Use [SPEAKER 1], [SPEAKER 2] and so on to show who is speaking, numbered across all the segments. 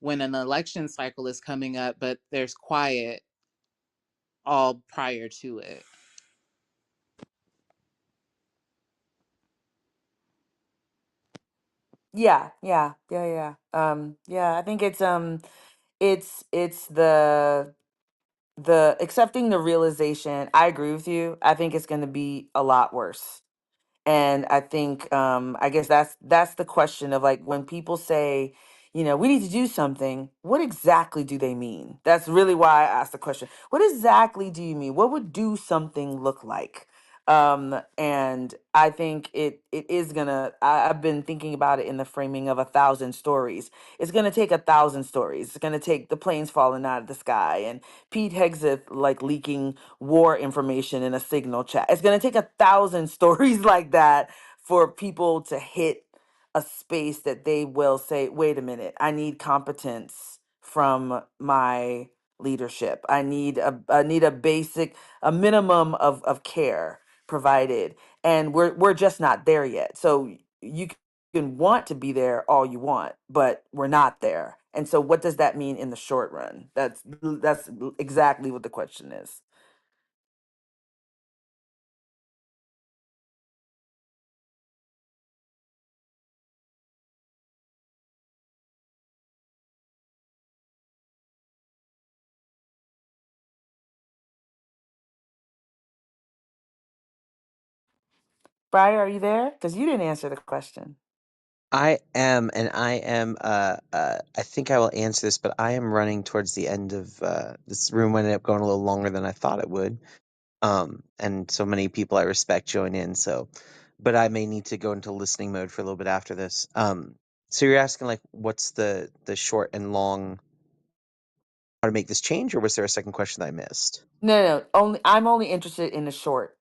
[SPEAKER 1] when an election cycle is coming up, but there's quiet all prior to it.
[SPEAKER 2] Yeah, yeah, yeah, yeah. Yeah, I think it's the accepting the realization. I agree with you. I think it's going to be a lot worse. And I think I guess that's the question of like when people say, we need to do something, what exactly do they mean? That's really why I asked the question. What exactly do you mean? What would do something look like? And I think it is gonna I've been thinking about it in the framing of 1,000 stories. It's gonna take 1,000 stories. It's gonna take the planes falling out of the sky and Pete Hegseth like leaking war information in a signal chat. It's going to take 1,000 stories like that for people to hit a space that they will say, wait a minute, I need competence from my leadership. I need a basic, a minimum of care provided. And we're just not there yet. So you can want to be there all you want, but we're not there. And so what does that mean in the short run? That's exactly what the question is. Briar, are you there? Because you didn't answer the question.
[SPEAKER 3] I am, and I am. I think I will answer this, but I am running towards the end of this room. Ended up going a little longer than I thought it would. And so many people I respect join in. So, but I may need to go into listening mode for a little bit after this. So you're asking like, what's the short and long how to make this change, or was there a second question that I missed?
[SPEAKER 2] No, no, only I'm only interested in the short.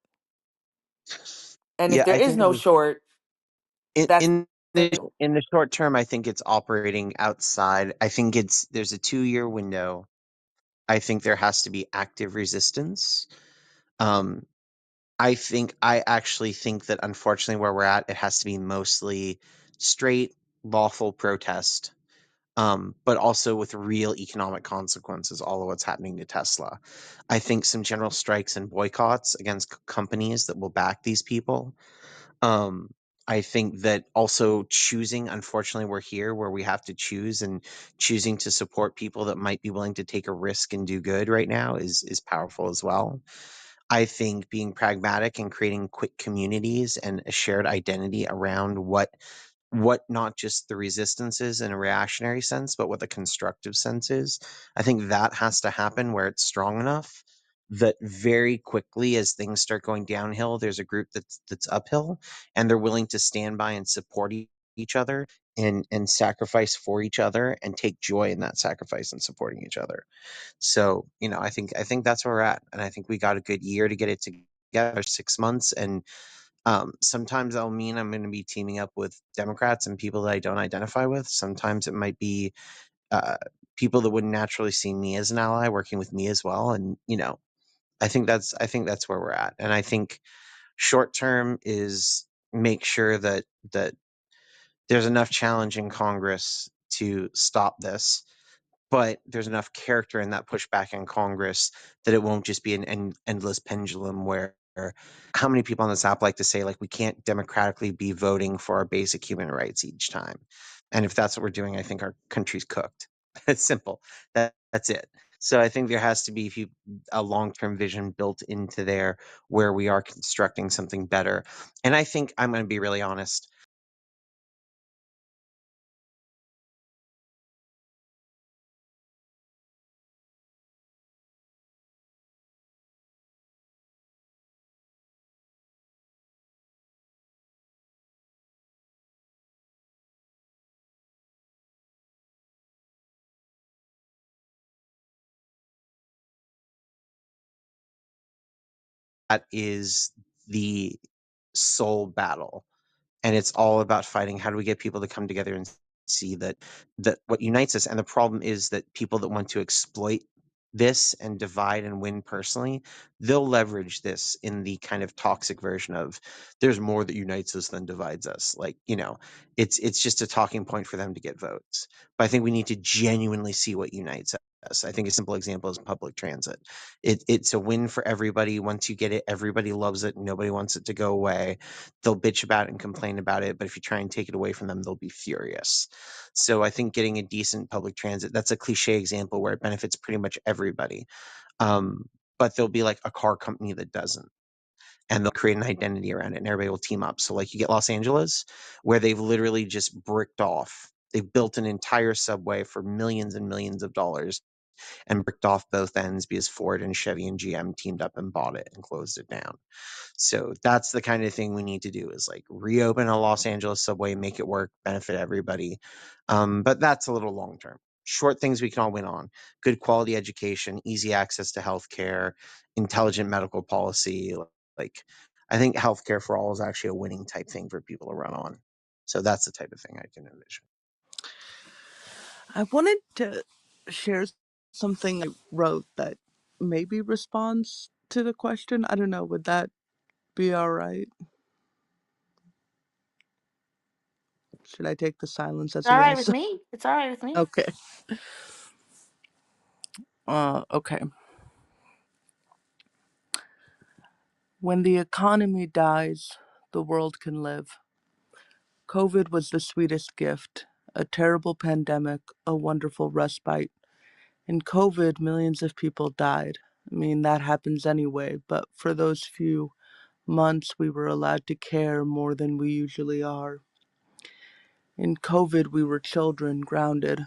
[SPEAKER 2] And if
[SPEAKER 3] Yeah,
[SPEAKER 2] there
[SPEAKER 3] I
[SPEAKER 2] is
[SPEAKER 3] think in
[SPEAKER 2] no
[SPEAKER 3] the
[SPEAKER 2] short,
[SPEAKER 3] in
[SPEAKER 2] that's
[SPEAKER 3] in in the short term, I think it's operating outside. I think there's a 2-year window. I think there has to be active resistance. Um, I actually think that unfortunately where we're at, it has to be mostly straight, lawful protest, but also with real economic consequences, all of what's happening to Tesla. I think some general strikes and boycotts against companies that will back these people. Um, I think that also choosing, unfortunately, we're here where we have to choose, and choosing to support people that might be willing to take a risk and do good right now is powerful as well. I think being pragmatic and creating quick communities and a shared identity around what not just the resistance is in a reactionary sense, but what the constructive sense is. I think that has to happen where it's strong enough that very quickly as things start going downhill, there's a group that's uphill, and they're willing to stand by and support each other and sacrifice for each other and take joy in that sacrifice and supporting each other. So, I think that's where we're at, and I think we got a good year to get it together, 6 months, and sometimes that'll mean I'm going to be teaming up with Democrats and people that I don't identify with. Sometimes it might be uh, people that wouldn't naturally see me as an ally working with me as well, and I think that's where we're at, and I think short term is make sure that there's enough challenge in Congress to stop this, but there's enough character in that pushback in Congress that it won't just be an endless pendulum where how many people on this app like to say like we can't democratically be voting for our basic human rights each time. And if that's what we're doing, I think our country's cooked. It's simple. That's it. So I think there has to be a long-term vision built into there where we are constructing something better. And I think I'm going to be really honest. That is the soul battle, and it's all about fighting how do we get people to come together and see that what unites us. And the problem is that people that want to exploit this and divide and win personally, they'll leverage this in the kind of toxic version of there's more that unites us than divides us. Like, it's just a talking point for them to get votes. But I think we need to genuinely see what unites us. I think a simple example is public transit. It's a win for everybody. Once you get it, everybody loves it. Nobody wants it to go away. They'll bitch about it and complain about it, but if you try and take it away from them, they'll be furious. So I think getting a decent public transit, that's a cliche example where it benefits pretty much everybody. Um, but there'll be like a car company that doesn't, and they'll create an identity around it and everybody will team up. So like you get Los Angeles, where they've literally just bricked off. They've built an entire subway for millions and millions of dollars and bricked off both ends because Ford and Chevy and GM teamed up and bought it and closed it down. So that's the kind of thing we need to do, is like reopen a Los Angeles subway, make it work, benefit everybody. But that's a little long term. Short things we can all win on: good quality education, easy access to healthcare, intelligent medical policy. Like, I think healthcare for all is actually a winning type thing for people to run on. So that's the type of thing I can envision.
[SPEAKER 4] I wanted to share something I wrote that maybe responds to the question. I don't know, would that be all right? Should I take the silence
[SPEAKER 2] It's
[SPEAKER 4] as a
[SPEAKER 2] all right with
[SPEAKER 4] yes?
[SPEAKER 2] me. It's all right with me.
[SPEAKER 4] Okay. Okay. When the economy dies, the world can live. COVID was the sweetest gift. A terrible pandemic, a wonderful respite. In COVID, millions of people died. I mean, that happens anyway, but for those few months, we were allowed to care more than we usually are. In COVID, we were children, grounded.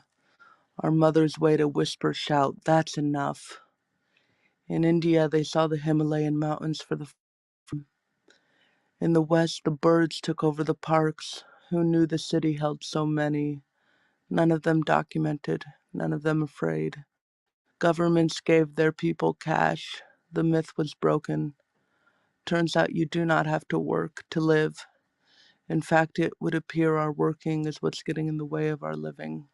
[SPEAKER 4] Our mothers wait a whisper shout, "That's enough." In India, they saw the Himalayan mountains for the In the West, the birds took over the parks. Who knew the city held so many? None of them documented, none of them afraid. Governments gave their people cash. The myth was broken. Turns out you do not have to work to live. In fact, it would appear our working is what's getting in the way of our living.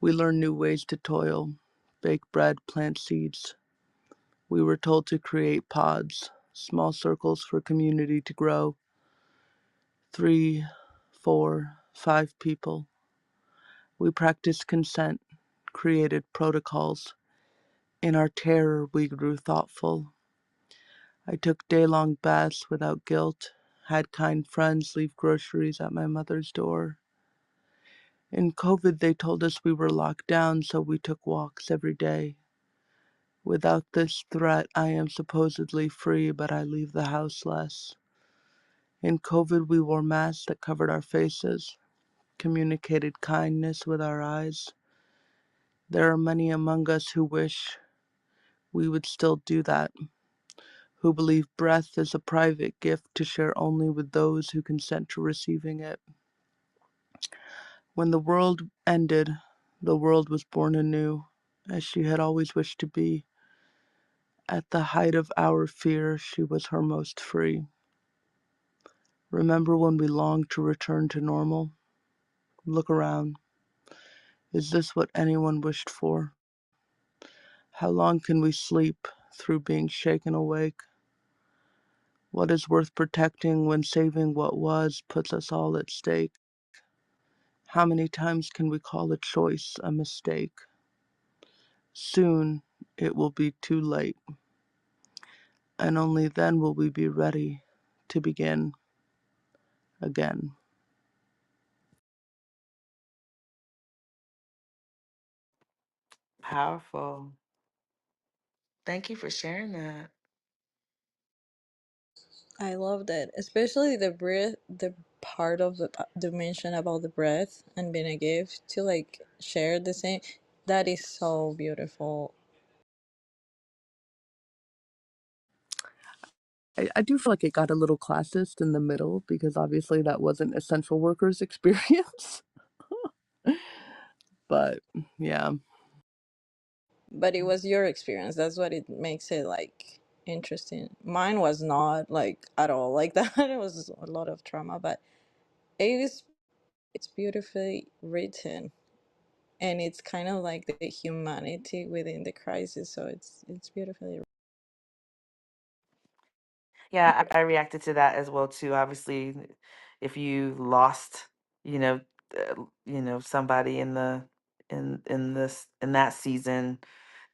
[SPEAKER 4] We learn new ways to toil, bake bread, plant seeds. We were told to create pods, small circles for community to grow. 3, 4, 5 people. We practiced consent, created protocols. In our terror, we grew thoughtful. I took day-long baths without guilt, had kind friends leave groceries at my mother's door. In COVID, they told us we were locked down, so we took walks every day. Without this threat, I am supposedly free, but I leave the house less. In COVID, we wore masks that covered our faces, communicated kindness with our eyes. There are many among us who wish we would still do that, who believe breath is a private gift to share only with those who consent to receiving it. When the world ended, the world was born anew, as she had always wished to be. At the height of our fear, she was her most free. Remember when we longed to return to normal? Look around. Is this what anyone wished for? How long can we sleep through being shaken awake? What is worth protecting when saving what was puts us all at stake? How many times can we call a choice a mistake? Soon it will be too late, and only then will we be ready to begin again.
[SPEAKER 2] Powerful. Thank you for sharing that.
[SPEAKER 5] I love that, especially the breath, the part of the mention about the breath and being a gift to like share the same. That is so beautiful.
[SPEAKER 4] I do feel like it got a little classist in the middle because obviously that wasn't essential workers' experience. But yeah,
[SPEAKER 5] But it was your experience. That's what it makes it like interesting. Mine was not like at all like that. It was a lot of trauma, but it is it's beautifully written. and it's kind of like the humanity within the crisis. So it's beautifully.
[SPEAKER 2] Yeah, I reacted to that as well too. Obviously, if you lost, you know, somebody in the in that season,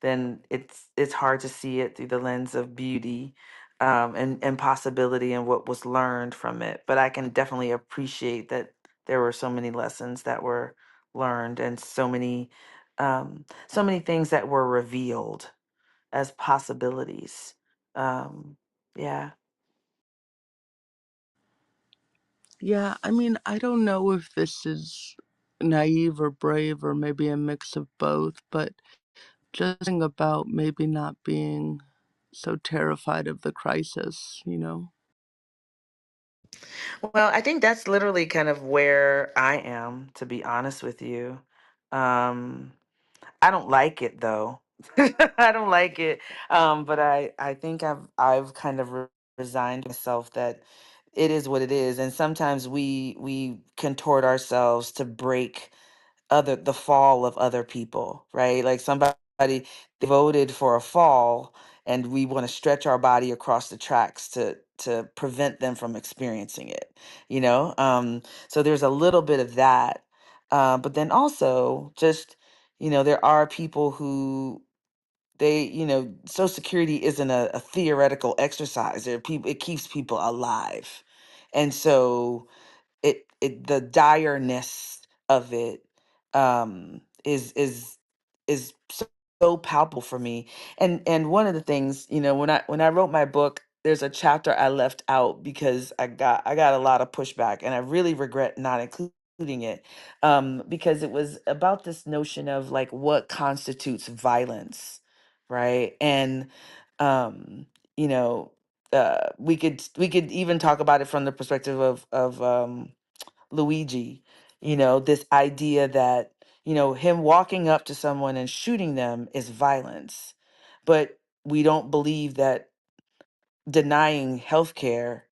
[SPEAKER 2] then it's hard to see it through the lens of beauty, and possibility and what was learned from it. But I can definitely appreciate that there were so many lessons that were learned and so many things that were revealed as possibilities. Yeah.
[SPEAKER 4] Yeah, I mean, I don't know if this is naive or brave or maybe a mix of both, but just think about maybe not being so terrified of the crisis, you know?
[SPEAKER 2] Well, I think that's literally kind of where I am, to be honest with you. Um, I don't like it though. I don't like it. But I think I've kind of resigned myself that it is what it is. And sometimes we contort ourselves to break the fall of other people, right? Like somebody voted for a fall and we want to stretch our body across the tracks to prevent them from experiencing it, you know? So there's a little bit of that. But then also just, there are people who Social Security isn't a theoretical exercise. There are people, it keeps people alive. And so the direness of it is so palpable for me. And one of the things, when I wrote my book, there's a chapter I left out because I got a lot of pushback, and I really regret not including it, because it was about this notion of like what constitutes violence, right? And um you know we could even talk about it from the perspective of Luigi, this idea that, him walking up to someone and shooting them is violence. But we don't believe that denying healthcare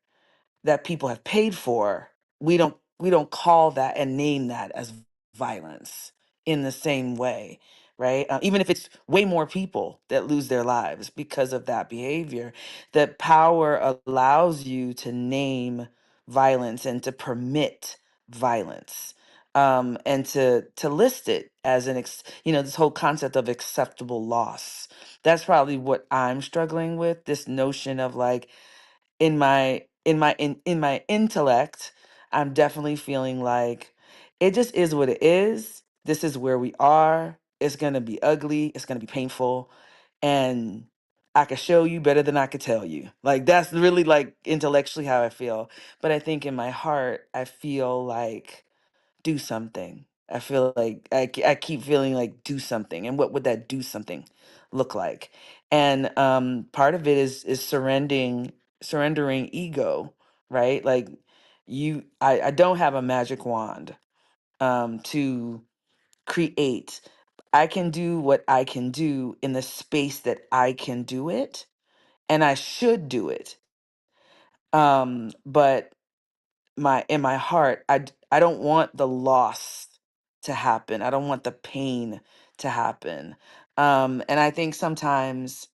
[SPEAKER 2] that people have paid for, we don't call that and name that as violence in the same way, right? Even if it's way more people that lose their lives because of that behavior, that power allows you to name violence and to permit violence, and to list it as this whole concept of acceptable loss. That's probably what I'm struggling with, this notion of like, in my intellect, I'm definitely feeling like it just is what it is. This is where we are. It's gonna be ugly. It's gonna be painful, and I could show you better than I could tell you. Like that's really like intellectually how I feel. But I think in my heart, I feel like do something. I feel like I keep feeling like do something. And what would that do something look like? And part of it is surrendering ego, right? Like I don't have a magic wand to create. I can do what I can do in the space that I can do it, and I should do it. But my in my heart, I don't want the loss to happen. I don't want the pain to happen. And I think sometimes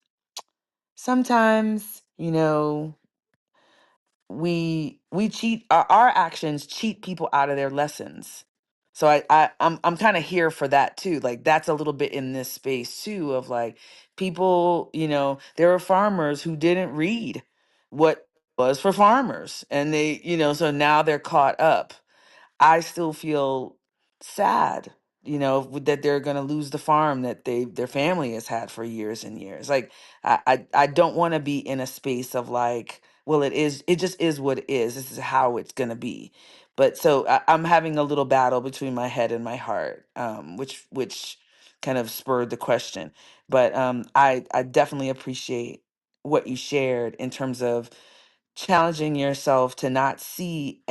[SPEAKER 2] we cheat, our actions cheat people out of their lessons. So I'm kind of here for that too. Like that's a little bit in this space too of like people, there are farmers who didn't read what was for farmers, and they, so now they're caught up. I still feel sad, that they're going to lose the farm that their family has had for years and years. Like I don't want to be in a space of like, well, it just is what it is. This is how it's going to be. But so I'm having a little battle between my head and my heart, which kind of spurred the question. But I definitely appreciate what you shared in terms of challenging yourself to not see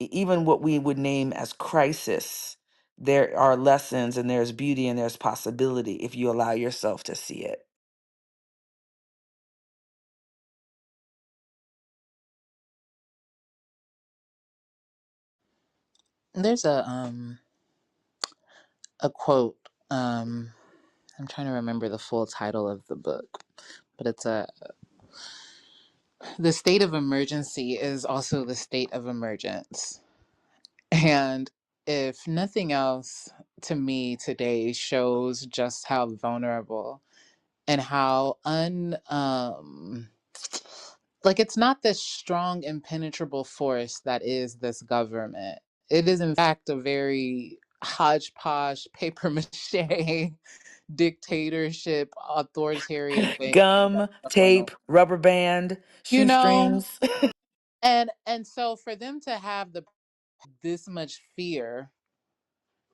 [SPEAKER 2] even what we would name as crisis. There are lessons and there's beauty and there's possibility if you allow yourself to see it.
[SPEAKER 1] There's a quote. I'm trying to remember the full title of the book, but it's a the state of emergency is also the state of emergence. And if nothing else, to me today shows just how vulnerable and how like it's not this strong impenetrable force that is this government. It is in fact a very hodgepodge paper mache dictatorship authoritarian thing
[SPEAKER 2] Gum,
[SPEAKER 1] going on.
[SPEAKER 2] tape, rubber band,
[SPEAKER 1] You know,
[SPEAKER 2] shoestrings.
[SPEAKER 1] and so for them to have the this much fear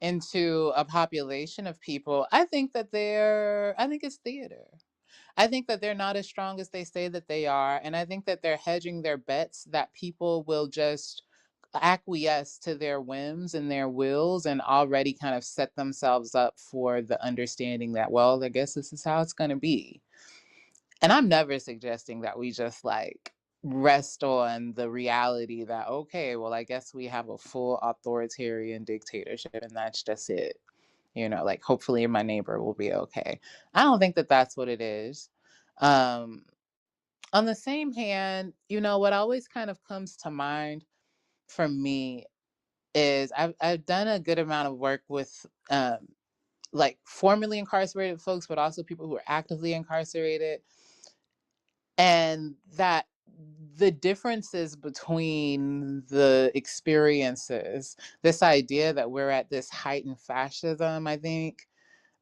[SPEAKER 1] into a population of people, I think it's theater. I think that they're not as strong as they say that they are. And I think that they're hedging their bets that people will just acquiesce to their whims and their wills and already kind of set themselves up for the understanding that, well, I guess this is how it's going to be. And I'm never suggesting that we just like rest on the reality that, okay, well, I guess we have a full authoritarian dictatorship and that's just it. You know, like hopefully my neighbor will be okay. I don't think that that's what it is. Um, on the same hand, you know, what always kind of comes to mind for me is I've done a good amount of work with like formerly incarcerated folks, but also people who are actively incarcerated, and that the differences between the experiences, this idea that we're at this heightened fascism, I think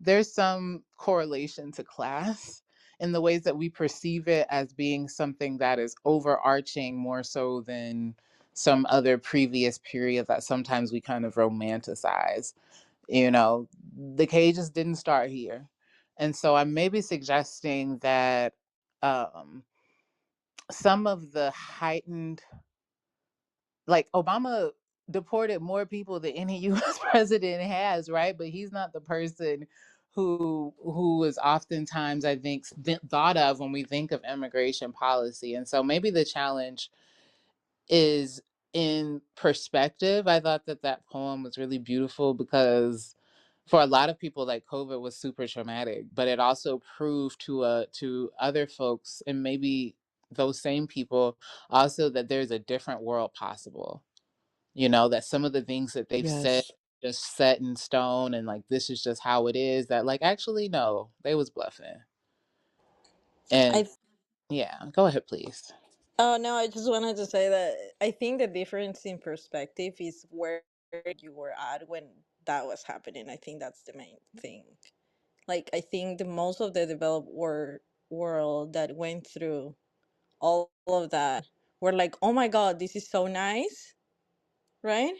[SPEAKER 1] there's some correlation to class in the ways that we perceive it as being something that is overarching more so than some other previous period that sometimes we kind of romanticize. You know, the cages didn't start here. And so I'm maybe suggesting that um, some of the heightened, like Obama deported more people than any US president has, right? But he's not the person who is oftentimes, I think, thought of when we think of immigration policy. And so maybe the challenge is in perspective. I thought that that poem was really beautiful because for a lot of people, like COVID was super traumatic, but it also proved to other folks and maybe those same people also that there's a different world possible. You know, that some of the things that they've said
[SPEAKER 4] Yes.
[SPEAKER 1] just set in stone and like this is just how it is, that like actually no, they was bluffing. And
[SPEAKER 5] I
[SPEAKER 1] yeah, go ahead please.
[SPEAKER 5] Oh no, I just wanted to say that I think the difference in perspective is where you were at when that was happening. I think that's the main thing. Like I think the most of the developed world that went through all of that were like, "Oh my god, this is so nice." Right?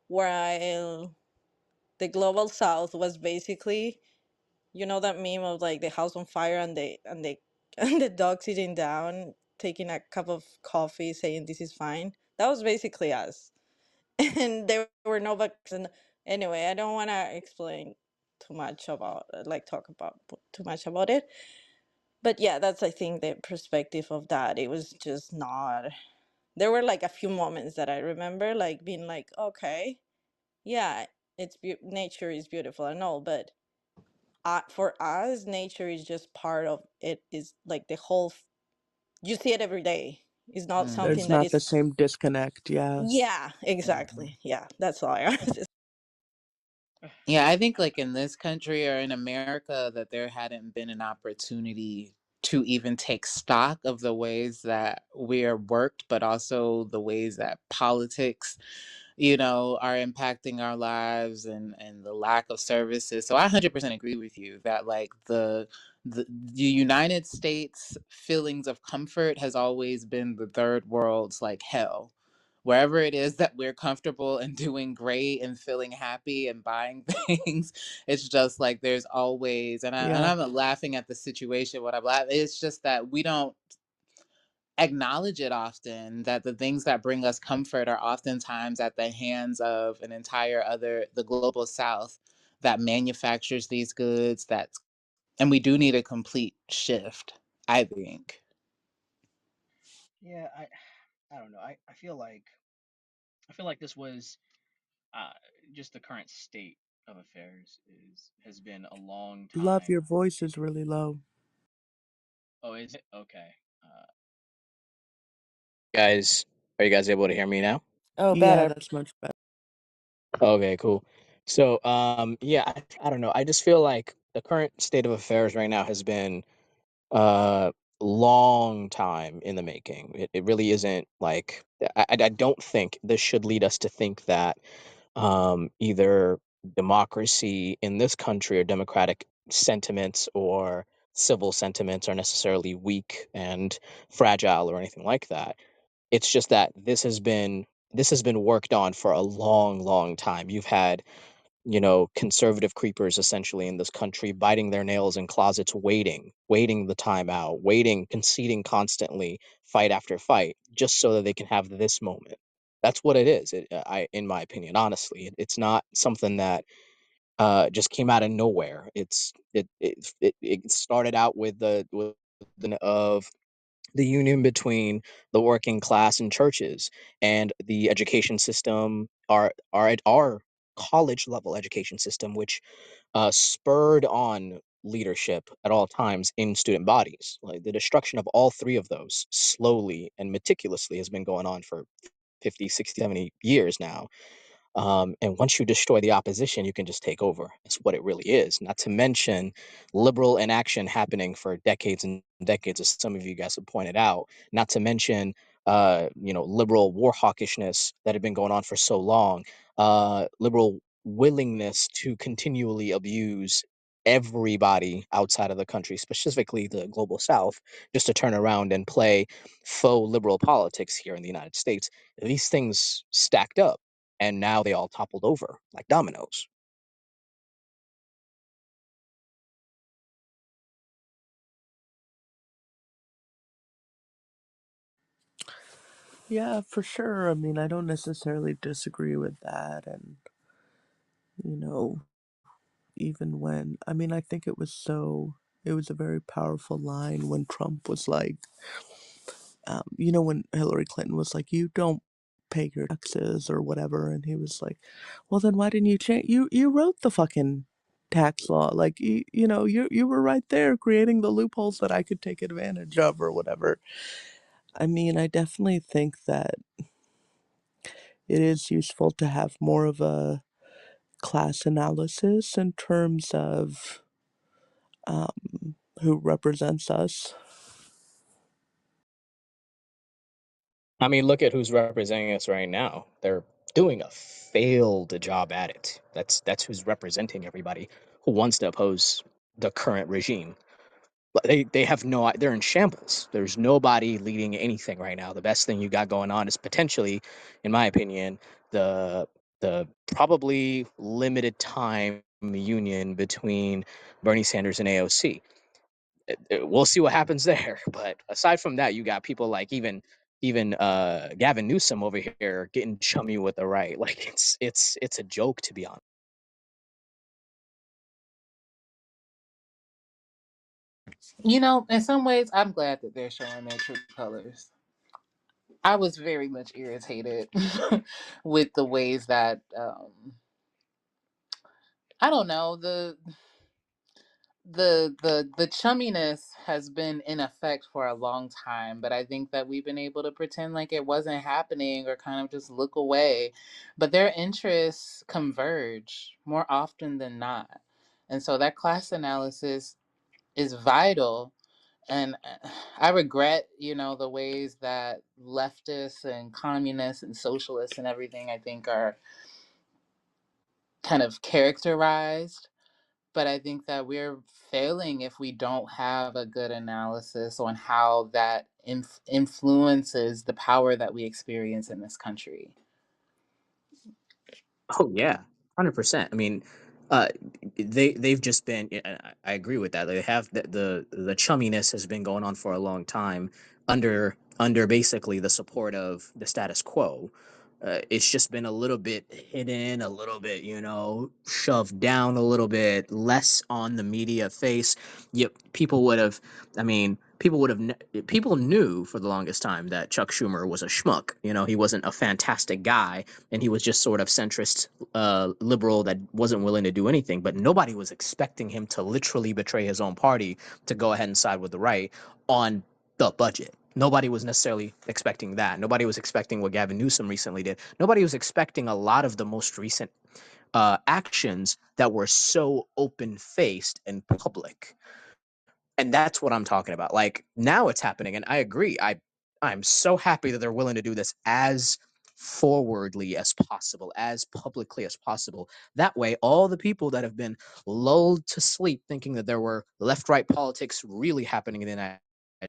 [SPEAKER 5] While the global south was basically, you know, that meme of like the house on fire and the and the dog sitting down taking a cup of coffee saying this is fine. That was basically us. And there were no vaccines. Anyway, I don't want to explain too much about like talk about too much about it. But yeah, that's I think the perspective of that. It was just not. There were like a few moments that I remember like being like, okay, yeah, nature is beautiful and all, but for us, nature is just part of it. Is like the whole. You see it every day. It's not something
[SPEAKER 4] There's
[SPEAKER 1] Mm.
[SPEAKER 5] that
[SPEAKER 4] not the
[SPEAKER 5] is.
[SPEAKER 4] same disconnect. Yeah.
[SPEAKER 5] Yeah,
[SPEAKER 1] Mhm.
[SPEAKER 5] exactly. Yeah, that's all I was.
[SPEAKER 1] Yeah, I think like in this country or in America that there hadn't been an opportunity to even take stock of the ways that we are worked, but also the ways that politics, you know, are impacting our lives and the lack of services. So I 100% agree with you that like the United States feelings of comfort has always been the third world's like hell. Wherever it is that we're comfortable and doing great and feeling happy and buying things, it's just like there's always, and
[SPEAKER 4] Yeah.
[SPEAKER 1] I'm not laughing at the situation. What I'm laughing, it's just that we don't acknowledge it often, that the things that bring us comfort are oftentimes at the hands of an entire other the global south that manufactures these goods, that and we do need a complete shift, I think.
[SPEAKER 6] Yeah, I don't know. I feel like this was uh, just the current state.
[SPEAKER 4] Love, your voice is really low.
[SPEAKER 6] Guys, are you guys able to hear me now?
[SPEAKER 2] Oh,
[SPEAKER 4] Yeah,
[SPEAKER 2] better.
[SPEAKER 4] that's much better.
[SPEAKER 6] Okay, cool. So, yeah, I don't know. I just feel like the current state of affairs right now has been uh long time in the making. It really isn't like I don't think this should lead us to think that either democracy in this country or democratic sentiments or civil sentiments are necessarily weak and fragile or anything like that. It's just that this has been worked on for a long, long time. You've had, conservative creepers essentially in this country biting their nails in closets, waiting the time out, waiting, conceding constantly, fight after fight, just so that they can have this moment. That's what it is. In my opinion, honestly, it's not something that just came out of nowhere. It started out with of the union between the working class and churches and the education system, our college level education system, which spurred on leadership at all times in student bodies. Like the destruction of all three of those slowly and meticulously has been going on for 50, 60, 70 years now. And once you destroy the opposition, you can just take over. That's what it really is. Not to mention liberal inaction happening for decades and decades, as some of you guys have pointed out. Not to mention, liberal war hawkishness that had been going on for so long. Liberal willingness to continually abuse everybody outside of the country, specifically the global South, just to turn around and play faux liberal politics here in the United States. These things stacked up and now they all toppled over like dominoes.
[SPEAKER 4] Yeah, for sure. I mean, I don't necessarily disagree with that. And, you know, even when, I mean, I think it was a very powerful line when Trump was like, when Hillary Clinton was like, you don't pay your taxes or whatever. And he was like, well, then why didn't you change? You wrote the fucking tax law. Like, you were right there creating the loopholes that I could take advantage of or whatever. I mean, I definitely think that it is useful to have more of a class analysis in terms of who represents us.
[SPEAKER 6] I mean, look at who's representing us right now. They're doing a failed job at it. That's who's representing everybody who wants to oppose the current regime. But they have no, they're in shambles. There's nobody leading anything right now. The best thing you got going on is potentially, in my opinion, the the probably limited time union between Bernie Sanders and AOC. We'll see what happens there. But aside from that, you got people like even Gavin Newsom over here getting chummy with the right. Like it's a joke, to be honest.
[SPEAKER 1] In some ways, I'm glad that they're showing their true colors. I was very much irritated with the ways that I don't know, the chumminess has been in effect for a long time, but I think that we've been able to pretend like it wasn't happening or kind of just look away. But their interests converge more often than not. And so that class analysis is vital. And I regret, the ways that leftists and communists and socialists and everything, I think, are kind of characterized. But I think that we're failing if we don't have a good analysis on how that influences the power that we experience in this country.
[SPEAKER 6] Oh yeah, 100%. I mean, uh, they've just been. I agree with that. They have the chumminess has been going on for a long time under basically the support of the status quo. It's just been a little bit hidden, a little bit, shoved down a little bit, less on the media face. Yep, people would have. I mean, people knew for the longest time that Chuck Schumer was a schmuck. You know, he wasn't a fantastic guy, and he was just sort of centrist liberal that wasn't willing to do anything. But nobody was expecting him to literally betray his own party to go ahead and side with the right on the budget. Nobody was necessarily expecting that. Nobody was expecting what Gavin Newsom recently did. Nobody was expecting a lot of the most recent actions that were so open faced and public. And that's what I'm talking about. Like now it's happening, and I agree. I'm so happy that they're willing to do this as forwardly as possible, as publicly as possible. That way, all the people that have been lulled to sleep thinking that there were left right politics really happening in the United States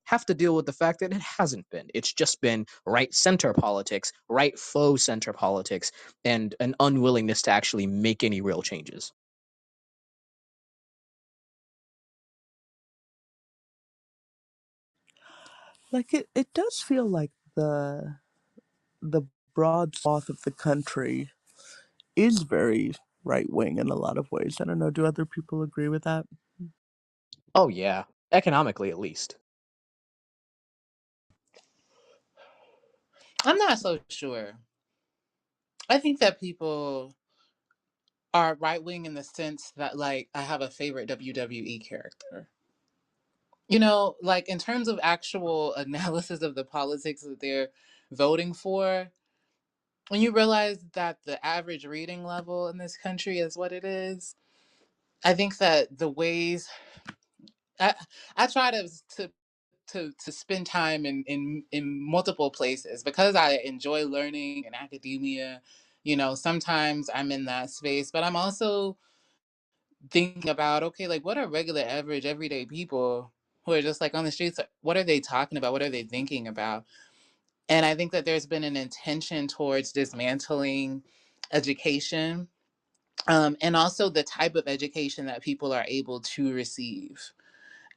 [SPEAKER 6] have to deal with the fact that it hasn't been. It's just been right center politics, right faux center politics, and an unwillingness to actually make any real changes.
[SPEAKER 4] Like it does feel like the broad swath of the country is very right wing in a lot of ways. I don't know. Do other people agree with that?
[SPEAKER 6] Oh yeah, economically at least.
[SPEAKER 1] I'm not so sure. I think that people are right wing in the sense that, like, I have a favorite WWE character. You know, like in terms of actual analysis of the politics that they're voting for, when you realize that the average reading level in this country is what it is, I think that the ways I, I try to spend time in multiple places because I enjoy learning in academia. You know, sometimes I'm in that space, but I'm also thinking about, okay, like what are regular, average, everyday people who are just like on the streets? What are they talking about? What are they thinking about? And I think that there's been an intention towards dismantling education, and also the type of education that people are able to receive.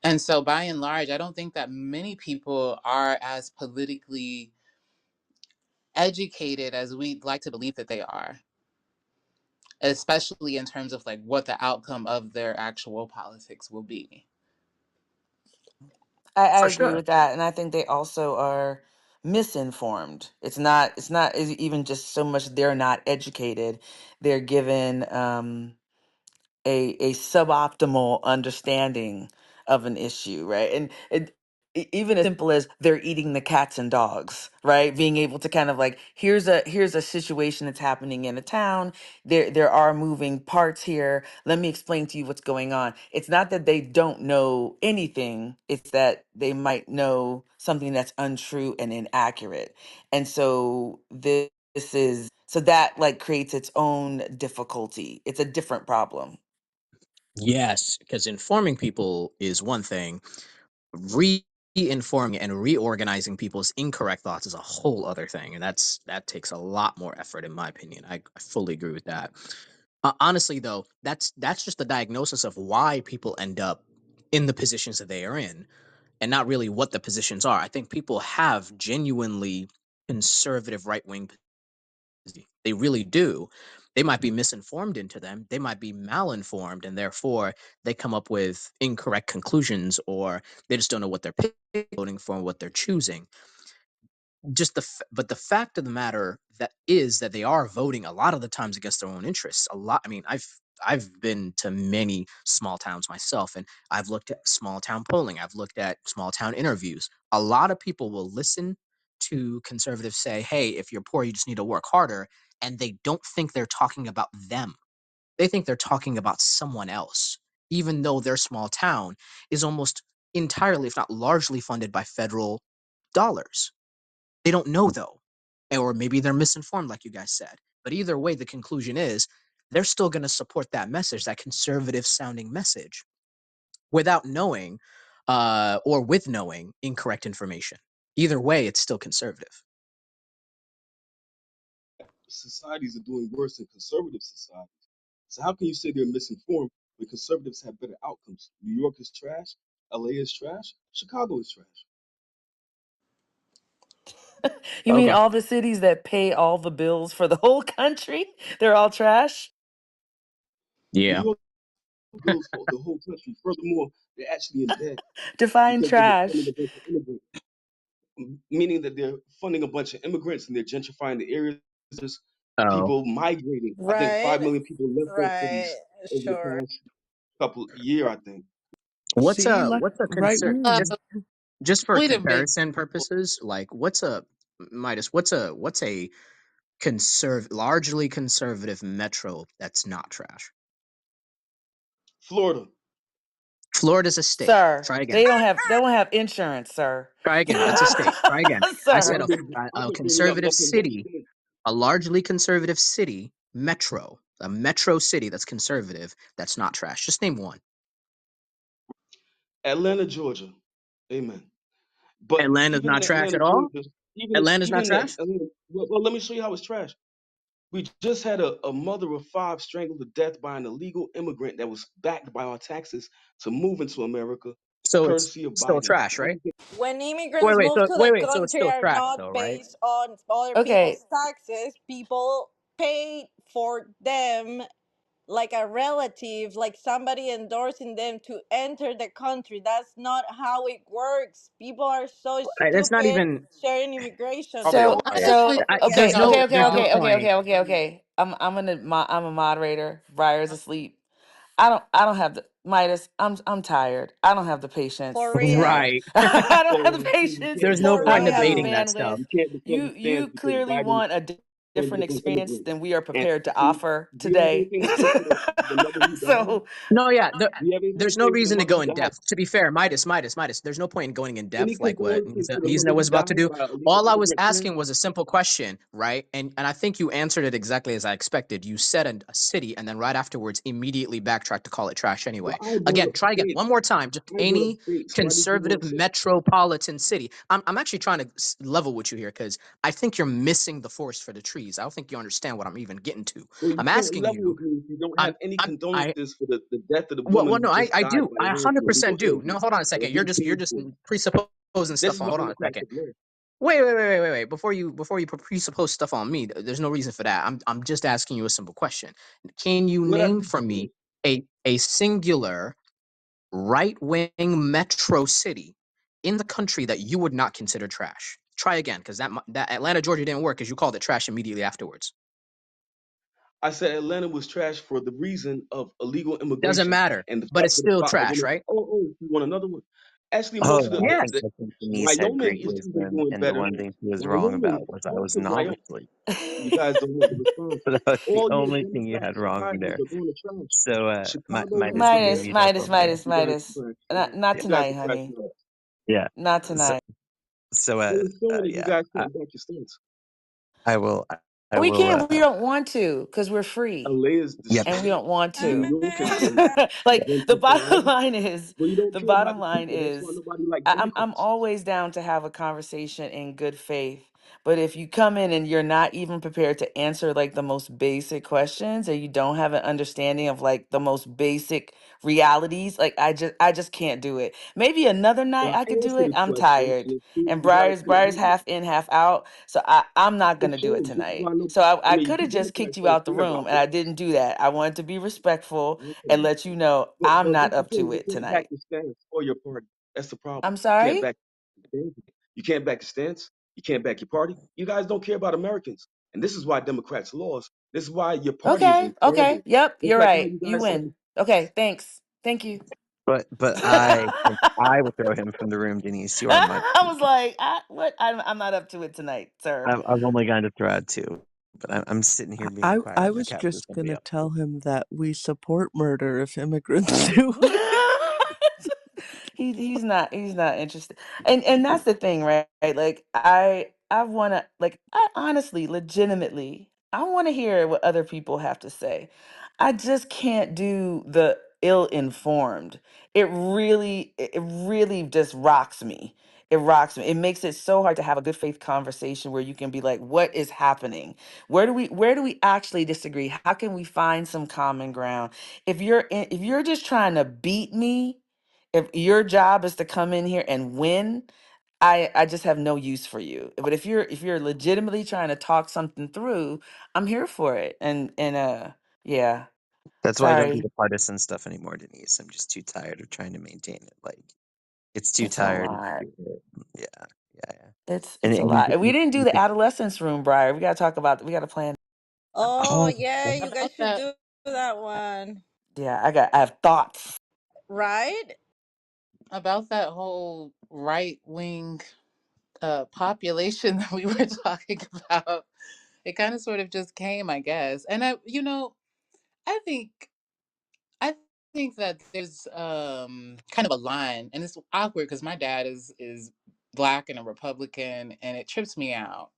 [SPEAKER 1] And so, by and large, I don't think that many people are as politically educated as we'd like to believe that they are, especially in terms of like what the outcome of their actual politics will be.
[SPEAKER 2] I
[SPEAKER 6] For
[SPEAKER 2] agree
[SPEAKER 6] sure.
[SPEAKER 2] with that, and I think they also are misinformed. It's not even just so much they're not educated; they're given a suboptimal understanding of an issue, right? And even as simple as they're eating the cats and dogs, right? Being able to kind of like here's a situation that's happening in a town. There are moving parts here. Let me explain to you what's going on. It's not that they don't know anything, it's that they might know something that's untrue and inaccurate. And so this is so that like creates its own difficulty. It's a different problem.
[SPEAKER 6] Yes, because informing people is one thing. Re-informing and reorganizing people's incorrect thoughts is a whole other thing, and that takes a lot more effort, in my opinion. I fully agree with that. Honestly, though, that's just the diagnosis of why people end up in the positions that they are in, and not really what the positions are. I think people have genuinely conservative right wing. They really do. They might be misinformed into them. They might be malinformed, and therefore they come up with incorrect conclusions, or they just don't know what they're voting for and what they're choosing. But the fact of the matter that is that they are voting a lot of the times against their own interests. A lot. I mean, I've been to many small towns myself, and I've looked at small town polling. I've looked at small town interviews. A lot of people will listen to conservatives say, "Hey, if you're poor, you just need to work harder," and they don't think they're talking about them. They think they're talking about someone else, even though their small town is almost entirely, if not largely, funded by federal dollars. They don't know though. Or maybe they're misinformed, like you guys said. But either way, the conclusion is they're still going to support that message, that conservative sounding message, without knowing or with knowing incorrect information. Either way, it's still conservative.
[SPEAKER 7] Societies are doing worse than conservative societies. So how can you say they're misinformed when conservatives have better outcomes? New York is trash, LA is trash, Chicago is trash.
[SPEAKER 2] You mean
[SPEAKER 6] Okay.
[SPEAKER 2] all the cities that pay all the bills for the whole country? They're all trash?
[SPEAKER 7] New
[SPEAKER 6] Yeah.
[SPEAKER 7] York bills for the whole country. Furthermore, they're actually in debt
[SPEAKER 2] Define
[SPEAKER 7] because they're funding
[SPEAKER 2] trash.
[SPEAKER 7] a bunch of immigrants, meaning that they're funding a bunch of immigrants and they're gentrifying the areas. There's
[SPEAKER 3] Oh,
[SPEAKER 7] people migrating. I think
[SPEAKER 5] Right,
[SPEAKER 7] 5 million people left those
[SPEAKER 5] right,
[SPEAKER 7] cities over the
[SPEAKER 5] sure.
[SPEAKER 7] past couple year, I think.
[SPEAKER 4] See, like
[SPEAKER 3] what's a
[SPEAKER 4] right
[SPEAKER 3] concern?
[SPEAKER 1] Uh,
[SPEAKER 4] wing.
[SPEAKER 3] Just for
[SPEAKER 1] wait a minute.
[SPEAKER 3] comparison purposes, like what's a Midas? What's a largely conservative metro that's not trash?
[SPEAKER 7] Florida,
[SPEAKER 3] Florida's a state.
[SPEAKER 2] Sir,
[SPEAKER 3] Try again.
[SPEAKER 2] they don't have insurance, sir.
[SPEAKER 3] Try again. That's a state. Try again. I
[SPEAKER 7] well,
[SPEAKER 3] said
[SPEAKER 2] Sir.
[SPEAKER 7] I've
[SPEAKER 3] a
[SPEAKER 7] been bringing up
[SPEAKER 3] conservative
[SPEAKER 7] nothing but
[SPEAKER 3] city,
[SPEAKER 7] points.
[SPEAKER 3] a largely conservative city, metro, a metro city that's conservative, that's not trash. Just name one.
[SPEAKER 7] Atlanta, Georgia. Amen. But
[SPEAKER 3] Atlanta's
[SPEAKER 7] even in
[SPEAKER 3] not trash
[SPEAKER 7] Atlanta,
[SPEAKER 3] at all.
[SPEAKER 7] Georgia,
[SPEAKER 3] Atlanta's
[SPEAKER 7] even
[SPEAKER 3] not
[SPEAKER 7] in that
[SPEAKER 3] trash.
[SPEAKER 7] Atlanta, let me show you how it's trash. We just had a mother of five strangled to death by an illegal immigrant that was backed by our taxes to move into America,
[SPEAKER 3] So it's
[SPEAKER 7] courtesy of
[SPEAKER 3] still
[SPEAKER 7] Biden.
[SPEAKER 3] trash, right?
[SPEAKER 5] When immigrants move to the
[SPEAKER 3] So it's
[SPEAKER 5] country
[SPEAKER 3] still
[SPEAKER 5] are
[SPEAKER 3] trash
[SPEAKER 5] not
[SPEAKER 3] though, right?
[SPEAKER 5] based on other
[SPEAKER 2] Okay,
[SPEAKER 5] people's taxes, people pay for them like a relative, like somebody endorsing them to enter the country. That's not how it works. People are so
[SPEAKER 3] That's not
[SPEAKER 5] stupid
[SPEAKER 3] even.
[SPEAKER 5] sharing immigration
[SPEAKER 6] Okay,
[SPEAKER 2] so
[SPEAKER 5] stuff.
[SPEAKER 1] I
[SPEAKER 6] Wyatt.
[SPEAKER 5] Let's
[SPEAKER 1] actually
[SPEAKER 5] get
[SPEAKER 2] so
[SPEAKER 1] think
[SPEAKER 5] together.
[SPEAKER 3] There's
[SPEAKER 2] okay,
[SPEAKER 1] y'all
[SPEAKER 2] okay,
[SPEAKER 3] no.
[SPEAKER 2] okay,
[SPEAKER 3] There's no
[SPEAKER 2] okay,
[SPEAKER 1] wrong.
[SPEAKER 2] okay,
[SPEAKER 3] point.
[SPEAKER 2] okay, okay, okay. I'm a moderator. Briar's asleep. I don't have the Midas. I'm tired. I don't have the patience
[SPEAKER 5] For
[SPEAKER 2] tonight.
[SPEAKER 5] real.
[SPEAKER 3] Right.
[SPEAKER 2] I don't have the
[SPEAKER 7] You
[SPEAKER 2] patience.
[SPEAKER 3] There's
[SPEAKER 7] can't
[SPEAKER 3] no
[SPEAKER 5] For
[SPEAKER 2] I
[SPEAKER 3] point
[SPEAKER 2] don't
[SPEAKER 3] in
[SPEAKER 2] have the
[SPEAKER 5] real.
[SPEAKER 3] debating that stuff.
[SPEAKER 2] bandwidth.
[SPEAKER 7] you can't defend the
[SPEAKER 2] You
[SPEAKER 7] stance because
[SPEAKER 2] clearly
[SPEAKER 7] Biden
[SPEAKER 2] want a
[SPEAKER 7] funded
[SPEAKER 2] different
[SPEAKER 7] a bunch of
[SPEAKER 2] experience
[SPEAKER 7] immigrants.
[SPEAKER 2] than we are
[SPEAKER 7] And
[SPEAKER 2] prepared to
[SPEAKER 7] see,
[SPEAKER 2] offer
[SPEAKER 7] do you have
[SPEAKER 2] today.
[SPEAKER 7] anything to say to the mother who died?
[SPEAKER 2] So
[SPEAKER 3] No, yeah.
[SPEAKER 7] Do you have anything to
[SPEAKER 3] There's no
[SPEAKER 7] say to the
[SPEAKER 3] reason to
[SPEAKER 7] mother
[SPEAKER 3] go
[SPEAKER 7] who
[SPEAKER 3] in
[SPEAKER 7] died?
[SPEAKER 3] depth. To be fair, Midas. There's no point in going in
[SPEAKER 7] Any
[SPEAKER 3] depth like what
[SPEAKER 7] condolences to the
[SPEAKER 3] Nizna
[SPEAKER 7] mother who
[SPEAKER 3] was about to
[SPEAKER 7] died
[SPEAKER 3] do.
[SPEAKER 7] by an illegal
[SPEAKER 3] All I was
[SPEAKER 7] immigrant
[SPEAKER 3] asking
[SPEAKER 7] parent?
[SPEAKER 3] was a simple question, right? And I think you answered it exactly as I expected. You said a city, and then right afterwards, immediately backtracked to call it trash
[SPEAKER 7] Well,
[SPEAKER 3] anyway.
[SPEAKER 7] I brought
[SPEAKER 3] Again,
[SPEAKER 7] up
[SPEAKER 3] try again one
[SPEAKER 7] states.
[SPEAKER 3] more time. Just
[SPEAKER 7] I brought up
[SPEAKER 3] any
[SPEAKER 7] states. Why did you
[SPEAKER 3] conservative
[SPEAKER 7] want cities?
[SPEAKER 3] metropolitan city. I'm actually trying to level with you here because I think you're missing the forest for the trees. I don't think you understand what I'm even getting to.
[SPEAKER 7] Well, you
[SPEAKER 3] I'm
[SPEAKER 7] can't
[SPEAKER 3] asking
[SPEAKER 7] level
[SPEAKER 3] you.
[SPEAKER 7] with me if you don't have
[SPEAKER 3] I'm
[SPEAKER 7] any
[SPEAKER 3] I
[SPEAKER 7] condolences for the death of the
[SPEAKER 3] well,
[SPEAKER 7] woman
[SPEAKER 3] well,
[SPEAKER 7] who
[SPEAKER 3] no,
[SPEAKER 7] just
[SPEAKER 3] I
[SPEAKER 7] died
[SPEAKER 3] do.
[SPEAKER 7] by
[SPEAKER 3] I
[SPEAKER 7] hand from illegal
[SPEAKER 3] 100% do. No,
[SPEAKER 7] immigrants
[SPEAKER 3] hold on a
[SPEAKER 7] that are
[SPEAKER 3] second.
[SPEAKER 7] being
[SPEAKER 3] You're
[SPEAKER 7] paid
[SPEAKER 3] just
[SPEAKER 7] for.
[SPEAKER 3] presupposing
[SPEAKER 7] This
[SPEAKER 3] stuff
[SPEAKER 7] is
[SPEAKER 3] on.
[SPEAKER 7] what
[SPEAKER 3] Hold on a
[SPEAKER 7] Democrats
[SPEAKER 3] second.
[SPEAKER 7] have learned.
[SPEAKER 3] Wait. Before you presuppose stuff on me, there's no reason for that. I'm just asking you a simple question. Can you
[SPEAKER 7] What I
[SPEAKER 3] name for
[SPEAKER 7] presuppose?
[SPEAKER 3] me a singular right wing metro city in the country that you would not consider trash? Try again, because that Atlanta, Georgia didn't work, because you called it trash immediately afterwards.
[SPEAKER 7] I said Atlanta was trash for the reason of illegal
[SPEAKER 3] Doesn't
[SPEAKER 7] immigration
[SPEAKER 3] matter,
[SPEAKER 7] and the
[SPEAKER 3] but
[SPEAKER 7] fact
[SPEAKER 3] it's
[SPEAKER 7] that a,
[SPEAKER 3] still
[SPEAKER 7] a
[SPEAKER 3] trash,
[SPEAKER 7] woman.
[SPEAKER 3] right?
[SPEAKER 7] You want another one? Actually, most of
[SPEAKER 8] Oh,
[SPEAKER 3] Yes.
[SPEAKER 7] the
[SPEAKER 8] I think Denise had
[SPEAKER 7] Wyoming
[SPEAKER 8] great
[SPEAKER 7] is even
[SPEAKER 8] wisdom,
[SPEAKER 7] doing
[SPEAKER 8] and the
[SPEAKER 7] better.
[SPEAKER 8] one thing she was wrong
[SPEAKER 7] Wyoming,
[SPEAKER 8] about was I
[SPEAKER 7] fuck
[SPEAKER 8] was
[SPEAKER 7] with
[SPEAKER 8] not
[SPEAKER 7] Wyoming.
[SPEAKER 8] asleep.
[SPEAKER 7] You guys don't want the response.
[SPEAKER 8] That was the
[SPEAKER 7] All your
[SPEAKER 8] only thing you
[SPEAKER 7] Democratic
[SPEAKER 8] had wrong
[SPEAKER 7] societies
[SPEAKER 8] there.
[SPEAKER 7] are going to trash.
[SPEAKER 8] So,
[SPEAKER 7] Chicago has
[SPEAKER 8] Midas,
[SPEAKER 7] the
[SPEAKER 8] can you
[SPEAKER 7] best.
[SPEAKER 2] Midas,
[SPEAKER 8] mute up
[SPEAKER 2] Midas,
[SPEAKER 8] over there?
[SPEAKER 2] Midas,
[SPEAKER 7] You guys
[SPEAKER 2] Midas.
[SPEAKER 7] are trash.
[SPEAKER 2] Not
[SPEAKER 7] You guys
[SPEAKER 2] tonight,
[SPEAKER 7] are trash.
[SPEAKER 2] honey.
[SPEAKER 7] Well,
[SPEAKER 8] Yeah.
[SPEAKER 2] Not
[SPEAKER 8] So,
[SPEAKER 2] tonight.
[SPEAKER 7] it's showing that you
[SPEAKER 8] yeah,
[SPEAKER 7] guys can't back your stance.
[SPEAKER 8] I will, I
[SPEAKER 2] We
[SPEAKER 8] will,
[SPEAKER 2] can't. We don't want to because we're free,
[SPEAKER 7] LA is
[SPEAKER 8] yep.
[SPEAKER 2] and we
[SPEAKER 7] destroyed.
[SPEAKER 2] don't want
[SPEAKER 7] New
[SPEAKER 2] to.
[SPEAKER 7] York has been
[SPEAKER 2] Like the bottom
[SPEAKER 7] gentrified.
[SPEAKER 2] line is,
[SPEAKER 7] But you don't
[SPEAKER 2] the
[SPEAKER 7] care about
[SPEAKER 2] bottom
[SPEAKER 7] the
[SPEAKER 2] line
[SPEAKER 7] people. That's why
[SPEAKER 2] is,
[SPEAKER 7] nobody likes
[SPEAKER 2] I'm
[SPEAKER 7] Democrats.
[SPEAKER 2] always down to have a conversation in good faith. But if you come in and you're not even prepared to answer like the most basic questions, or you don't have an understanding of like the most basic realities, like I just can't do it. Maybe another
[SPEAKER 7] Well,
[SPEAKER 2] night I
[SPEAKER 7] I
[SPEAKER 2] could do
[SPEAKER 7] answered
[SPEAKER 2] it.
[SPEAKER 7] the
[SPEAKER 2] I'm
[SPEAKER 7] question,
[SPEAKER 2] tired.
[SPEAKER 7] and it's true.
[SPEAKER 2] And
[SPEAKER 7] You guys can't
[SPEAKER 2] Briar's
[SPEAKER 7] do it.
[SPEAKER 2] half in, half out. So I'm not
[SPEAKER 7] It
[SPEAKER 2] gonna do it
[SPEAKER 7] shows. This is
[SPEAKER 2] tonight.
[SPEAKER 7] why no.
[SPEAKER 2] So I
[SPEAKER 7] I mean,
[SPEAKER 2] could
[SPEAKER 7] you
[SPEAKER 2] have just kicked
[SPEAKER 7] Democrats
[SPEAKER 2] you
[SPEAKER 7] don't
[SPEAKER 2] out the
[SPEAKER 7] care
[SPEAKER 2] room,
[SPEAKER 7] about
[SPEAKER 2] and I
[SPEAKER 7] this.
[SPEAKER 2] didn't do that. I wanted to be respectful and
[SPEAKER 7] Okay.
[SPEAKER 2] let you know
[SPEAKER 7] But
[SPEAKER 2] I'm
[SPEAKER 7] but
[SPEAKER 2] not
[SPEAKER 7] this is
[SPEAKER 2] up
[SPEAKER 7] the thing.
[SPEAKER 2] to
[SPEAKER 7] You
[SPEAKER 2] it
[SPEAKER 7] can't back
[SPEAKER 2] tonight.
[SPEAKER 7] the stance for your party. That's the problem.
[SPEAKER 2] I'm
[SPEAKER 7] You can't
[SPEAKER 2] sorry.
[SPEAKER 7] back the stance. You can't back the stance. You can't back your party. You guys don't care about Americans, and this is why Democrats lost. This is why your party is
[SPEAKER 2] Okay.
[SPEAKER 7] in
[SPEAKER 2] Okay.
[SPEAKER 7] shambles.
[SPEAKER 2] Yep.
[SPEAKER 7] Just
[SPEAKER 2] You're
[SPEAKER 7] like how
[SPEAKER 2] right.
[SPEAKER 7] you
[SPEAKER 2] You
[SPEAKER 7] guys said.
[SPEAKER 2] win. Okay. Thanks. Thank you.
[SPEAKER 8] But I would throw him from the room, Denise. You are my.
[SPEAKER 2] I was like, what? I'm not up to it tonight, sir.
[SPEAKER 8] I'm only going to throw out two, but I'm sitting here being quiet.
[SPEAKER 4] I
[SPEAKER 8] I'm going
[SPEAKER 4] was
[SPEAKER 8] to capture
[SPEAKER 4] just
[SPEAKER 8] somebody
[SPEAKER 4] gonna
[SPEAKER 8] else.
[SPEAKER 4] tell him that we support murder if immigrants do it.
[SPEAKER 2] He's not interested, and that's the thing, right? Like I want to, like, I honestly, legitimately, I want to hear what other people have to say. I just can't do the ill-informed. It really just rocks me. It rocks me. It makes it so hard to have a good faith conversation where you can be like, what is happening? Where do we actually disagree? How can we find some common ground? If you're just trying to beat me, if your job is to come in here and win, I just have no use for you. But if you're legitimately trying to talk something through, I'm here for it. And yeah.
[SPEAKER 3] That's why I don't do
[SPEAKER 2] Sorry,
[SPEAKER 3] the partisan stuff anymore, Denise. I'm just too tired of trying to maintain it. Like it's too
[SPEAKER 2] it's a
[SPEAKER 3] tired.
[SPEAKER 2] lot.
[SPEAKER 3] Yeah, yeah, yeah.
[SPEAKER 2] It's a
[SPEAKER 3] And
[SPEAKER 2] lot. And we didn't do
[SPEAKER 3] you
[SPEAKER 2] the
[SPEAKER 3] could,
[SPEAKER 2] adolescence room, Briar. We gotta talk about. We gotta plan.
[SPEAKER 5] Oh
[SPEAKER 3] oh,
[SPEAKER 5] yeah, you guys
[SPEAKER 1] About
[SPEAKER 5] should
[SPEAKER 1] that
[SPEAKER 5] do that one.
[SPEAKER 2] Yeah, I have thoughts.
[SPEAKER 5] Right?
[SPEAKER 1] about that whole right wing population that we were talking about. It kind of sort of just came, I guess. And I think I think that there's kind of a line, and it's awkward because my dad is black and a Republican, and it trips me out.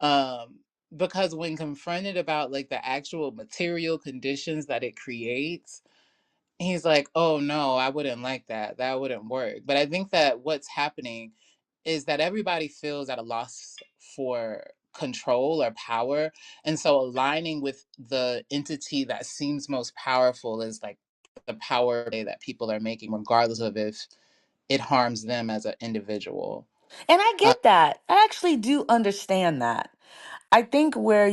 [SPEAKER 1] Um, because when confronted about like the actual material conditions that it creates, he's like, "Oh no, I wouldn't like that. That wouldn't work." But I think that what's happening is that everybody feels at a loss for control or power. And so aligning with the entity that seems most powerful is like the power play that people are making, regardless of if it harms them as an individual.
[SPEAKER 2] And I
[SPEAKER 1] Uh,
[SPEAKER 2] get that. I actually do understand that. I think where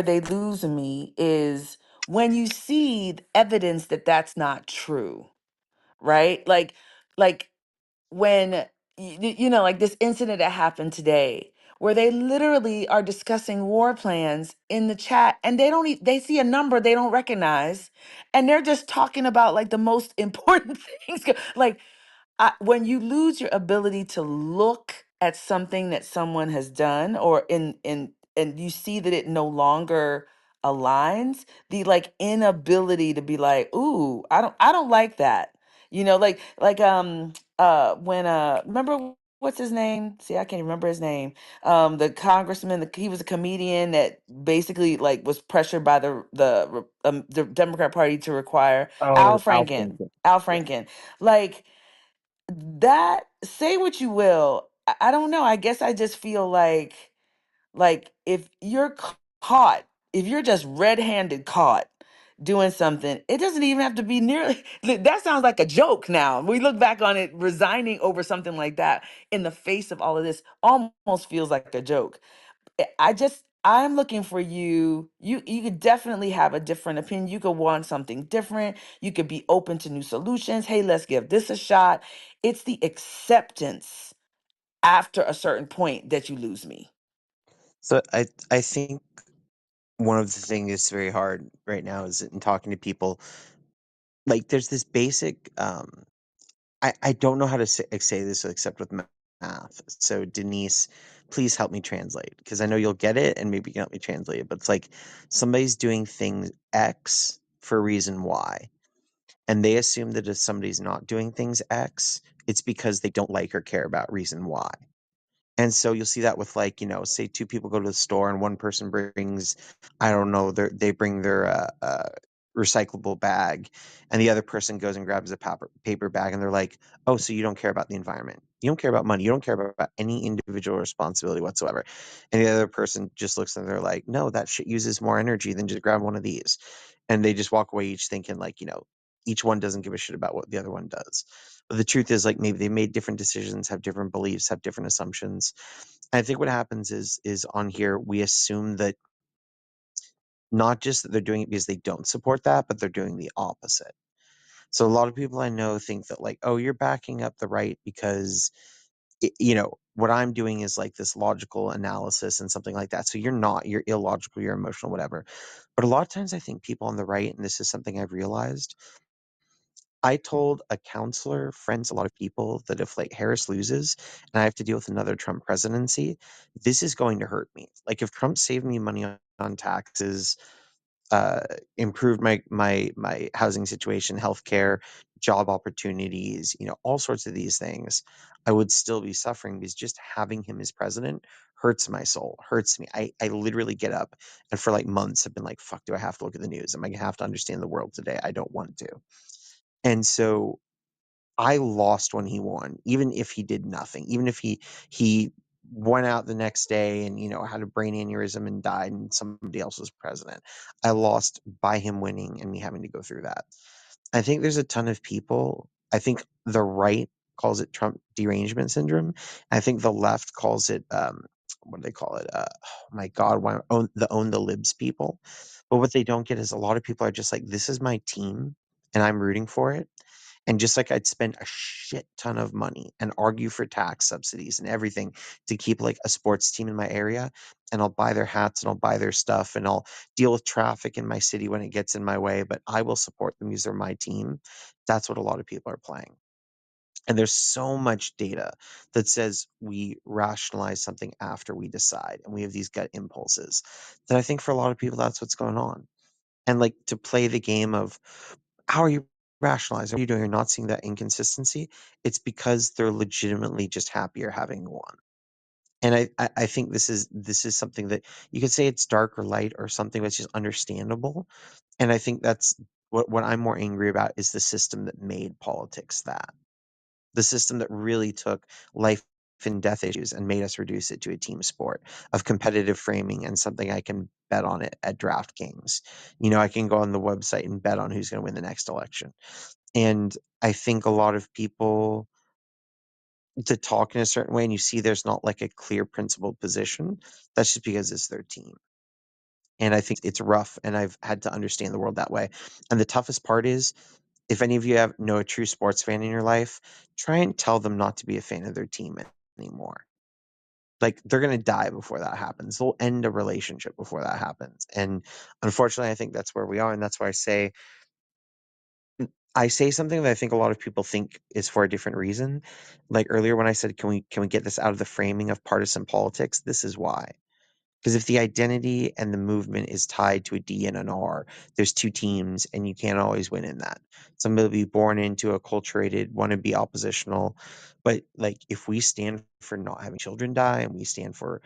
[SPEAKER 2] they lose me is when you see evidence that that's not true, right? Like when like this incident that happened today where they literally are discussing war plans in the chat and they don't they see a number they don't recognize and they're just talking about like the most important things like when you lose your ability to look at something that someone has done or in and you see that it no longer aligns, the like inability to be like, ooh, I don't like that, when remember what's his name, see, I can't remember his name, the congressman, he was a comedian that basically like was pressured by the Democrat Party to require
[SPEAKER 3] oh,
[SPEAKER 2] Al
[SPEAKER 3] Al
[SPEAKER 2] Franken.
[SPEAKER 3] Franken.
[SPEAKER 2] Al
[SPEAKER 3] Yeah.
[SPEAKER 2] Franken. Like that, say what you will. I don't know. I guess I just feel like if you're caught, if you're just red-handed caught doing something, it doesn't even have to be nearly that sounds like a joke now. We look back on it, resigning over something like that in the face of all of this almost feels like a joke. I'm looking for you. You could definitely have a different opinion. You could want something different. You could be open to new solutions. Hey, let's give this a shot. It's the acceptance after a certain point that you lose me.
[SPEAKER 3] So I think one of the things that's very hard right now is in talking to people. Like, there's this basic. I don't know how to say this except with math. So Denise, please help me translate because I know you'll get it and maybe you can help me translate it. But it's like somebody's doing things X for reason Y, and they assume that if somebody's not doing things X, it's because they don't like or care about reason Y. And so you'll see that with like, say two people go to the store and one person brings, I don't know, they bring their recyclable bag, and the other person goes and grabs a paper bag, and they're like, "Oh, so you don't care about the environment? You don't care about money? You don't care about any individual responsibility whatsoever?" And the other person just looks and they're like, "No, that shit uses more energy than just grab one of these," and they just walk away each thinking like, each one doesn't give a shit about what the other one does. But the truth is, like, maybe they made different decisions, have different beliefs, have different assumptions. And I think what happens is on here we assume that not just that they're doing it because they don't support that, but they're doing the opposite. So a lot of people I know think that like, oh, you're backing up the right because what I'm doing is like this logical analysis and something like that. So you're not, you're illogical, you're emotional, whatever. But a lot of times I think people on the right, and this is something I've realized, I told a counselor, friends, a lot of people that if like Harris loses and I have to deal with another Trump presidency, this is going to hurt me. Like if Trump saved me money on taxes, uh, improved my housing situation, healthcare, job opportunities, all sorts of these things, I would still be suffering because just having him as president hurts my soul, hurts me. I literally get up and for like months have been like, fuck, do I have to look at the news? Am I gonna have to understand the world today? I don't want to. And so I lost when he won, even if he did nothing, even if he went out the next day and had a brain aneurysm and died and somebody else was president. I lost by him winning and me having to go through that. I think there's a ton of people. I think the right calls it Trump derangement syndrome. I think the left calls it what do they call it? Oh my God, why own the libs people? But what they don't get is a lot of people are just like, this is my team and I'm rooting for it. And just like I'd spend a shit ton of money and argue for tax subsidies and everything to keep like a sports team in my area, and I'll buy their hats and I'll buy their stuff and I'll deal with traffic in my city when it gets in my way, but I will support them because they're my team. That's what a lot of people are playing. And there's so much data that says we rationalize something after we decide, and we have these gut impulses that I think for a lot of people, that's what's going on. And like to play the game of how are you rationalizing? What are you doing? You're not seeing that inconsistency. It's because they're legitimately just happier having won. And I think this is something that you could say it's dark or light or something that's just understandable. And I think that's what I'm more angry about is the system that made politics that. The system that really took life and death issues and made us reduce it to a team sport of competitive framing and something I can bet on it at DraftKings. I can go on the website and bet on who's going to win the next election. And I think a lot of people to talk in a certain way and you see there's not like a clear principled position, that's just because it's their team. And I think it's rough and I've had to understand the world that way. And the toughest part is if any of you know a true sports fan in your life, try and tell them not to be a fan of their team anymore. Like they're gonna die before that happens. They'll end a relationship before that happens. And unfortunately, I think that's where we are, and that's why I say something that I think a lot of people think is for a different reason. Like earlier when I said, can we get this out of the framing of partisan politics? This is why. Because if the identity and the movement is tied to a D and an R, there's two teams, and you can't always win in that. Somebody will be born into a culturated, want to be oppositional. But like if we stand for not having children die and we stand for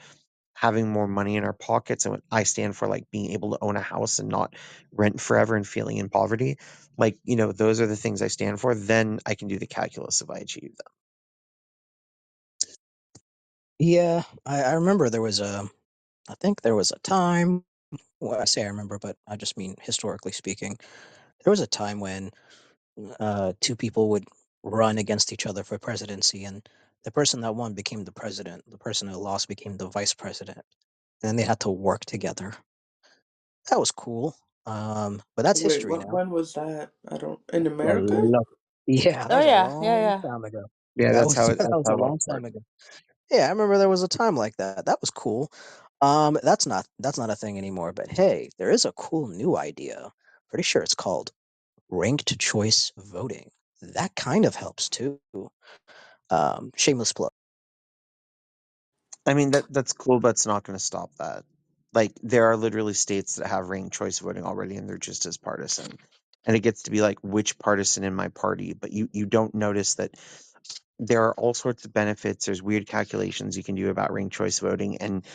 [SPEAKER 3] having more money in our pockets, and I stand for like being able to own a house and not rent forever and feeling in poverty, like, those are the things I stand for, then I can do the calculus if I achieve them.
[SPEAKER 6] Yeah, I remember there was I think there was a time, well, I say I remember, but I just mean historically speaking, there was a time when two people would run against each other for presidency, and the person that won became the president, the person that lost became the vice president, and then they had to work together. That was cool. But that's
[SPEAKER 4] Wait,
[SPEAKER 6] history
[SPEAKER 4] what?
[SPEAKER 6] now.
[SPEAKER 4] When was that? I don't. In
[SPEAKER 6] A
[SPEAKER 4] America?
[SPEAKER 6] lo- Yeah, that
[SPEAKER 2] Oh
[SPEAKER 6] was a
[SPEAKER 2] yeah, yeah,
[SPEAKER 6] long
[SPEAKER 2] yeah.
[SPEAKER 6] time ago.
[SPEAKER 3] Yeah,
[SPEAKER 6] That
[SPEAKER 3] that's
[SPEAKER 6] was
[SPEAKER 3] how it
[SPEAKER 6] that
[SPEAKER 3] that's
[SPEAKER 6] was a
[SPEAKER 3] how it all
[SPEAKER 6] long time
[SPEAKER 3] started.
[SPEAKER 6] ago. Yeah, I remember there was a time like that. That was cool. That's not a thing anymore. But hey, there is a cool new idea. Pretty sure it's called ranked choice voting. That kind of helps too. Shameless plug.
[SPEAKER 3] I mean that's cool, but it's not going to stop that. Like there are literally states that have ranked choice voting already, and they're just as partisan. And it gets to be like which partisan in my party, but you don't notice that there are all sorts of benefits. There's weird calculations you can do about ranked choice voting, and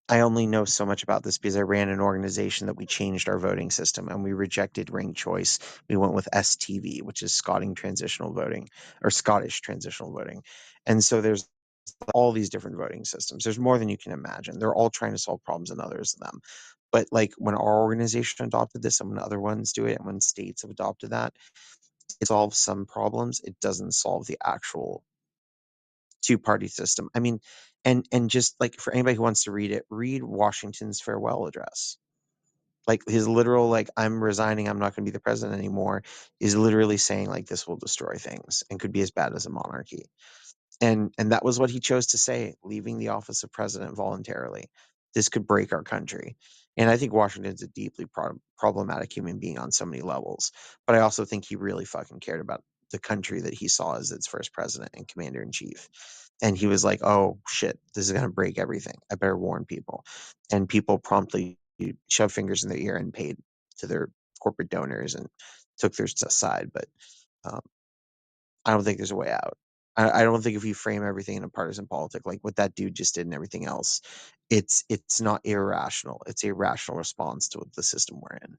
[SPEAKER 3] I only know so much about this because I ran an organization that we changed our voting system and we rejected ranked choice. We went with STV, which is Scotting transitional voting or Scottish transitional voting. And so there's all these different voting systems. There's more than you can imagine. They're all trying to solve problems and others of them. But like when our organization adopted this and when other ones do it and when states have adopted that, it solves some problems. It doesn't solve the actual two-party system. I mean, and just like for anybody who wants to read it, read Washington's farewell address. Like his literal like I'm resigning, I'm not going to be the president anymore is literally saying like this will destroy things and could be as bad as a monarchy. And that was what he chose to say, leaving the office of president voluntarily. This could break our country. And I think Washington's a deeply problematic human being on so many levels. But I also think he really fucking cared about the country that he saw as its first president and commander in chief. And he was like, oh shit, this is going to break everything. I better warn people. And people promptly shoved fingers in their ear and paid to their corporate donors and took their side. But um, I don't think there's a way out. I don't think if you frame everything in a partisan politic like what that dude just did and everything else, it's not irrational. It's a rational response to the system we're in.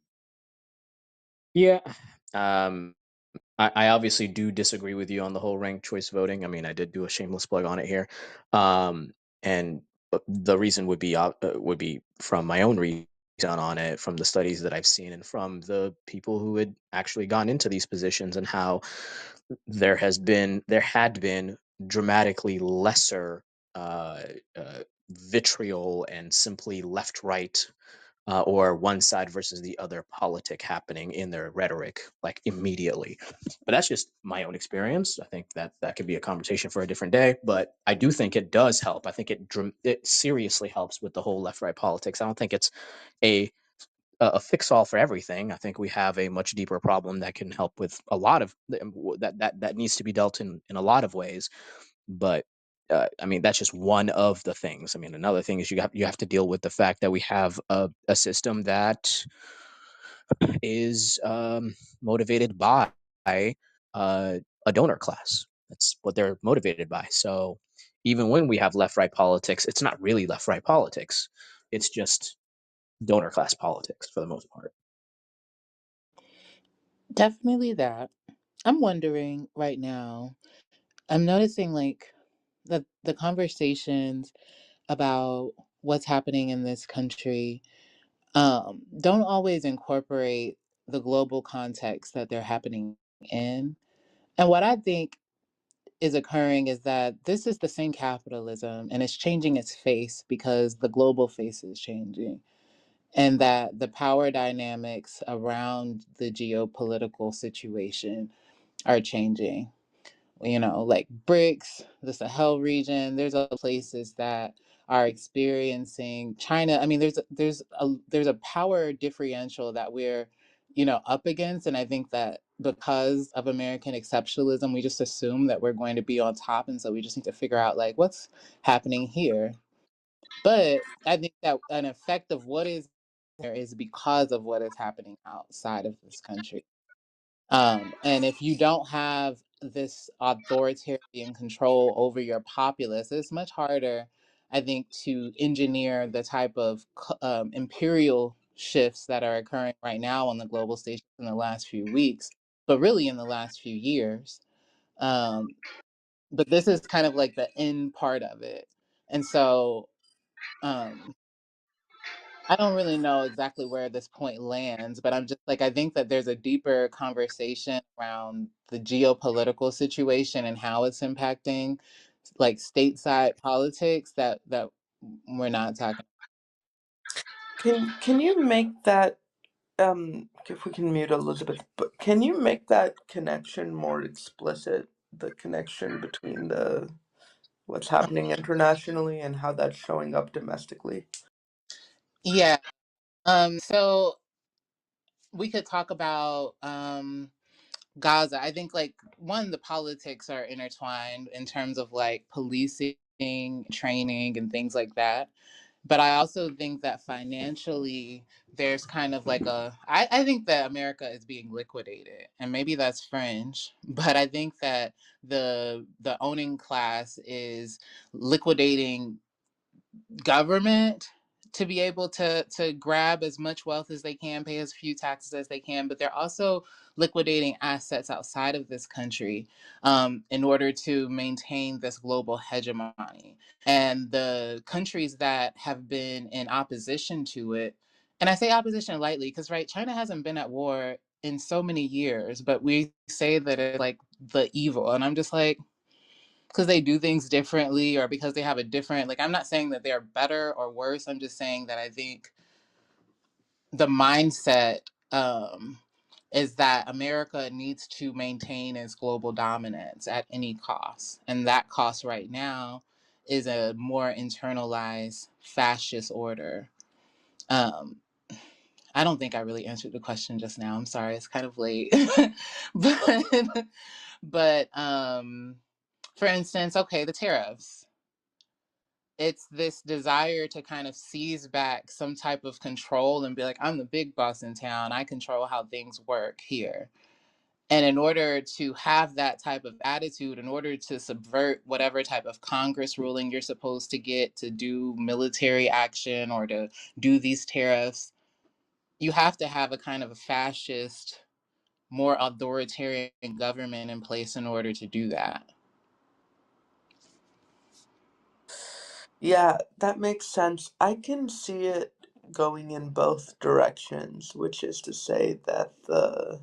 [SPEAKER 6] Yeah. Um, I obviously do disagree with you on the whole ranked choice voting. I mean, I did do a shameless plug on it here, and the reason would be from my own reason on it, from the studies that I've seen, and from the people who had actually gone into these positions, and how there had been dramatically lesser uh, uh, vitriol and simply left right or one side versus the other politic happening in their rhetoric, like immediately. But that's just my own experience. I think that that could be a conversation for a different day. But I do think it does help. I think it seriously helps with the whole left right politics. I don't think it's a a fix all for everything. I think we have a much deeper problem that can help with a lot of that needs to be dealt in a lot of ways. But I mean, that's just one of the things. I mean, another thing is you have to deal with the fact that we have a system that is motivated by a donor class. That's what they're motivated by. So even when we have left right politics, it's not really left right politics. It's just donor class politics for the most part.
[SPEAKER 1] Definitely that. I'm wondering right now, I'm noticing like the conversations about what's happening in this country don't always incorporate the global context that they're happening in. And what I think is occurring is that this is the same capitalism and it's changing its face because the global face is changing. And that the power dynamics around the geopolitical situation are changing. Like BRICS, the Sahel region. There's other places that are experiencing China. I mean, there's a power differential that we're up against, and I think that because of American exceptionalism, we just assume that we're going to be on top, and so we just need to figure out like what's happening here. But I think that an effect of what is there is because of what is happening outside of this country. And if you don't have this authoritarian control over your populace, it's much harder, I think, to engineer the type of imperial shifts that are occurring right now on the global stage in the last few weeks, but really in the last few years. Um, but this is kind of like the end part of it. And so, um, I don't really know exactly where this point lands, but I'm just like, I think that there's a deeper conversation around the geopolitical situation and how it's impacting like stateside politics that we're not talking.
[SPEAKER 4] Can you make that if we can mute Elizabeth, but can you make that connection more explicit? The connection between the what's happening internationally and how that's showing up domestically.
[SPEAKER 1] Yeah. So we could talk about Gaza. I think like one, the politics are intertwined in terms of like policing, training, and things like that. But I also think that financially, there's kind of like I think that America is being liquidated, and maybe that's fringe, but I think that the owning class is liquidating government to be able to grab as much wealth as they can, pay as few taxes as they can, but they're also liquidating assets outside of this country in order to maintain this global hegemony. And the countries that have been in opposition to it, and I say opposition lightly because right, China hasn't been at war in so many years, but we say that it's like the evil, and I'm just like, because they do things differently or because they have a different, like, I'm not saying that they're better or worse. I'm just saying that I think the mindset is that America needs to maintain its global dominance at any cost. And that cost right now is a more internalized fascist order. Um, I don't think I really answered the question just now. I'm sorry, it's kind of late. but but for instance, okay, the tariffs, it's this desire to kind of seize back some type of control and be like, I'm the big boss in town. I control how things work here. And in order to have that type of attitude, in order to subvert whatever type of Congress ruling you're supposed to get to do military action or to do these tariffs, you have to have a kind of a fascist, more authoritarian government in place in order to do that.
[SPEAKER 4] Yeah, that makes sense. I can see it going in both directions, which is to say that the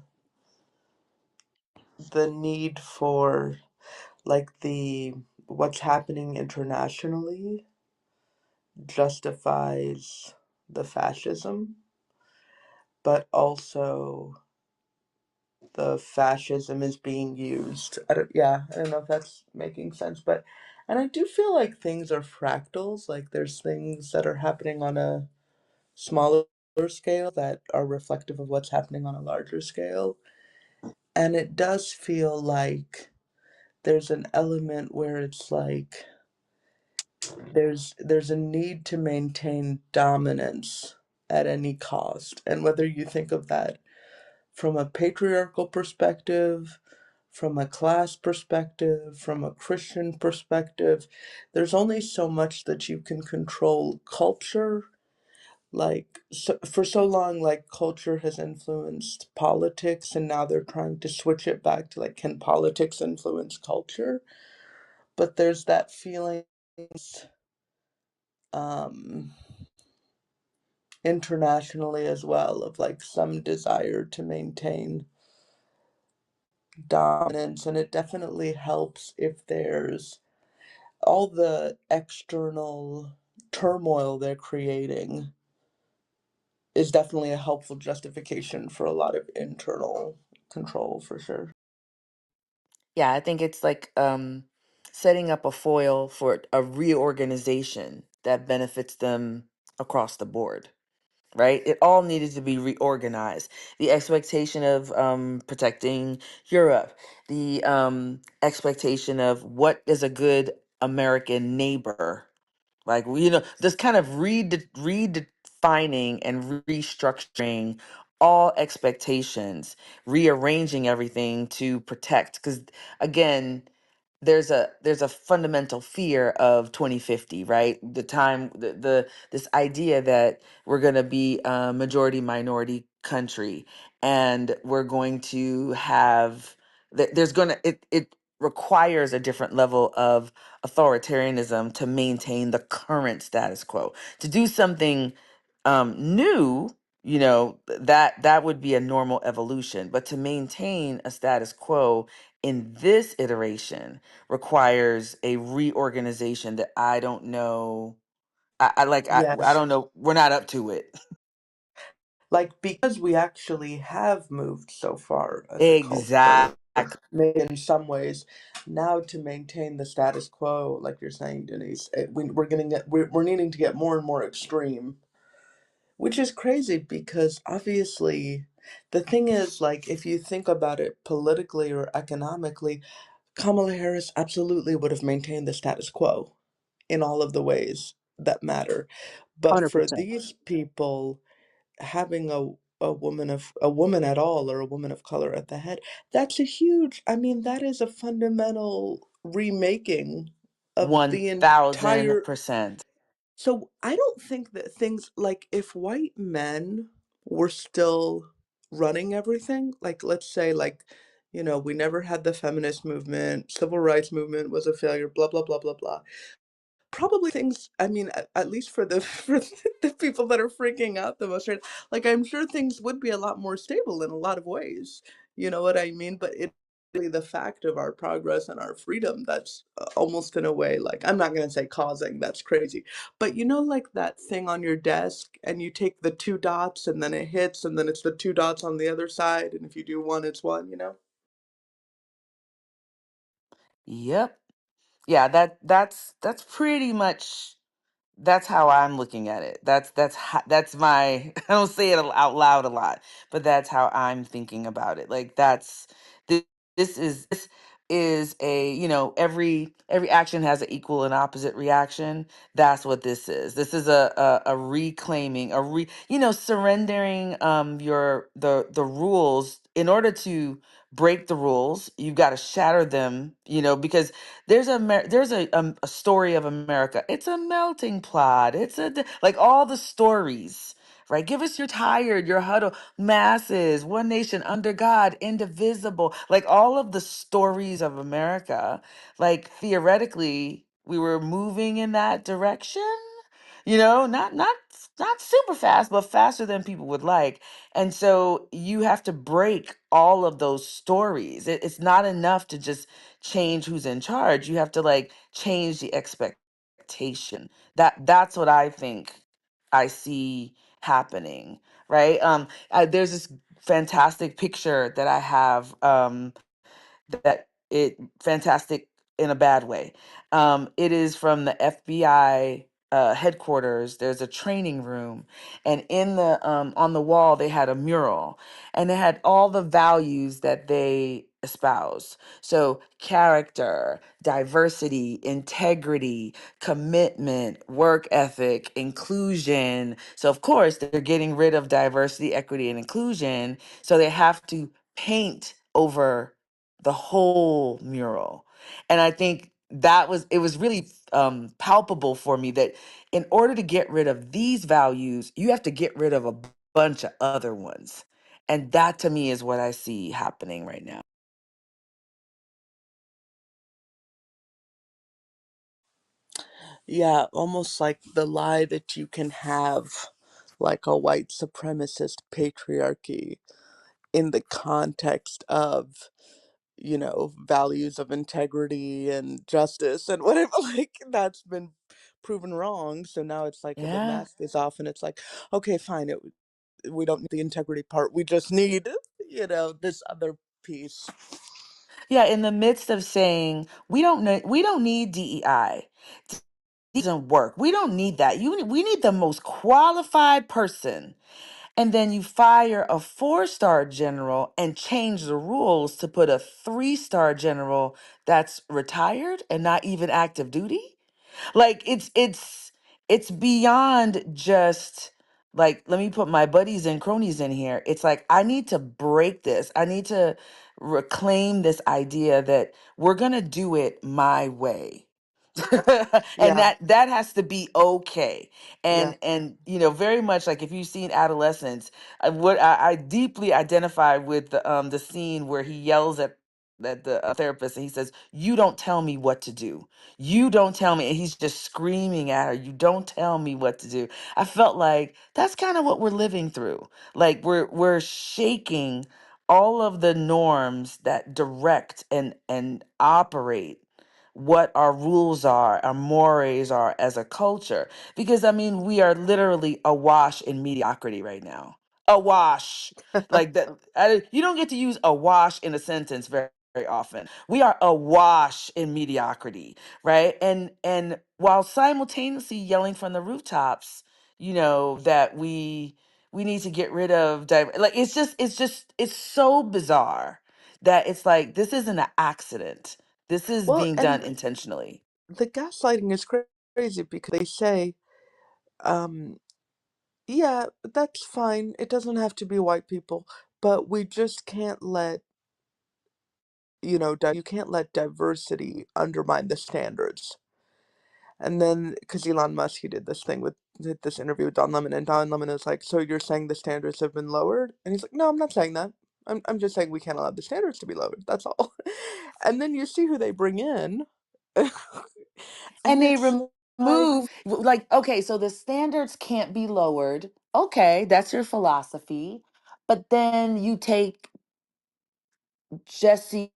[SPEAKER 4] need for like the what's happening internationally justifies the fascism, but also the fascism is being used. I don't know if that's making sense, but and I do feel like things are fractals. Like there's things that are happening on a smaller scale that are reflective of what's happening on a larger scale. And it does feel like there's an element where it's like there's a need to maintain dominance at any cost. And whether you think of that from a patriarchal perspective, from a class perspective, from a Christian perspective, there's only so much that you can control culture. Like so, for so long, like culture has influenced politics, and now they're trying to switch it back to like, can politics influence culture? But there's that feeling um, internationally as well of like some desire to maintain dominance, and it definitely helps if there's all the external turmoil they're creating is definitely a helpful justification for a lot of internal control for sure.
[SPEAKER 2] Yeah, I think it's like setting up a foil for a reorganization that benefits them across the board, right? It all needed to be reorganized. The expectation of protecting Europe, the expectation of what is a good American neighbor, like, just kind of redefining and restructuring all expectations, rearranging everything to protect. Because again, there's a fundamental fear of 2050, right? The this idea that we're going to be a majority minority country, and we're going to have there's going to it requires a different level of authoritarianism to maintain the current status quo. To do something new, that would be a normal evolution, but to maintain a status quo in this iteration requires a reorganization that I don't know. I
[SPEAKER 4] Yes,
[SPEAKER 2] don't know. We're not up to it.
[SPEAKER 4] like because we actually have moved so far as a culture,
[SPEAKER 2] Exactly.
[SPEAKER 4] maybe in some ways, now to maintain the status quo, like you're saying, Denise, we're needing to get more and more extreme, which is crazy because obviously the thing is, like, if you think about it politically or economically, Kamala Harris absolutely would have maintained the status quo in all of the ways that matter. But for
[SPEAKER 6] 100%.
[SPEAKER 4] these people, having a woman at all or a woman of color at the head, that's a huge, I mean, that is a fundamental remaking of the entire.
[SPEAKER 2] 1000%.
[SPEAKER 4] So I don't think that things like if white men were still running everything, like let's say like, we never had the feminist movement, civil rights movement was a failure, blah blah blah blah blah. Probably things, I mean, at least for the for the people that are freaking out the most, right? Like I'm sure things would be a lot more stable in a lot of ways. You know what I mean? But it's really the fact of our progress and our freedom that's almost in a way, like, I'm not going to say causing, that's crazy. But like that thing on your desk and you take the two dots and then it hits and then it's the two dots on the other side, and if you do one it's one.
[SPEAKER 2] Yep. Yeah, that's pretty much that's how I'm looking at it. That's my I don't say it out loud a lot, but that's how I'm thinking about it. Like this, this is a, every action has an equal and opposite reaction. That's what this is. This is a reclaiming, surrendering the rules. In order to break the rules, you've got to shatter them, because there's a story of America. It's a melting pot. Like all the stories, right? Give us your tired, your huddle, masses, one nation under God, indivisible. Like all of the stories of America. Like theoretically, we were moving in that direction. Not super fast, but faster than people would like. And so you have to break all of those stories. It's not enough to just change who's in charge. You have to like change the expectation. That's what I think I see happening, right? There's this fantastic picture that I have, that it fantastic in a bad way. It is from the FBI headquarters. There's a training room, and in the on the wall they had a mural, and it had all the values that they espouse. So character, diversity, integrity, commitment, work ethic, inclusion. So of course they're getting rid of diversity, equity, and inclusion. So they have to paint over the whole mural. And I think it was really palpable for me that in order to get rid of these values, you have to get rid of a bunch of other ones. And that to me is what I see happening right now.
[SPEAKER 4] Yeah, almost like the lie that you can have like a white supremacist patriarchy in the context of, values of integrity and justice and whatever. Like, that's been proven wrong. So now it's like the
[SPEAKER 2] Yeah.
[SPEAKER 4] mask is off and it's like, okay, fine, we don't need the integrity part. We just need, this other piece.
[SPEAKER 2] Yeah, in the midst of saying we don't need DEI. Doesn't work. We don't need that. We need the most qualified person. And then you fire a 4-star general and change the rules to put a 3-star general that's retired and not even active duty. Like it's beyond just like, let me put my buddies and cronies in here. It's like I need to break this. I need to reclaim this idea that we're going to do it my way. And
[SPEAKER 4] Yeah,
[SPEAKER 2] that has to be okay.
[SPEAKER 4] yeah.
[SPEAKER 2] And very much like if you've seen Adolescence, I deeply identify with the scene where he yells at the therapist and he says, "You don't tell me what to do. You don't tell me." And he's just screaming at her, "You don't tell me what to do." I felt like that's kind of what we're living through. Like we're shaking all of the norms that direct and operate what our rules are, our mores are as a culture. Because I mean, we are literally awash in mediocrity right now. Awash. Like that. You don't get to use awash in a sentence very often. We are awash in mediocrity, right? And while simultaneously yelling from the rooftops, that we need to get rid of like it's so bizarre that it's like this isn't an accident. This is
[SPEAKER 4] Well,
[SPEAKER 2] being done
[SPEAKER 4] and
[SPEAKER 2] intentionally.
[SPEAKER 4] the gaslighting is crazy because they say, um, yeah, that's fine. It doesn't have to be white people, but we just can't let, you can't let diversity undermine the standards. And then, because Elon Musk, he did this thing did this interview with Don Lemon, and Don Lemon is like, "So you're saying the standards have been lowered?" And he's like, "No, I'm not saying that. I'm just saying we can't allow the standards to be lowered. That's all." And then you see who they bring in, and
[SPEAKER 2] And they
[SPEAKER 4] it's
[SPEAKER 2] remove
[SPEAKER 4] like,
[SPEAKER 2] like, okay, so the standards can't be lowered. Okay, that's your philosophy. But then you take Jesse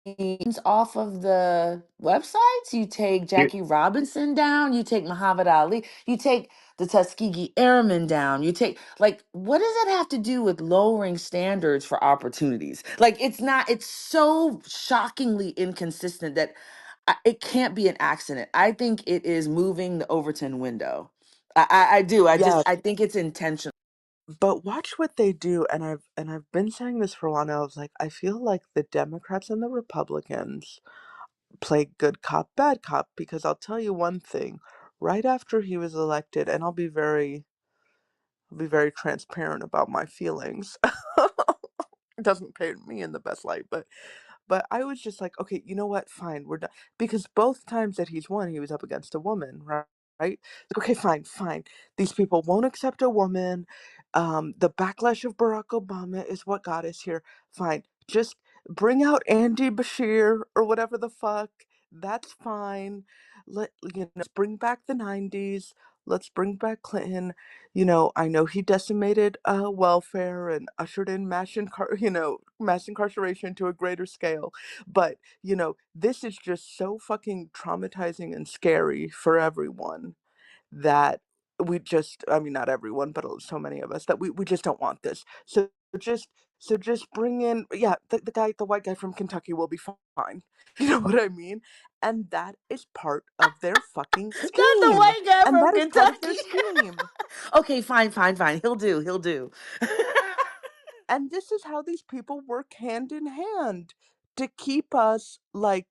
[SPEAKER 2] off of the websites. You take
[SPEAKER 3] Here,
[SPEAKER 2] Jackie Robinson down. You take Muhammad Ali. You take the Tuskegee Airmen down. You take, like, what does that have to do with lowering standards for opportunities? Like, it's not, it's so shockingly inconsistent that it can't be an accident. I think it is moving the Overton window. I do.
[SPEAKER 4] yeah.
[SPEAKER 2] I think it's intentional.
[SPEAKER 4] But watch what they do, and I've been saying this for a while now. I was like, I feel like the Democrats and the Republicans play good cop, bad cop, because I'll tell you one thing. Right after he was elected, and I'll be very transparent about my feelings. It doesn't paint me in the best light, but I was just like, okay, you know what? Fine, we're done. Because both times that he's won, he was up against a woman, right? Right? Like, okay, fine, fine. These people won't accept a woman. The backlash of Barack Obama is what got us here. Fine. Just bring out Andy Bashir or whatever the fuck. That's fine. Let's bring back the 90s. Let's bring back Clinton. I know he decimated welfare and ushered in mass incarceration to a greater scale. But, this is just so fucking traumatizing and scary for everyone that we just, I mean, not everyone, but so many of us, that we just don't want this. Just just bring in, yeah, the white guy from Kentucky will be fine. You know what I mean? And that is part of their fucking
[SPEAKER 2] Not the
[SPEAKER 4] scheme.
[SPEAKER 2] white guy
[SPEAKER 4] And
[SPEAKER 2] from
[SPEAKER 4] that is part of their
[SPEAKER 2] Kentucky.
[SPEAKER 4] scheme.
[SPEAKER 2] Okay, fine, fine, fine. He'll do. He'll do.
[SPEAKER 4] And this is how these people work hand in hand to keep us like,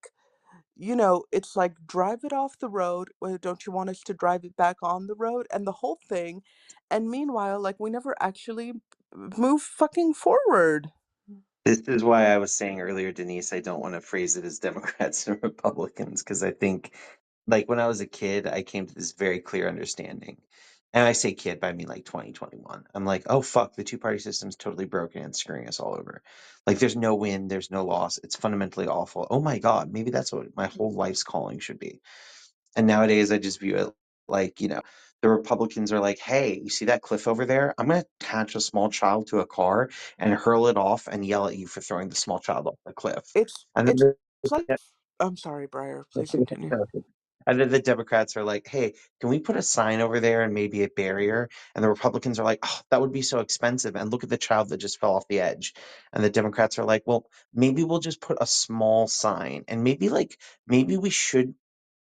[SPEAKER 4] it's like, drive it off the road. Well, don't you want us to drive it back on the road? And the whole thing. And meanwhile, like, we never actually move fucking forward.
[SPEAKER 3] This is why I was saying earlier, Denise, I don't want to phrase it as Democrats and Republicans, because I think, like, when I was a kid, I came to this very clear understanding. And I say kid, but I mean like 2021. I'm like, oh, fuck, the two-party system's totally broken and screwing us all over. Like, there's no win, there's no loss. It's fundamentally awful. Oh my God, maybe that's what my whole life's calling should be. And nowadays, I just view it like, the Republicans are like, hey, you see that cliff over there? I'm going to attach a small child to a car and hurl it off and yell at you for throwing the small child off the cliff. And then
[SPEAKER 4] It's
[SPEAKER 3] the,
[SPEAKER 4] like, I'm sorry, Briar, please continue.
[SPEAKER 3] and then the Democrats are like, hey, can we put a sign over there and maybe a barrier? And the Republicans are like, oh, that would be so expensive. And look at the child that just fell off the edge. And the Democrats are like, well, maybe we'll just put a small sign. And maybe we should,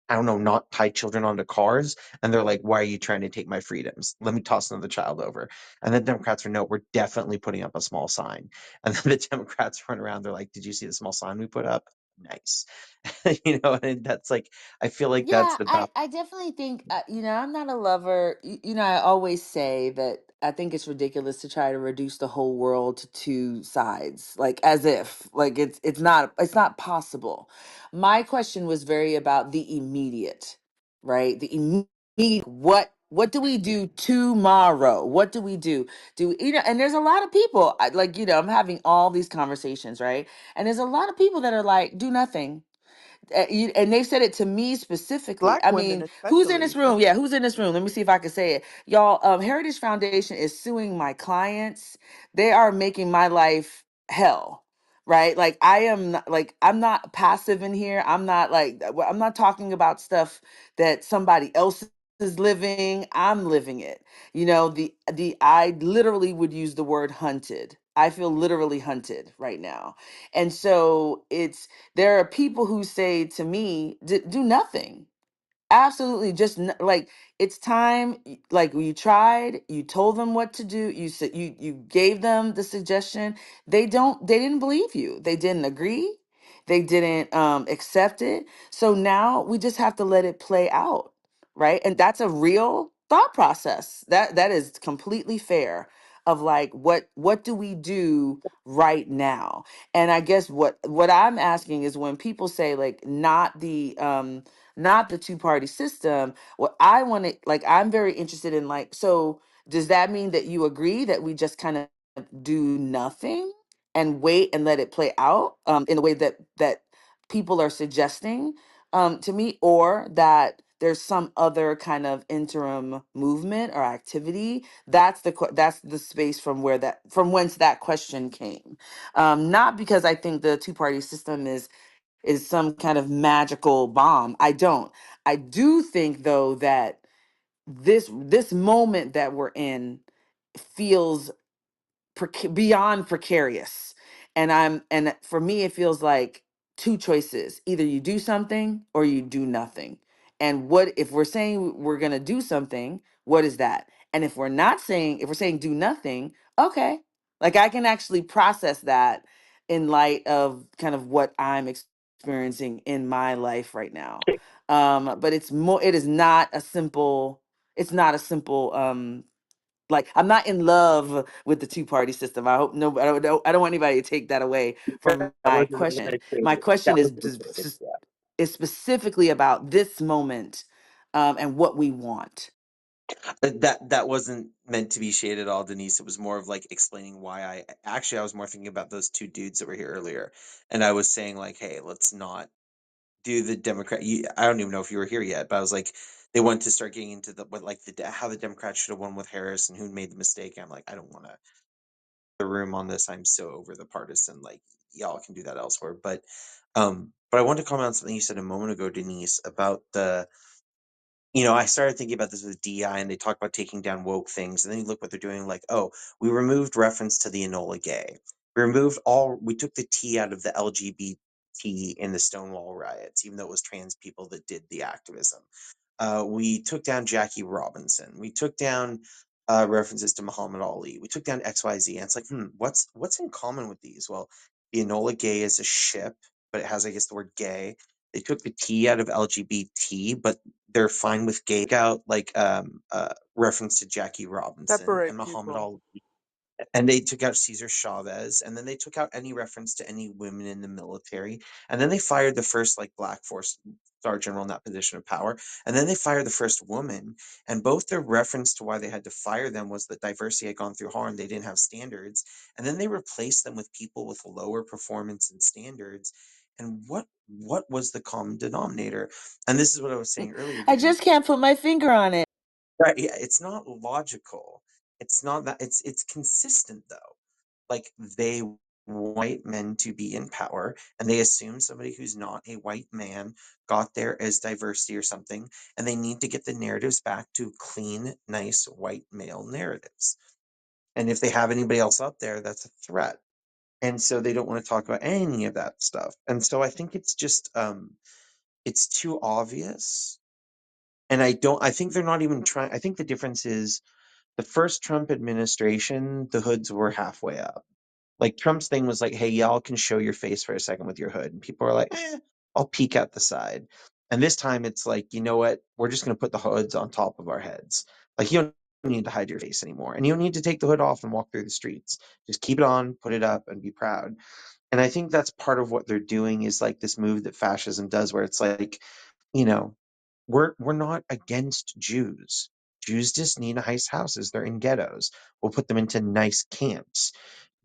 [SPEAKER 3] I don't know, not tie children onto cars. And they're like, why are you trying to take my freedoms? Let me toss another child over. And the Democrats are, no, we're definitely putting up a small sign. And then the Democrats run around, they're like, did you see the small sign we put up? Nice. And that's like, I feel like that's
[SPEAKER 2] Yeah,
[SPEAKER 3] the
[SPEAKER 2] I,
[SPEAKER 3] battle.
[SPEAKER 2] I definitely think, I'm not a lover. I always say that I think it's ridiculous to try to reduce the whole world to two sides, like as if like it's not possible. My question was very about the immediate, right? The immediate, what do we do tomorrow? What do we do? And there's a lot of people I'm having all these conversations, right? And there's a lot of people that are like, do nothing, and they said it to me specifically.
[SPEAKER 4] Black
[SPEAKER 2] I
[SPEAKER 4] women,
[SPEAKER 2] mean, who's in this
[SPEAKER 4] especially.
[SPEAKER 2] room? Yeah, who's in this room? Let me see if I can say it. Y'all, Heritage Foundation is suing my clients. They are making my life hell. Right? Like I'm not passive in here. I'm not talking about stuff that somebody else is living. I'm living it. The I literally would use the word hunted. I feel literally hunted right now. And so there are people who say to me, do nothing. Absolutely, just like it's time. Like you tried, you told them what to do. You said you gave them the suggestion. They didn't believe you. They didn't agree. They didn't accept it. So now we just have to let it play out, right? And that's a real thought process. That is completely fair. Of like, what do we do right now? And I guess what I'm asking is, when people say like not the two-party system, what I want to, like, I'm very interested in, like, so does that mean that you agree that we just kind of do nothing and wait and let it play out in the way that people are suggesting to me, or that there's some other kind of interim movement or activity? That's the space from whence that question came. Not because I think the two-party system is some kind of magical bomb. I don't. I do think though that this moment that we're in feels beyond precarious. And for me it feels like two choices: either you do something or you do nothing. And what if we're saying we're going to do something? What is that? And if we're saying do nothing, okay, like I can actually process that in light of kind of what I'm experiencing in my life right now. But it is not a simple, like, I'm not in love with the two-party system. I hope no, I don't want anybody to take that away
[SPEAKER 3] That
[SPEAKER 2] from my
[SPEAKER 3] wasn't what I
[SPEAKER 2] question. My
[SPEAKER 3] stated.
[SPEAKER 2] question
[SPEAKER 3] That
[SPEAKER 2] is
[SPEAKER 3] wasn't what I stated.
[SPEAKER 2] is specifically about this moment, and what we want.
[SPEAKER 3] That wasn't meant to be shade at all, Denise. It was more of like explaining why I was more thinking about those two dudes that were here earlier, and I was saying like, hey, let's not do the Democrat. I don't even know if you were here yet, but I was like, they want to start getting into how the Democrats should have won with Harris and who made the mistake. I'm like, I don't want to the room on this. I'm so over the partisan. Like, y'all can do that elsewhere. But I wanted to comment on something you said a moment ago, Denise, about I started thinking about this with DI, and they talk about taking down woke things, and then you look what they're doing, like, oh, we removed reference to the Enola Gay. We took the T out of the LGBT in the Stonewall riots, even though it was trans people that did the activism. We took down Jackie Robinson. We took down references to Muhammad Ali. We took down XYZ. And it's like, what's in common with these? Well, the Enola Gay is a ship, but it has, I guess, the word gay. They took the T out of LGBT, but they're fine with gay out, like reference to Jackie Robinson and
[SPEAKER 4] Separate
[SPEAKER 3] Muhammad
[SPEAKER 4] people.
[SPEAKER 3] Ali. And they took out Cesar Chavez, and then they took out any reference to any women in the military. And then they fired the first like black force star general in that position of power. And then they fired the first woman. And both their reference to why they had to fire them was that diversity had gone through harm. They didn't have standards. And then they replaced them with people with lower performance and standards. And what was the common denominator? And this is what I was saying earlier,
[SPEAKER 2] I
[SPEAKER 3] Jenny.
[SPEAKER 2] just can't put my finger on it.
[SPEAKER 3] Right, yeah, it's not logical. It's not that it's consistent though. Like they want white men to be in power, and they assume somebody who's not a white man got there as diversity or something, and they need to get the narratives back to clean, nice white male narratives. And if they have anybody else up there, that's a threat. And so they don't want to talk about any of that stuff. And so I think it's just it's too obvious. And I think they're not even trying. I think the difference is the first Trump administration, the hoods were halfway up. Like Trump's thing was like, hey, y'all can show your face for a second with your hood. And people are like, I'll peek out the side. And this time it's like, you know what? We're just going to put the hoods on top of our heads. Like you don't need to hide your face anymore. And you don't need to take the hood off and walk through the streets. Just keep it on, put it up, and be proud. And I think that's part of what they're doing is like this move that fascism does where it's like, you know, we're not against Jews. Jews just need nice houses. They're in ghettos. We'll put them into nice camps.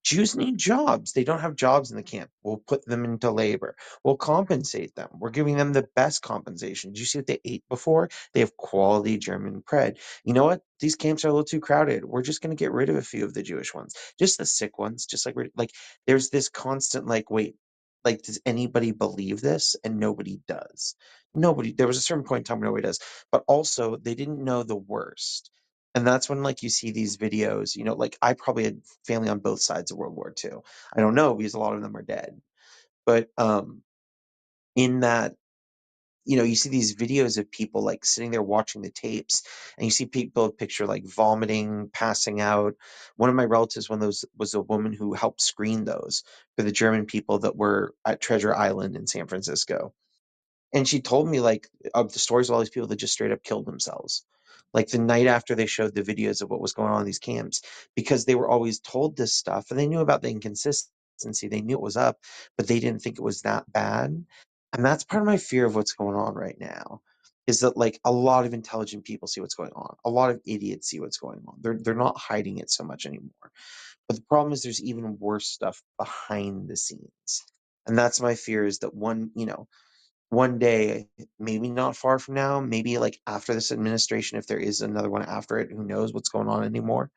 [SPEAKER 3] Jews need jobs. They don't have jobs in the camp. We'll put them into labor. We'll compensate them. We're giving them the best compensation. Did you see what they ate before? They have quality German bread. You know what? These camps are a little too crowded. We're just going to get rid of a few of the Jewish ones, just the sick ones. Just like we're like, there's this constant like, wait, like, does anybody believe this? And nobody does. Nobody. There was a certain point in time where nobody does, but also they didn't know the worst. And that's when like you see these videos, like I probably had family on both sides of World War II. I don't know because a lot of them are dead. But in that, you see these videos of people like sitting there watching the tapes, and you see people picture like vomiting, passing out. One of my relatives, one of those was a woman who helped screen those for the German people that were at Treasure Island in San Francisco. And she told me like of the stories of all these people that just straight up killed themselves. Like the night after they showed the videos of what was going on in these camps, because they were always told this stuff and they knew about the inconsistency. They knew it was up, but they didn't think it was that bad. And that's part of my fear of what's going on right now is that like a lot of intelligent people see what's going on. A lot of idiots see what's going on. They're not hiding it so much anymore. But the problem is there's even worse stuff behind the scenes. And that's my fear is that one day, maybe not far from now, maybe like after this administration, if there is another one after it, who knows what's going on anymore,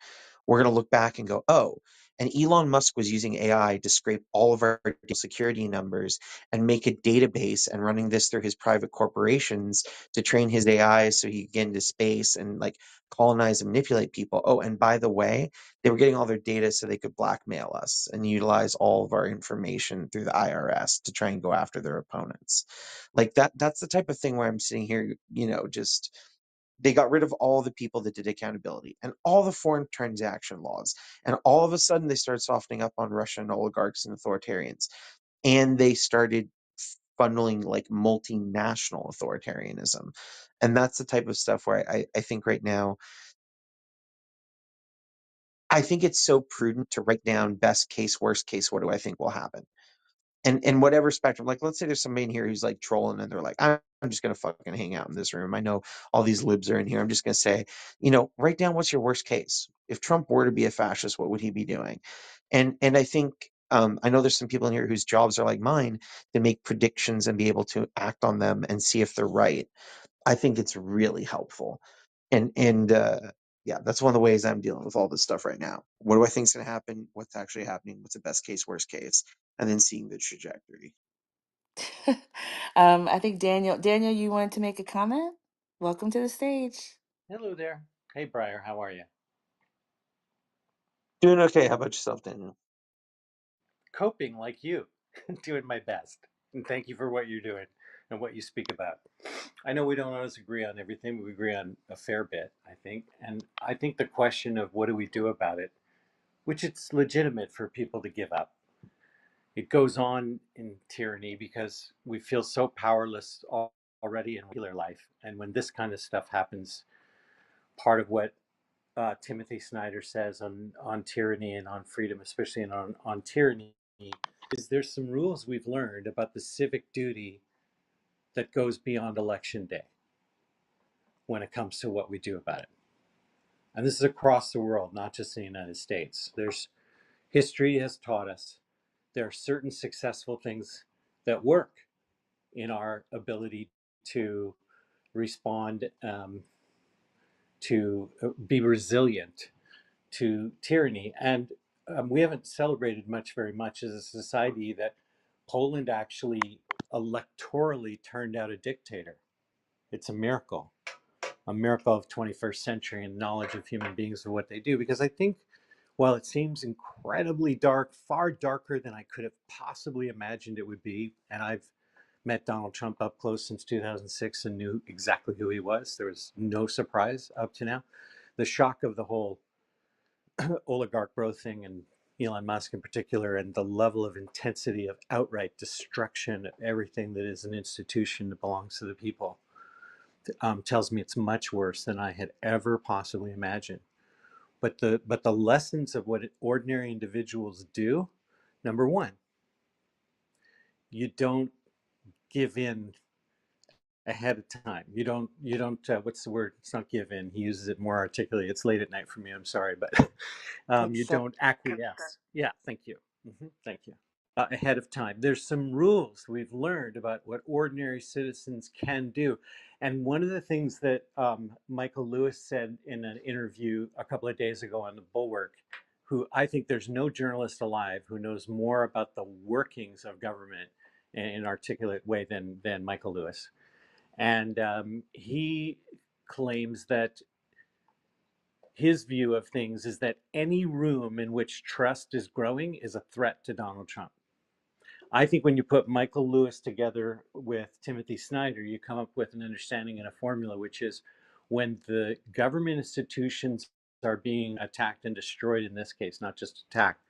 [SPEAKER 3] we're going to look back and go, oh, and Elon Musk was using AI to scrape all of our security numbers and make a database and running this through his private corporations to train his AI so he could get into space and like colonize and manipulate people. Oh, and by the way, they were getting all their data so they could blackmail us and utilize all of our information through the IRS to try and go after their opponents. Like that's the type of thing where I'm sitting here, just they got rid of all the people that did accountability and all the foreign transaction laws. And all of a sudden, they started softening up on Russian oligarchs and authoritarians. And they started funneling like multinational authoritarianism. And that's the type of stuff where I think right now, I think it's so prudent to write down best case, worst case, what do I think will happen? And whatever spectrum, like let's say there's somebody in here who's like trolling and they're like, I'm just gonna fucking hang out in this room. I know all these libs are in here. I'm just gonna say, write down what's your worst case. If Trump were to be a fascist, what would he be doing? And I think I know there's some people in here whose jobs are like mine to make predictions and be able to act on them and see if they're right. I think it's really helpful. And yeah, that's one of the ways I'm dealing with all this stuff right now. What do I think is going to happen? What's actually happening? What's the best case, worst case? And then seeing the trajectory.
[SPEAKER 2] I think Daniel, you wanted to make a comment? Welcome to the stage.
[SPEAKER 9] Hello there. Hey, Briar, how are you?
[SPEAKER 3] Doing okay. How about yourself, Daniel?
[SPEAKER 9] Coping like you, doing my best. And thank you for what you're doing and what you speak about. I know we don't always agree on everything, but we agree on a fair bit, I think. And I think the question of what do we do about it, which it's legitimate for people to give up. It goes on in tyranny because we feel so powerless already in regular life. And when this kind of stuff happens, part of what Timothy Snyder says on tyranny and on freedom, especially on tyranny, is there's some rules we've learned about the civic duty that goes beyond election day when it comes to what we do about it. And this is across the world, not just in the United States. There's history has taught us there are certain successful things that work in our ability to respond, to be resilient to tyranny. And we haven't celebrated very much as a society that Poland actually electorally turned out a dictator. It's a miracle of 21st century and knowledge of human beings and what they do. Because I think while it seems incredibly dark, far darker than I could have possibly imagined it would be, and I've met Donald Trump up close since 2006 and knew exactly who he was. There was no surprise up to now. The shock of the whole oligarch growth thing and Elon Musk in particular, and the level of intensity of outright destruction of everything that is an institution that belongs to the people, tells me it's much worse than I had ever possibly imagined. But the lessons of what ordinary individuals do, number one, you don't give in ahead of time. You don't what's the word? It's not give in. He uses it more articulately. It's late at night for me. I'm sorry, but you
[SPEAKER 2] Accept.
[SPEAKER 9] don't acquiesce. Yeah, thank you. Thank you. Ahead of time. There's some rules we've learned about what ordinary citizens can do. And one of the things that Michael Lewis said in an interview a couple of days ago on the Bulwark, who I think there's no journalist alive who knows more about the workings of government in an articulate way than Michael Lewis. And he claims that his view of things is that any room in which trust is growing is a threat to Donald Trump. I think when you put Michael Lewis together with Timothy Snyder, you come up with an understanding and a formula, which is when the government institutions are being attacked and destroyed, in this case, not just attacked,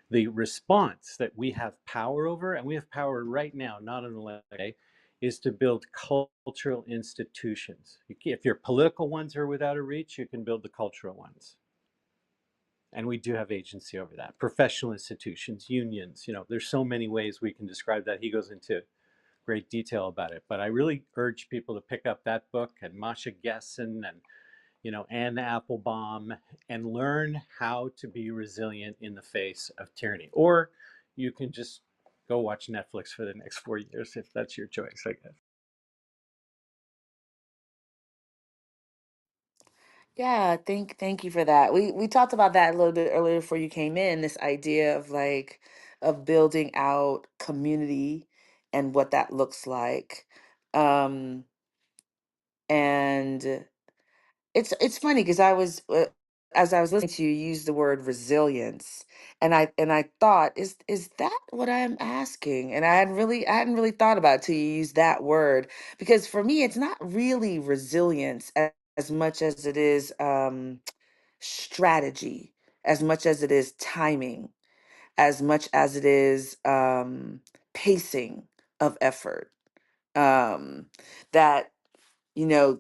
[SPEAKER 9] the response that we have power over, and we have power right now, not in the day, is to build cultural institutions. If your political ones are without a reach, you can build the cultural ones. And we do have agency over that. Professional institutions, unions, there's so many ways we can describe that. He goes into great detail about it. But I really urge people to pick up that book and Masha Gessen and Anne Applebaum, and learn how to be resilient in the face of tyranny. Or you can just go watch Netflix for the next 4 years if that's your choice, I guess.
[SPEAKER 2] Yeah, thank you for that. We talked about that a little bit earlier before you came in, this idea of like of building out community and what that looks like. Um and it's funny because I was as I was listening to you use the word resilience, and I thought, is that what I'm asking? And I hadn't really thought about it till you use that word, because for me it's not really resilience as much as it is strategy, as much as it is timing, as much as it is pacing of effort. That you know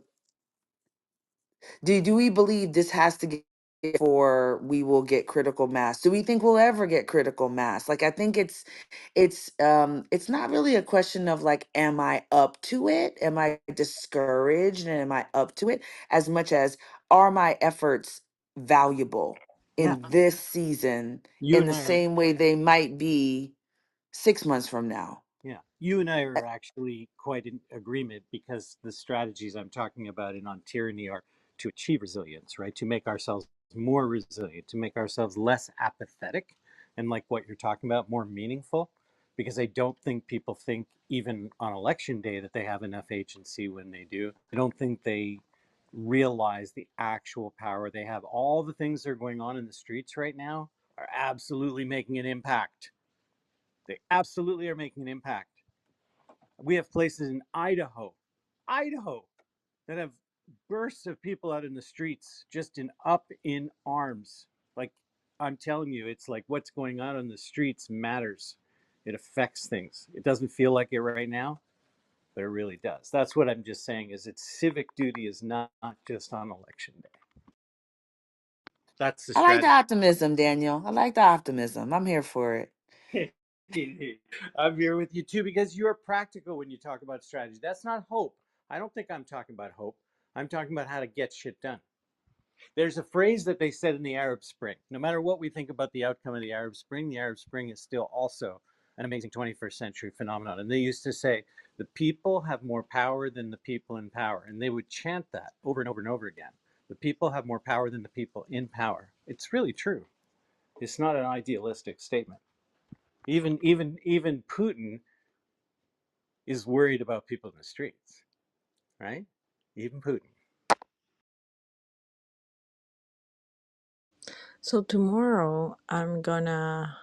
[SPEAKER 2] do we believe this has to get before we will get critical mass? Do we think we'll ever get critical mass? Like I think it's not really a question of like, am I up to it? Am I discouraged and am I up to it? As much as, are my efforts valuable
[SPEAKER 9] Yeah,
[SPEAKER 2] in this season
[SPEAKER 9] you
[SPEAKER 2] in
[SPEAKER 9] and
[SPEAKER 2] the
[SPEAKER 9] I are.
[SPEAKER 2] same way they might be 6 months from now?
[SPEAKER 9] Yeah, you and I are actually quite in agreement because the strategies I'm talking about in on tyranny are to achieve resilience, right? To make ourselves more resilient, to make ourselves less apathetic, and like what you're talking about, more meaningful. because I don't think people think even on election day that they have enough agency when they do. I don't think they realize the actual power they have. All the things that are going on in the streets right now are absolutely making an impact. They absolutely are making an impact. We have places in Idaho, that have bursts of people out in the streets just in up in arms. Like, I'm telling you, it's like what's going on in the streets matters. It affects things. It doesn't feel like it right now, but it really does. That's what I'm just saying is it's civic duty is not just on election day. That's the
[SPEAKER 2] I like the
[SPEAKER 9] strategy.
[SPEAKER 2] optimism, Daniel. I like the optimism. I'm here for it.
[SPEAKER 9] I'm here with you too because you're practical when you talk about strategy. That's not hope. I don't think I'm talking about hope. I'm talking about how to get shit done. There's a phrase that they said in the Arab Spring. No matter what we think about the outcome of the Arab Spring is still also an amazing 21st century phenomenon. And they used to say, the people have more power than the people in power. And they would chant that over and over and over again. The people have more power than the people in power. It's really true. It's not an idealistic statement. Even Putin is worried about people in the streets, right? Even Putin.
[SPEAKER 5] So tomorrow I'm gonna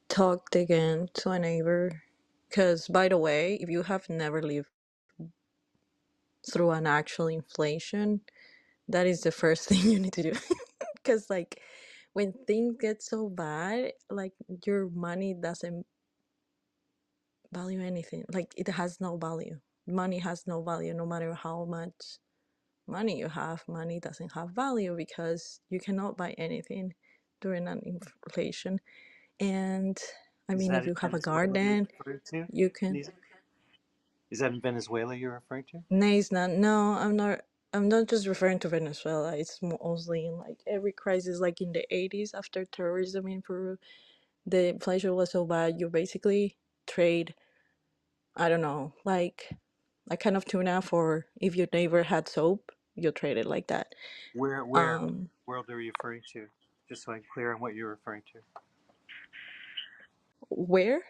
[SPEAKER 5] talk again to a neighbor. Because, by the way, if you have never lived through an actual inflation, that is the first thing you need to do. Because, like, when things get so bad, like, your money doesn't value anything. Like, it has no value. Money has no value no matter how much money you have. Money doesn't have value because you cannot buy anything during an inflation. And I
[SPEAKER 9] Is
[SPEAKER 5] mean,
[SPEAKER 9] that
[SPEAKER 5] if
[SPEAKER 9] in
[SPEAKER 5] you have a
[SPEAKER 9] Venezuela you're
[SPEAKER 5] garden,
[SPEAKER 9] referring to?
[SPEAKER 5] you can.
[SPEAKER 9] Is that in Venezuela you're referring to?
[SPEAKER 5] No, it's not. No, I'm not. I'm not just referring to Venezuela. It's mostly in like every crisis, like in the 80s after terrorism in Peru. The inflation was so bad, you basically trade, I don't know, like a kind of tuna for if your neighbor had soap, you trade it like that.
[SPEAKER 9] Where
[SPEAKER 5] Um,
[SPEAKER 9] world are you referring to? Just so I'm clear on what you're referring to.
[SPEAKER 5] where?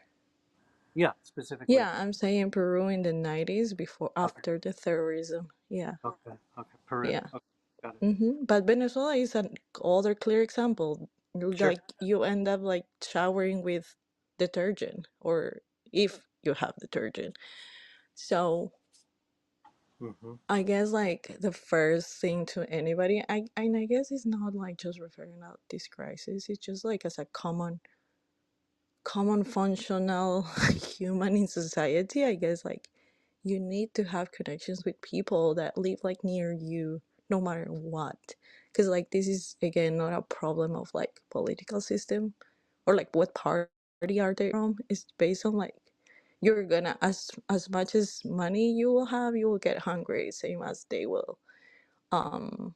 [SPEAKER 9] Yeah, specifically.
[SPEAKER 5] Yeah, I'm saying Peru in the 90s before,
[SPEAKER 9] Okay.
[SPEAKER 5] after the terrorism. Yeah,
[SPEAKER 9] Okay. Okay. Peru.
[SPEAKER 5] yeah.
[SPEAKER 9] Okay. Got it.
[SPEAKER 5] But Venezuela is an other clear example.
[SPEAKER 9] Sure.
[SPEAKER 5] Like you end up like showering with detergent, or if you have detergent. So
[SPEAKER 9] Hmm.
[SPEAKER 5] I guess like the first thing to anybody, I guess it's not like just referring out this crisis. It's just like as a common functional human in society. I guess like you need to have connections with people that live like near you no matter what, because like this is again not a problem of like political system or like what party are they from. It's based on like you're gonna, as much as money you will have, you will get hungry same as they will. um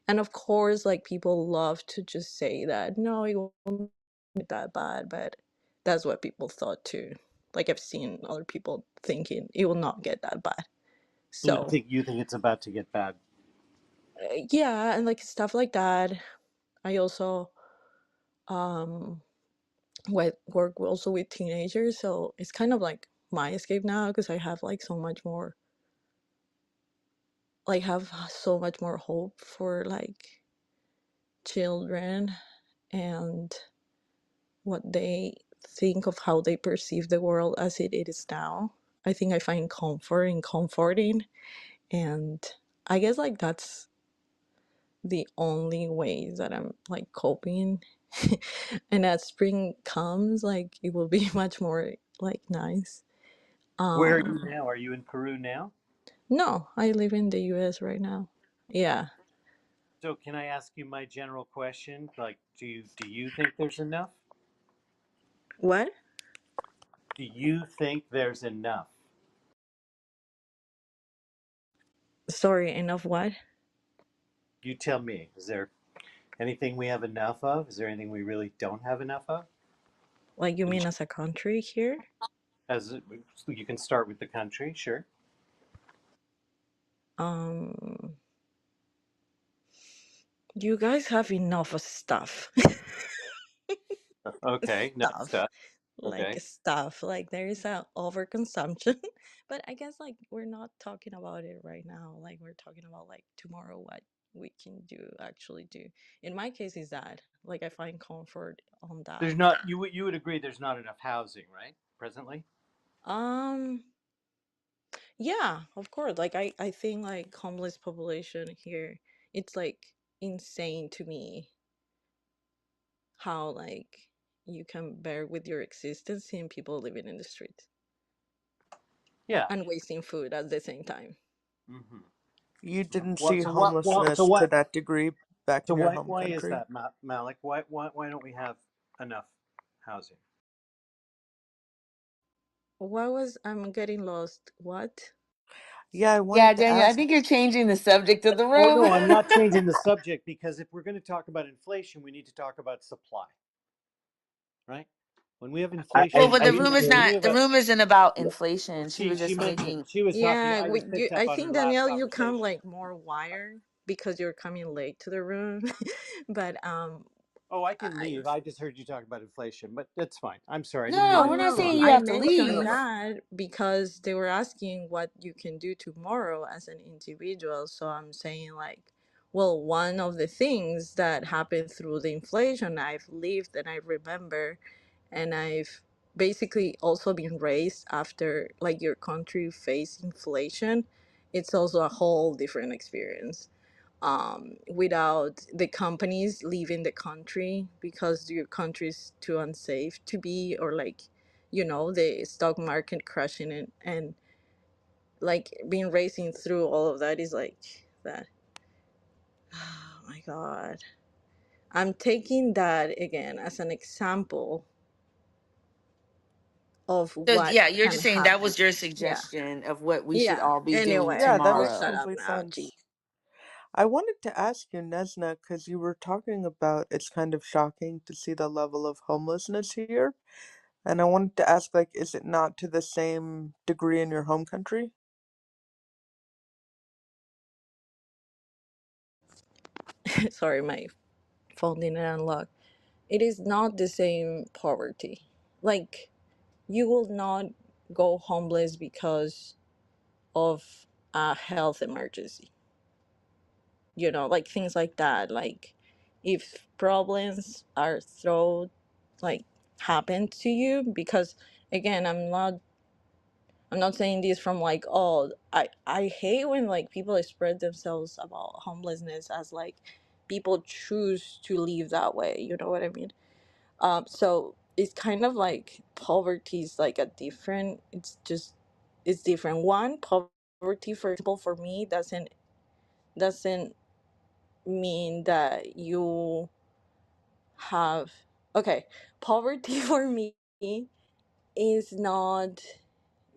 [SPEAKER 5] and of course, like people love to just say that no, it won't be that bad, but that's what people thought too. Like I've seen other people thinking it will not get that bad. So
[SPEAKER 9] You think it's about to get bad?
[SPEAKER 5] yeah, and like stuff like that. I also um work also with teenagers, so it's kind of like my escape now because I have like so much more, like have so much more hope for like children and what they think of how they perceive the world as it is now. I think I find comfort in comforting, and I guess like that's the only way that I'm like coping. And as spring comes, like it will be much more like nice.
[SPEAKER 9] Where are
[SPEAKER 5] Um,
[SPEAKER 9] you now? Are you in Peru now?
[SPEAKER 5] no, I live in the US right now. Yeah.
[SPEAKER 9] So can I ask you my general question? Like, do you think there's enough?
[SPEAKER 5] What?
[SPEAKER 9] Do you think there's enough?
[SPEAKER 5] Sorry, enough what?
[SPEAKER 9] You tell me. Is there anything we have enough of? Is there anything we really don't have enough of?
[SPEAKER 5] Like you mean as a country here?
[SPEAKER 9] As you can start with the country, sure.
[SPEAKER 5] Um, you guys have enough of stuff.
[SPEAKER 9] Okay, enough
[SPEAKER 5] Stuff.
[SPEAKER 9] stuff.
[SPEAKER 5] like
[SPEAKER 9] Okay.
[SPEAKER 5] stuff. Like there is a overconsumption, but I guess like we're not talking about it right now. Like we're talking about like tomorrow what we can do actually do. In my case, is that like I find comfort on that.
[SPEAKER 9] There's not you would agree there's not enough housing, right? Presently?
[SPEAKER 5] Um, yeah, of course. Like I think like homeless population here, it's like insane to me how like you can bear with your existence seeing people living in the streets
[SPEAKER 9] Yeah.
[SPEAKER 5] and wasting food at the same time.
[SPEAKER 9] Hmm.
[SPEAKER 4] You didn't
[SPEAKER 9] What
[SPEAKER 4] see
[SPEAKER 9] so so
[SPEAKER 4] homelessness to
[SPEAKER 9] what
[SPEAKER 4] that degree back
[SPEAKER 9] so
[SPEAKER 4] in your
[SPEAKER 9] why
[SPEAKER 4] home
[SPEAKER 9] is
[SPEAKER 4] country?
[SPEAKER 9] that, Malik? Why don't we have enough housing?
[SPEAKER 5] What was I'm getting lost? What?
[SPEAKER 4] Yeah, I
[SPEAKER 2] Yeah,
[SPEAKER 4] wanted to
[SPEAKER 2] Daniel, I
[SPEAKER 4] ask.
[SPEAKER 2] think you're changing the subject of the
[SPEAKER 9] Oh
[SPEAKER 2] room.
[SPEAKER 9] no, I'm not changing the subject because if we're going to talk about inflation, we need to talk about supply, right? When we have
[SPEAKER 2] Well,
[SPEAKER 9] inflation,
[SPEAKER 2] but
[SPEAKER 3] I
[SPEAKER 2] the
[SPEAKER 9] when
[SPEAKER 3] think
[SPEAKER 2] room
[SPEAKER 9] we
[SPEAKER 2] is
[SPEAKER 9] when
[SPEAKER 3] that,
[SPEAKER 9] we
[SPEAKER 2] not.
[SPEAKER 9] have
[SPEAKER 2] The
[SPEAKER 9] a
[SPEAKER 2] room isn't about inflation. She was
[SPEAKER 9] she
[SPEAKER 2] just
[SPEAKER 9] mentioned
[SPEAKER 2] making.
[SPEAKER 9] she was talking.
[SPEAKER 5] Yeah,
[SPEAKER 9] I just picked up
[SPEAKER 5] I
[SPEAKER 9] on her
[SPEAKER 5] think
[SPEAKER 9] last
[SPEAKER 5] Danielle, you come
[SPEAKER 9] conversation.
[SPEAKER 5] like more wired because you're coming late to the room. But
[SPEAKER 9] Oh, I can
[SPEAKER 5] I
[SPEAKER 9] leave. I just heard you talk about inflation, but that's fine. I'm sorry, I didn't mean
[SPEAKER 2] No,
[SPEAKER 5] oh
[SPEAKER 9] to
[SPEAKER 2] we're not
[SPEAKER 5] no,
[SPEAKER 2] saying
[SPEAKER 9] intrude.
[SPEAKER 2] you
[SPEAKER 5] I
[SPEAKER 2] have to
[SPEAKER 5] mentioned
[SPEAKER 2] leave.
[SPEAKER 5] that because they were asking what you can do tomorrow as an individual. So I'm saying like, well, one of the things that happened through the inflation I've lived and I remember, and I've basically also been raised after like your country faced inflation. It's also a whole different experience without the companies leaving the country because your country is too unsafe to be, or like, the stock market crashing and like being racing through all of that is like that. Oh my God. I'm taking that again as an example of
[SPEAKER 2] So
[SPEAKER 5] what
[SPEAKER 2] yeah, you're
[SPEAKER 5] can
[SPEAKER 2] just saying that
[SPEAKER 5] happen.
[SPEAKER 2] was your
[SPEAKER 5] Yeah.
[SPEAKER 2] suggestion of what we should
[SPEAKER 5] Yeah.
[SPEAKER 2] all be doing
[SPEAKER 5] Anyway,
[SPEAKER 4] Yeah, that
[SPEAKER 5] I'll
[SPEAKER 4] makes
[SPEAKER 5] shut
[SPEAKER 2] tomorrow.
[SPEAKER 5] up
[SPEAKER 4] complete
[SPEAKER 5] now. Gee.
[SPEAKER 4] sense. I wanted to ask you, Nesna, because you were talking about it's kind of shocking to see the level of homelessness here. And I wanted to ask, like, is it not to the same degree in your home country?
[SPEAKER 5] Sorry, my phone didn't unlock. It is not the same poverty. Like, you will not go homeless because of a health emergency, like things like that. Like, if problems are thrown, like, happen to you, because again, I'm not saying this from like, oh, I hate when like people express themselves about homelessness as like people choose to live that way, you know what I mean? So it's kind of like poverty is like a different. It's different. One, poverty, for example, for me doesn't mean that you have okay. Poverty for me is not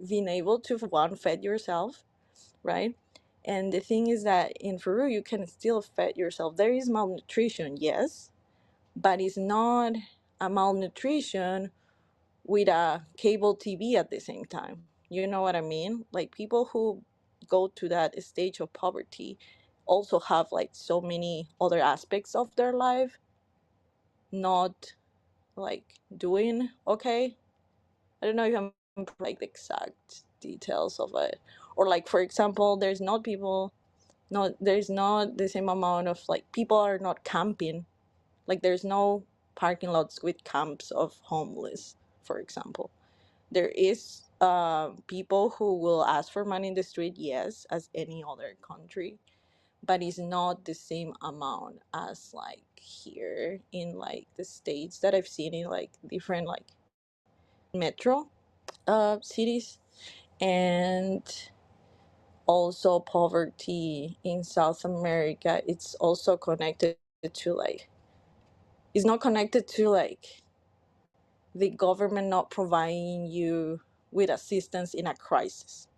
[SPEAKER 5] being able to one fed yourself, right? And the thing is that in Peru you can still fed yourself. There is malnutrition, yes, but it's not a malnutrition with a cable TV at the same time. You know what I mean? Like people who go to that stage of poverty also have like so many other aspects of their life not like doing okay. I don't know if I'm like the exact details of it. Or like for example, there's not the same amount of like people are not camping. Like there's no parking lots with camps of homeless, for example. There is people who will ask for money in the street, yes, as any other country, but it's not the same amount as like here in like the states that I've seen in like different like metro cities, and also poverty in South America. It's also connected to like it's not connected to like the government not providing you with assistance in a crisis.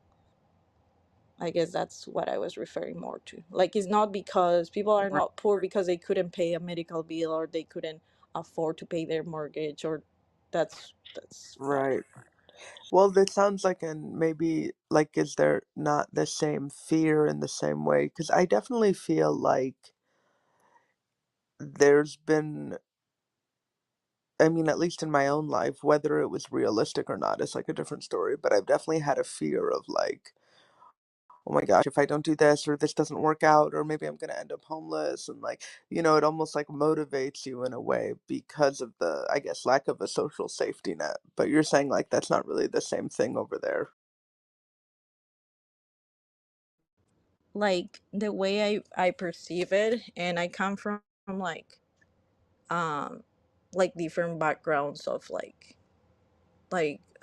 [SPEAKER 5] I guess that's what I was referring more to. Like, it's not because people are
[SPEAKER 4] Right.
[SPEAKER 5] not poor because they couldn't pay a medical bill or they couldn't afford to pay their mortgage, or that's what I.
[SPEAKER 4] Right. Well, that sounds like, and maybe, like, is there not the same fear in the same way? Because I definitely feel like there's been I mean, at least in my own life, whether it was realistic or not is like a different story. But I've definitely had a fear of like, oh my gosh, if I don't do this or this doesn't work out, or maybe I'm going to end up homeless. And like, it almost like motivates you in a way because of the, I guess, lack of a social safety net. But you're saying like that's not really the same thing over there.
[SPEAKER 5] Like the way I perceive it, and I come from um like different backgrounds of like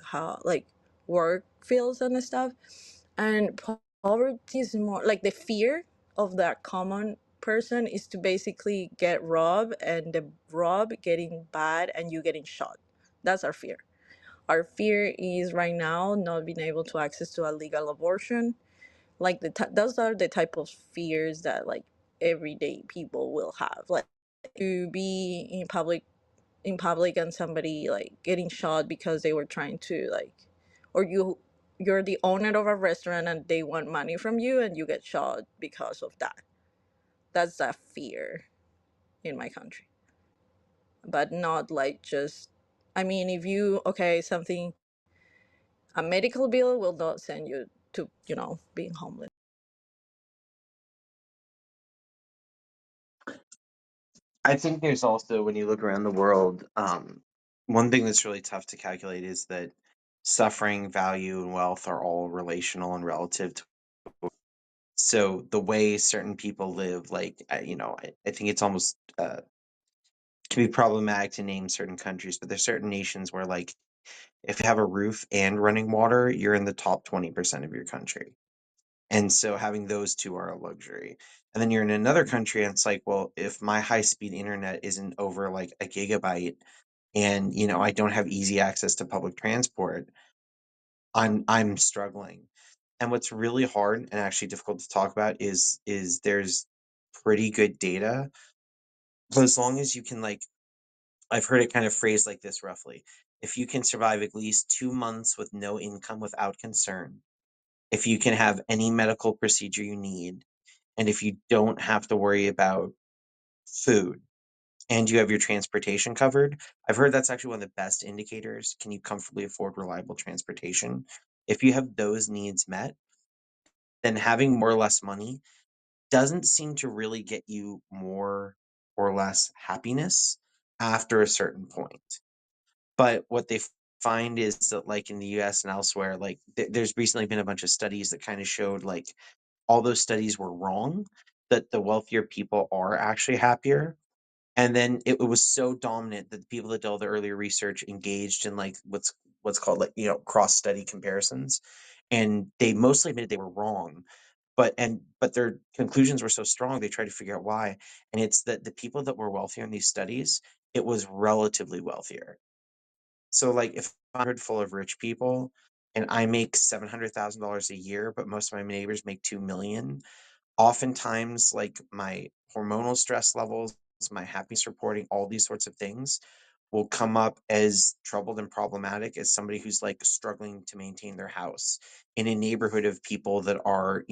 [SPEAKER 5] how like work fields and stuff, and poverty is more like the fear of that common person is to basically get robbed, and the rob getting bad and you getting shot. That's our fear. Our fear is right now not being able to access to a legal abortion. Like those are the type of fears that like everyday people will have, like to be in public and somebody like getting shot because they were trying to like, or you're the owner of a restaurant and they want money from you and you get shot because of that. That's a fear in my country, but not like just, I mean, if you okay something, a medical bill will not send you to being homeless.
[SPEAKER 3] I think there's also, when you look around the world, one thing that's really tough to calculate is that suffering, value, and wealth are all relational and relative to. So the way certain people live, like I think it's almost can be problematic to name certain countries, but there's certain nations where, like, if you have a roof and running water, you're in the top 20% of your country. And so having those two are a luxury. And then you're in another country and it's like, well, if my high speed internet isn't over like a gigabyte and I don't have easy access to public transport, I'm struggling. And what's really hard and actually difficult to talk about is there's pretty good data, but as long as you can, like, I've heard it kind of phrased like this roughly. If you can survive at least 2 months with no income without concern, if you can have any medical procedure you need, and if you don't have to worry about food and you have your transportation covered, I've heard that's actually one of the best indicators. Can you comfortably afford reliable transportation? If you have those needs met, then having more or less money doesn't seem to really get you more or less happiness after a certain point. But what they find is that, like in the US and elsewhere, like there's recently been a bunch of studies that kind of showed, like, all those studies were wrong, that the wealthier people are actually happier. And then it was so dominant that the people that did all the earlier research engaged in, like, what's called, like, cross study comparisons, and they mostly admitted they were wrong, but their conclusions were so strong they tried to figure out why. And it's that the people that were wealthier in these studies, it was relatively wealthier. So, like, if I'm full of rich people and I make $700,000 a year, but most of my neighbors make 2 million, oftentimes, like, my hormonal stress levels, my happiness reporting, all these sorts of things will come up as troubled and problematic as somebody who's, like, struggling to maintain their house in a neighborhood of people that are,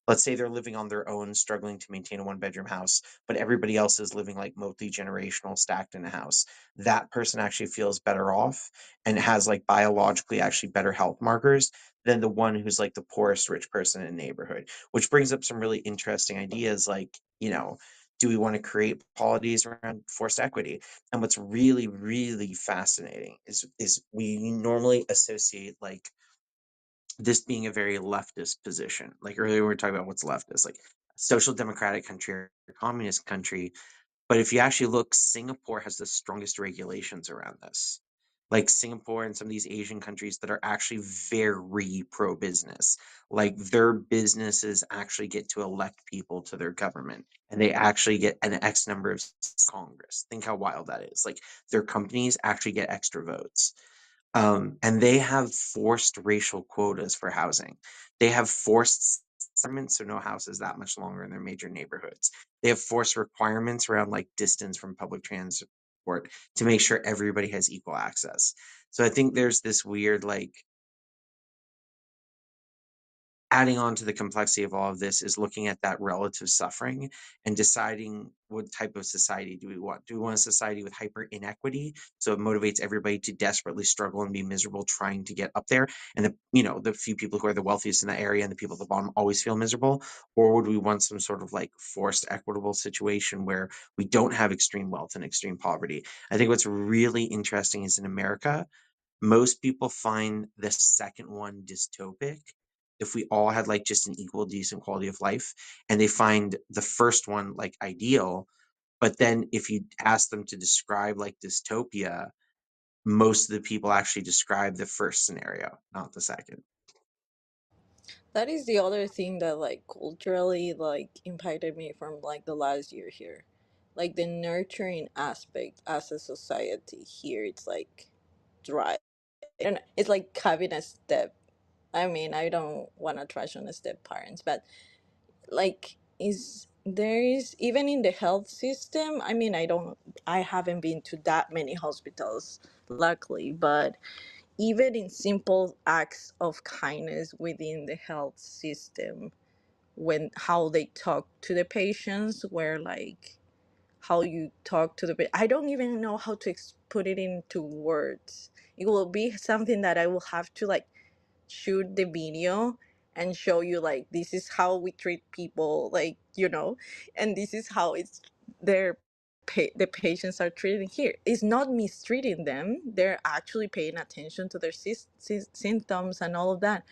[SPEAKER 3] let's say they're living on their own, struggling to maintain a 1 bedroom house, but everybody else is living like multi-generational stacked in a house. That person actually feels better off and has, like, biologically actually better health markers than the one who's like the poorest rich person in a neighborhood, which brings up some really interesting ideas, like, do we want to create policies around forced equity? And what's really, really fascinating is we normally associate, like, this being a very leftist position. Like earlier, we were talking about what's leftist, like social democratic country or communist country. But if you actually look, Singapore has the strongest regulations around this. Like Singapore and some of these Asian countries that are actually very pro business. Like their businesses actually get to elect people to their government and they actually get an X number of Congress. Think how wild that is. Like their companies actually get extra votes. And they have forced racial quotas for housing. They have forced settlements, so no house is that much longer in their major neighborhoods. They have forced requirements around, like, distance from public transport to make sure everybody has equal access. So I think there's this weird, like, adding on to the complexity of all of this is looking at that relative suffering and deciding what type of society do we want. Do we want a society with hyper inequity, so it motivates everybody to desperately struggle and be miserable trying to get up there, and the few people who are the wealthiest in that area and the people at the bottom always feel miserable? Or would we want some sort of like forced equitable situation where we don't have extreme wealth and extreme poverty? I think what's really interesting is in America, most people find the second one dystopic if we all had like just an equal decent quality of life, and they find the first one like ideal. But then if you ask them to describe like dystopia, most of the people actually describe the first scenario, not the second.
[SPEAKER 5] That is the other thing that like culturally like impacted me from like the last year here. Like the nurturing aspect as a society here, it's like dry. And it's like having a step. I mean, I don't want to trash on the step parents, but like is there is even in the health system. I mean, I haven't been to that many hospitals, luckily, but even in simple acts of kindness within the health system, when how they talk to the patients, where like how you talk to the I don't even know how to put it into words. It will be something that I will have to like shoot the video and show you like this is how we treat people, like, and this is how it's their the patients are treated here. It's not mistreating them, they're actually paying attention to their symptoms and all of that.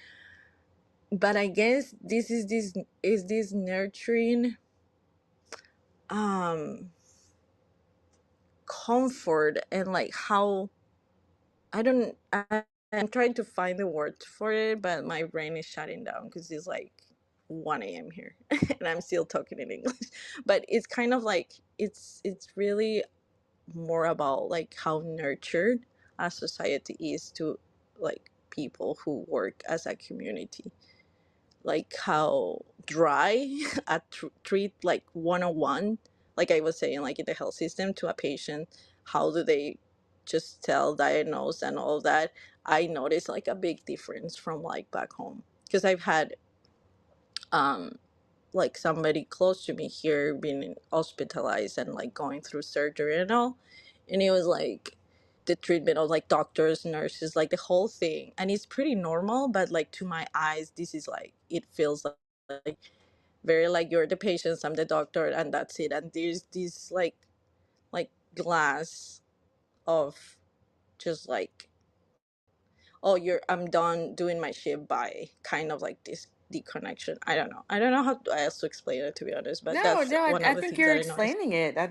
[SPEAKER 5] But I guess this nurturing um comfort, and like how I'm trying to find the word for it, but my brain is shutting down because it's like 1 a.m. here and I'm still talking in English. But it's kind of like it's really more about like how nurtured a society is to like people who work as a community, like how dry a treat like 101, like I was saying, like in the health system to a patient, how do they just tell, diagnose and all that. I noticed like a big difference from like back home, because I've had um like somebody close to me here being hospitalized and like going through surgery and all, and it was like the treatment of like doctors, nurses, like the whole thing, and it's pretty normal, but like to my eyes this is like it feels like very like you're the patients, I'm the doctor, and that's it. And there's this like glass of just like, oh, I'm done doing my shift, by kind of like this deconnection. I don't know how else to explain it, to be honest, but
[SPEAKER 2] No,
[SPEAKER 5] that's
[SPEAKER 2] no,
[SPEAKER 5] one
[SPEAKER 2] I
[SPEAKER 5] of the
[SPEAKER 2] think
[SPEAKER 5] things
[SPEAKER 2] you're
[SPEAKER 5] that I noticed.
[SPEAKER 2] explaining it. I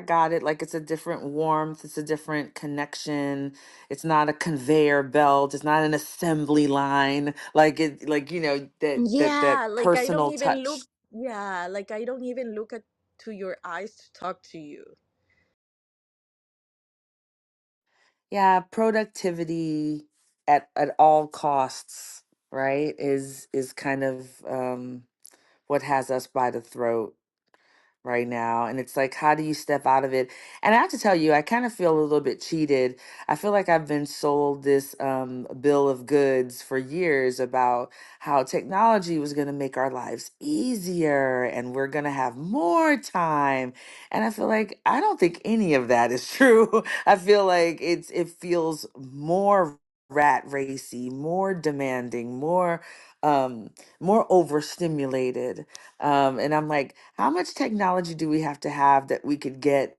[SPEAKER 2] got it. Like it's a different warmth, it's a different connection. It's not a conveyor belt, it's not an assembly line. Like it, like that
[SPEAKER 5] Yeah, like I don't
[SPEAKER 2] personal
[SPEAKER 5] even look.
[SPEAKER 2] touch.
[SPEAKER 5] Yeah, like I don't even look at to your eyes to talk to you.
[SPEAKER 2] Yeah, productivity at all costs, right? Is kind of what has us by the throat right now. And it's like, how do you step out of it? And I have to tell you, I kind of feel a little bit cheated. I feel like I've been sold this bill of goods for years about how technology was going to make our lives easier and we're going to have more time. And I feel like I don't think any of that is true. I feel like it feels more rat racy, more demanding, more overstimulated. And I'm like, how much technology do we have that we could get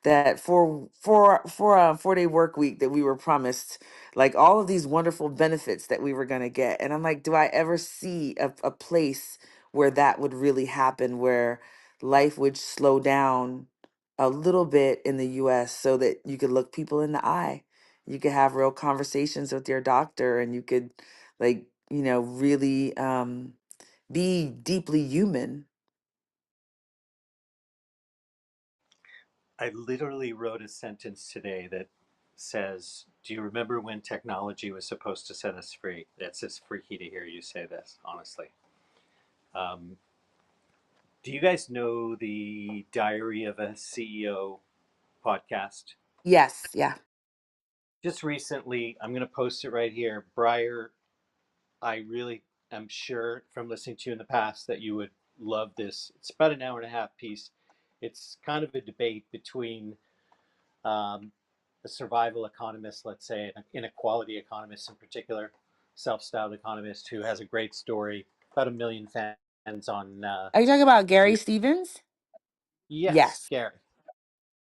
[SPEAKER 2] that for a 4-day work week that we were promised, like all of these wonderful benefits that we were going to get? And I'm like, do I ever see a place where that would really happen, where life would slow down a little bit in the US so that you could look people in the eye, you could have real conversations with your doctor, and you could like, really be deeply human.
[SPEAKER 9] I literally wrote a sentence today that says, "Do you remember when technology was supposed to set us free?" That's just freaky to hear you say this, honestly. Um, do you guys know the Diary of a CEO podcast?
[SPEAKER 2] Yes, yeah.
[SPEAKER 9] Just recently, I'm going to post it right here. Breyer, I really am sure from listening to you in the past that you would love this. It's about an hour and a half piece. It's kind of a debate between um, a survival economist, let's say, an inequality economist in particular, self-styled economist who has a great story, about 1 million fans on.
[SPEAKER 2] Are you talking about Gary Stevens?
[SPEAKER 9] Yes,
[SPEAKER 2] Yes.
[SPEAKER 9] Gary.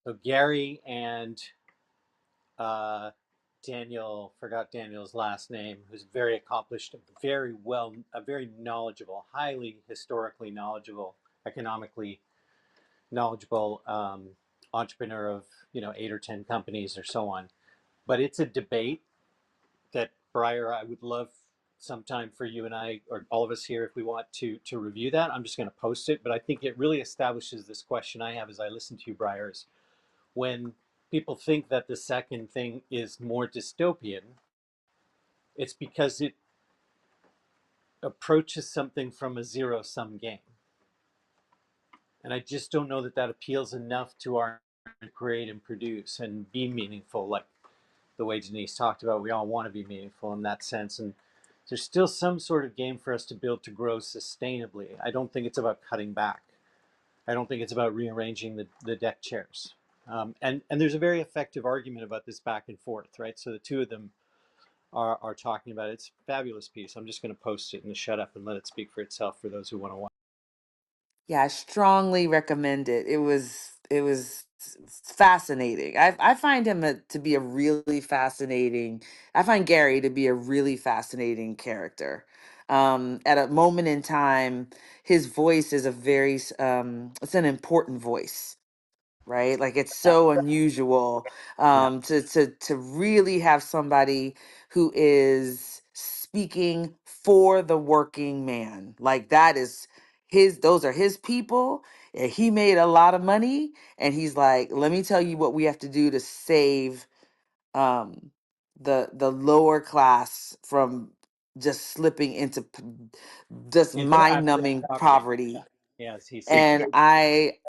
[SPEAKER 9] So Gary and uh, Daniel, forgot Daniel's last name, who's very accomplished, very well, a very knowledgeable, highly historically knowledgeable, economically knowledgeable entrepreneur of 8 or 10 companies or so on. But it's a debate that Breyer, I would love sometime for you and I, or all of us here, if we want to review that. I'm just going to post it, but I think it really establishes this question I have as I listen to you, Breyer, is when people think that the second thing is more dystopian, it's because it approaches something from a zero sum game. And I just don't know that that appeals enough to our create and produce and be meaningful, like the way Denise talked about. We all want to be meaningful in that sense. And there's still some sort of game for us to build to grow sustainably. I don't think it's about cutting back. I don't think it's about rearranging the deck chairs. And there's a very effective argument about this back and forth, right? So the two of them are talking about it. It's a fabulous piece. I'm just going to post it and shut up and let it speak for itself for those who want to watch.
[SPEAKER 2] Yeah, I strongly recommend it. It was fascinating. I find him to be a really fascinating. I find Gary to be a really fascinating character. At a moment in time, his voice is a it's an important voice, right? Like it's
[SPEAKER 9] Yeah,
[SPEAKER 2] so unusual
[SPEAKER 9] yeah.
[SPEAKER 2] to really have somebody who is speaking for the working man. Like that is his, those are his people. And he made a lot of money and he's like, let me tell you what we have to do to save um the lower class from just slipping into just
[SPEAKER 9] Into abject
[SPEAKER 2] mind-numbing
[SPEAKER 9] poverty.
[SPEAKER 2] poverty.
[SPEAKER 9] Yeah, as he said.
[SPEAKER 2] And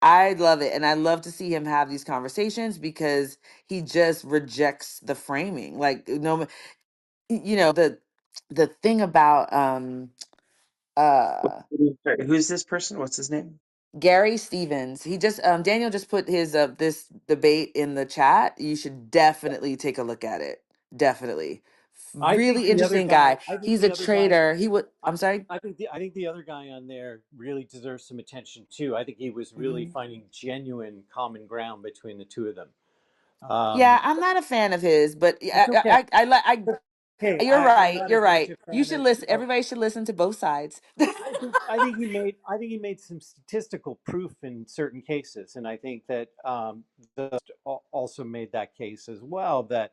[SPEAKER 2] I love it, and I love to see him have these conversations because he just rejects the framing. Like the thing about uh
[SPEAKER 8] Sorry, who's this person? What's his name?
[SPEAKER 2] Gary Stevens, he just Daniel just put his this debate in the chat. You should definitely take a look at it. Definitely,
[SPEAKER 9] I think
[SPEAKER 2] really
[SPEAKER 9] the other
[SPEAKER 2] interesting
[SPEAKER 9] guy.
[SPEAKER 2] guy.
[SPEAKER 9] I think
[SPEAKER 2] He's a
[SPEAKER 9] the other guy.
[SPEAKER 2] trader. He would,
[SPEAKER 9] I,
[SPEAKER 2] I'm sorry.
[SPEAKER 9] I think the other guy on there really deserves some attention too. I think he was really
[SPEAKER 2] Mhm.
[SPEAKER 9] finding genuine common ground between the two of them.
[SPEAKER 2] Yeah,
[SPEAKER 9] Um,
[SPEAKER 2] I'm not a fan of his, but
[SPEAKER 9] it's okay.
[SPEAKER 2] I
[SPEAKER 9] Okay,
[SPEAKER 2] you're
[SPEAKER 9] I'm
[SPEAKER 2] right.
[SPEAKER 9] not
[SPEAKER 2] You're
[SPEAKER 9] as much
[SPEAKER 2] right.
[SPEAKER 9] a
[SPEAKER 2] You
[SPEAKER 9] fan
[SPEAKER 2] should listen.
[SPEAKER 9] of.
[SPEAKER 2] Everybody should listen to both sides.
[SPEAKER 9] I think he made some statistical proof in certain cases, and I think that also made that case as well. That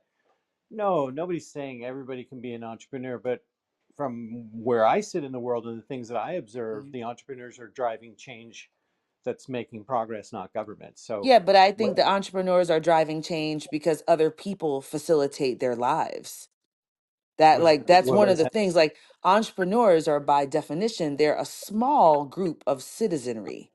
[SPEAKER 9] no, nobody's saying everybody can be an entrepreneur, but from where I sit in the world and the things that I observe,
[SPEAKER 2] Mhm.
[SPEAKER 9] the entrepreneurs are driving change that's making progress, not government. So,
[SPEAKER 2] Yeah, but I think
[SPEAKER 9] what,
[SPEAKER 2] the entrepreneurs are driving change because other people facilitate their lives. That like that's
[SPEAKER 9] what
[SPEAKER 2] one of
[SPEAKER 9] does
[SPEAKER 2] the
[SPEAKER 9] that?
[SPEAKER 2] things. Like entrepreneurs are by definition, they're a small group of citizenry.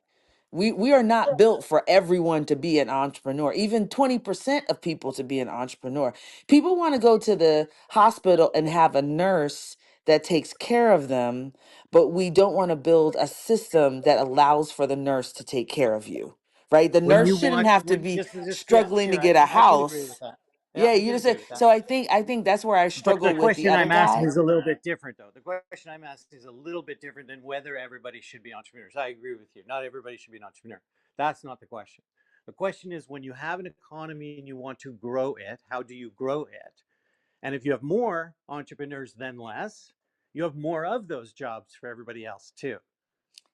[SPEAKER 2] We are not built for everyone to be an entrepreneur, even 20% of people to be an entrepreneur. People want to go to the hospital and have a nurse that takes care of them, but we don't want to build a system that allows for the nurse to take care of you. Right? The
[SPEAKER 9] When
[SPEAKER 2] nurse
[SPEAKER 9] you
[SPEAKER 2] shouldn't
[SPEAKER 9] watch,
[SPEAKER 2] have to
[SPEAKER 9] when
[SPEAKER 2] be
[SPEAKER 9] just yeah,
[SPEAKER 2] struggling to
[SPEAKER 9] sure,
[SPEAKER 2] get a
[SPEAKER 9] I can agree with
[SPEAKER 2] house.
[SPEAKER 9] that. Yeah,
[SPEAKER 2] Yeah,
[SPEAKER 9] I
[SPEAKER 2] you
[SPEAKER 9] can
[SPEAKER 2] just
[SPEAKER 9] agree
[SPEAKER 2] said
[SPEAKER 9] with that.
[SPEAKER 2] so I think that's where I
[SPEAKER 9] But the
[SPEAKER 2] struggle with the
[SPEAKER 9] question
[SPEAKER 2] other
[SPEAKER 9] I'm asking
[SPEAKER 2] guy.
[SPEAKER 9] is a little bit different, though. The question I'm asking is a little bit different than whether everybody should be entrepreneurs. I agree with you. Not everybody should be an entrepreneur. That's not the question. The question is when you have an economy and you want to grow it, how do you grow it? And if you have more entrepreneurs than less, you have more of those jobs for everybody else too.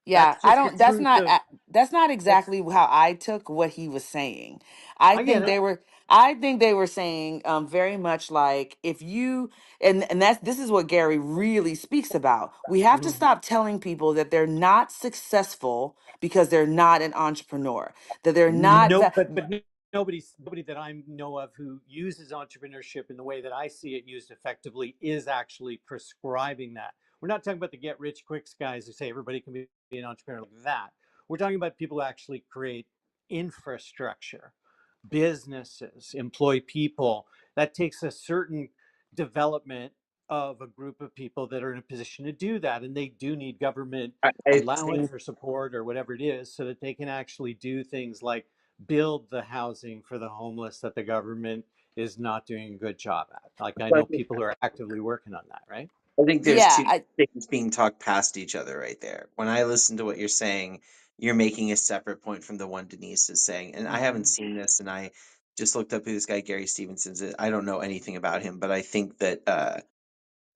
[SPEAKER 2] Yeah,
[SPEAKER 9] That's
[SPEAKER 2] I
[SPEAKER 9] just the
[SPEAKER 2] don't
[SPEAKER 9] truth of
[SPEAKER 2] that's not
[SPEAKER 9] that's
[SPEAKER 2] exactly how I took what he was saying. I
[SPEAKER 9] I get
[SPEAKER 2] think
[SPEAKER 9] it.
[SPEAKER 2] they were saying very much like if you and that's this is what Gary really speaks about. We have to
[SPEAKER 9] Mhm.
[SPEAKER 2] stop telling people that they're not successful because they're not an entrepreneur. That they're not
[SPEAKER 9] No, but nobody that I know of who uses entrepreneurship in the way that I see it used effectively is actually prescribing that. We're not talking about the get rich quick guys who say everybody can be an entrepreneur like that. We're talking about people who actually create infrastructure, businesses, employ people. That takes a certain development of a group of people that are in a position to do that, and they do need government
[SPEAKER 3] I
[SPEAKER 9] allowance
[SPEAKER 3] think
[SPEAKER 9] or support or whatever it is so that they can actually do things like build the housing for the homeless that the government is not doing a good job at. Like, I
[SPEAKER 3] but
[SPEAKER 9] know people who are actively working on that, right?
[SPEAKER 3] I think there's
[SPEAKER 2] Yeah,
[SPEAKER 3] two things being talked past each other right there. When I listen to what you're saying, you're making a separate point from the one Denise is saying. And I haven't
[SPEAKER 9] Hmm.
[SPEAKER 3] seen this, and I just looked up who this guy Gary Stevenson is. I don't know anything about him, but I think that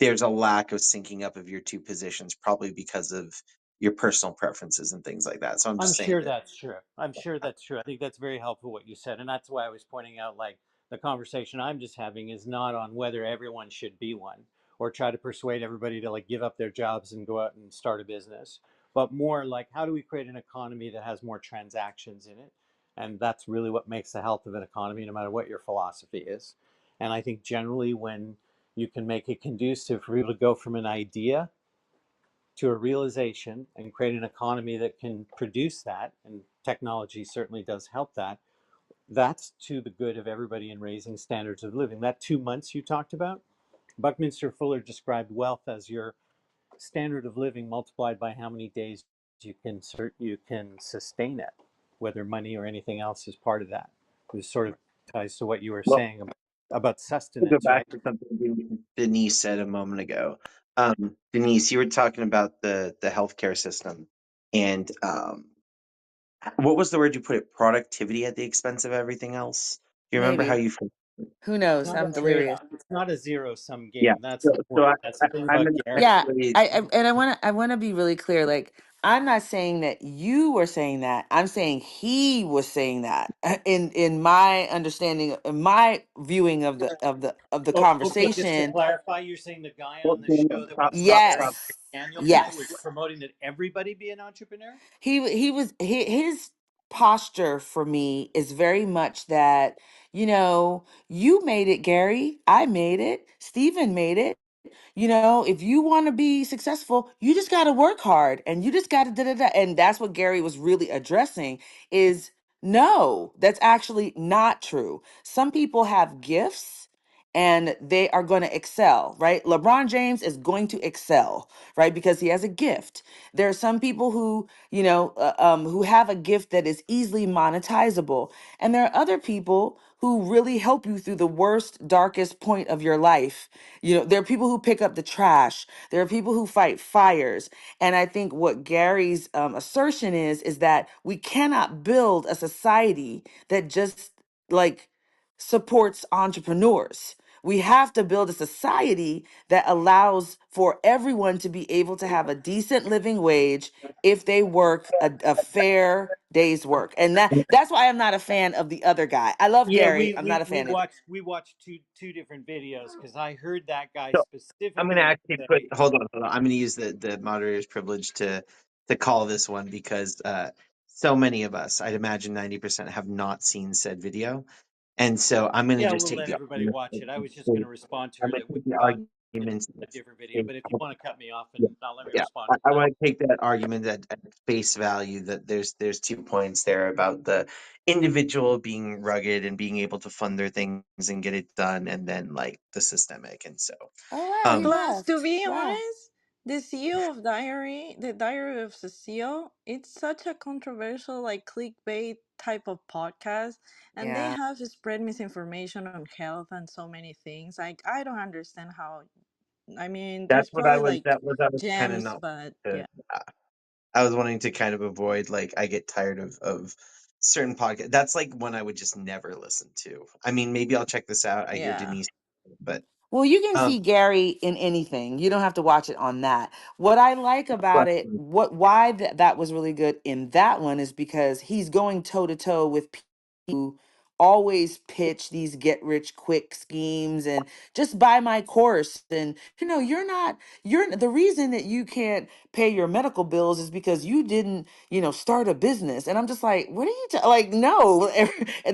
[SPEAKER 3] there's a lack of syncing up of your two positions, probably because of your personal preferences and things like that. So I'm
[SPEAKER 9] I'm
[SPEAKER 3] just saying
[SPEAKER 9] sure
[SPEAKER 3] that.
[SPEAKER 9] that's true. I'm sure that's true. I think that's very helpful what you said. And that's why I was pointing out, like, the conversation I'm just having is not on whether everyone should be one or try to persuade everybody to like give up their jobs and go out and start a business, but more like how do we create an economy that has more transactions in it? And that's really what makes the health of an economy, no matter what your philosophy is. And I think generally when you can make it conducive for people to go from an idea to a realization and create an economy that can produce that, and technology certainly does help that, that's to the good of everybody in raising standards of living. That 2 months you talked about, Buckminster Fuller described wealth as your standard of living multiplied by how many days you can sustain it, whether money or anything else is part of that. It sort of ties to what you were
[SPEAKER 3] Well,
[SPEAKER 9] saying about
[SPEAKER 3] to go
[SPEAKER 9] sustenance,
[SPEAKER 3] back
[SPEAKER 9] right?
[SPEAKER 3] to something Denise said a moment ago. Denise, you were talking about the healthcare system, and what was the word you put it? Productivity at the expense of everything else. Do you remember how
[SPEAKER 2] maybe.
[SPEAKER 3] you?
[SPEAKER 2] Who
[SPEAKER 9] It's
[SPEAKER 2] knows?
[SPEAKER 9] not a
[SPEAKER 2] I'm
[SPEAKER 9] trade-off.
[SPEAKER 2] curious.
[SPEAKER 9] It's not a zero-sum
[SPEAKER 3] Yeah.
[SPEAKER 9] game. That's
[SPEAKER 3] So,
[SPEAKER 9] the
[SPEAKER 3] so
[SPEAKER 9] point. That's the thing
[SPEAKER 3] I'm
[SPEAKER 9] about
[SPEAKER 3] gonna
[SPEAKER 9] Garrett.
[SPEAKER 2] Yeah,
[SPEAKER 3] actually.
[SPEAKER 2] and I want to be really clear. Like, I'm not saying that you were saying that. I'm saying he was saying that. In my understanding, in my viewing of the
[SPEAKER 9] Oh, okay, just to
[SPEAKER 2] conversation.
[SPEAKER 9] clarify, you're saying the guy
[SPEAKER 3] Well,
[SPEAKER 9] on the
[SPEAKER 3] Daniel,
[SPEAKER 9] show that
[SPEAKER 3] stop,
[SPEAKER 9] was
[SPEAKER 3] stop,
[SPEAKER 9] on Gary
[SPEAKER 3] stop.
[SPEAKER 2] Yes,
[SPEAKER 9] Daniel guy was
[SPEAKER 2] yes.
[SPEAKER 9] promoting that everybody be an entrepreneur?
[SPEAKER 2] His posture for me is very much that, you made it, Gary. I made it. Stephen made it. If you want to be successful, you just got to work hard and you just got to da da da. And that's what Gary was really addressing is no, that's actually not true. Some people have gifts and they are going to excel, right? LeBron James is going to excel, right? Because he has a gift. There are some people who have a gift that is easily monetizable. And there are other people who really help you through the worst, darkest point of your life. There are people who pick up the trash. There are people who fight fires. And I think what Gary's assertion is that we cannot build a society that just like supports entrepreneurs. We have to build a society that allows for everyone to be able to have a decent living wage if they work a fair day's work. And that's why I'm not a fan of the other guy. I love
[SPEAKER 9] Yeah,
[SPEAKER 2] Gary.
[SPEAKER 9] we
[SPEAKER 2] I'm not
[SPEAKER 9] we
[SPEAKER 2] a
[SPEAKER 9] we
[SPEAKER 2] fan of.
[SPEAKER 9] watched we watched two different videos because I heard that guy
[SPEAKER 3] So I'm gonna
[SPEAKER 9] specifically
[SPEAKER 3] actually put.
[SPEAKER 9] say,
[SPEAKER 3] Hold on. I'm gonna use the moderator's privilege to call this one because so many of us, I'd imagine 90% have not seen said video, and so I'm gonna
[SPEAKER 9] "Yeah,
[SPEAKER 3] just
[SPEAKER 9] we'll
[SPEAKER 3] take
[SPEAKER 9] let
[SPEAKER 3] the
[SPEAKER 9] everybody
[SPEAKER 3] argument.
[SPEAKER 9] watch it." I was just going to respond to
[SPEAKER 3] I'm
[SPEAKER 9] her
[SPEAKER 3] gonna
[SPEAKER 9] that we
[SPEAKER 3] take the
[SPEAKER 9] saw
[SPEAKER 3] argument.
[SPEAKER 9] a different video, but if you want to cut me off
[SPEAKER 3] Yeah,
[SPEAKER 9] and not let me
[SPEAKER 3] yeah.
[SPEAKER 9] respond to
[SPEAKER 3] I
[SPEAKER 9] that,
[SPEAKER 3] want to take that argument at face value that there's 2 points there about the individual being rugged and being able to fund their things and get it done, and then like the systemic. And so,
[SPEAKER 2] Oh wow, he
[SPEAKER 3] um,
[SPEAKER 5] Plus, to
[SPEAKER 2] left.
[SPEAKER 5] be
[SPEAKER 2] Wow.
[SPEAKER 5] honest, the Diary of Cecile, it's such a controversial, like clickbait type of podcast, and they
[SPEAKER 2] Yeah.
[SPEAKER 5] have spread misinformation on health and so many things. Like, I don't understand how. I mean,
[SPEAKER 3] that's
[SPEAKER 5] there's
[SPEAKER 3] what I
[SPEAKER 5] probably
[SPEAKER 3] was.
[SPEAKER 5] like
[SPEAKER 3] That was I was kind of
[SPEAKER 5] gems,
[SPEAKER 3] not.
[SPEAKER 5] but
[SPEAKER 3] To,
[SPEAKER 5] yeah,
[SPEAKER 3] I was wanting to kind of avoid like I get tired of certain podcasts. That's like one I would just never listen to. I mean, maybe I'll check this out. I hear
[SPEAKER 5] yeah.
[SPEAKER 3] Denise, but
[SPEAKER 2] Well, you can
[SPEAKER 3] um,
[SPEAKER 2] see Gary in anything. You don't have to watch it on that. What I like about
[SPEAKER 3] but
[SPEAKER 2] it, why that was really good in that one is because he's going toe to toe with people who always pitch these get rich quick schemes and just buy my course. And you're the reason that you can't pay your medical bills is because you didn't, start a business. And I'm just like, what are you like? No,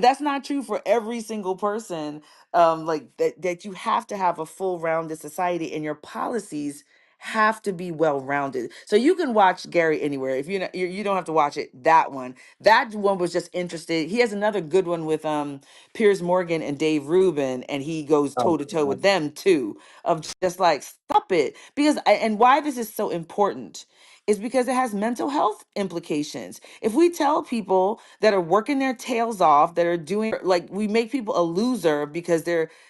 [SPEAKER 2] that's not true for every single person. Like that you have to have a full rounded society and your policies have to be well rounded. So you can watch Gary anywhere. If you don't have to watch it. That one, was just interested. He has another good one with Piers Morgan and Dave Rubin, and he goes
[SPEAKER 3] Oh,
[SPEAKER 2] toe to toe
[SPEAKER 3] God.
[SPEAKER 2] with them too. Of just like stop it, because and why this is so important is because it has mental health implications. If we tell people that are working their tails off, that are doing like we make people a loser because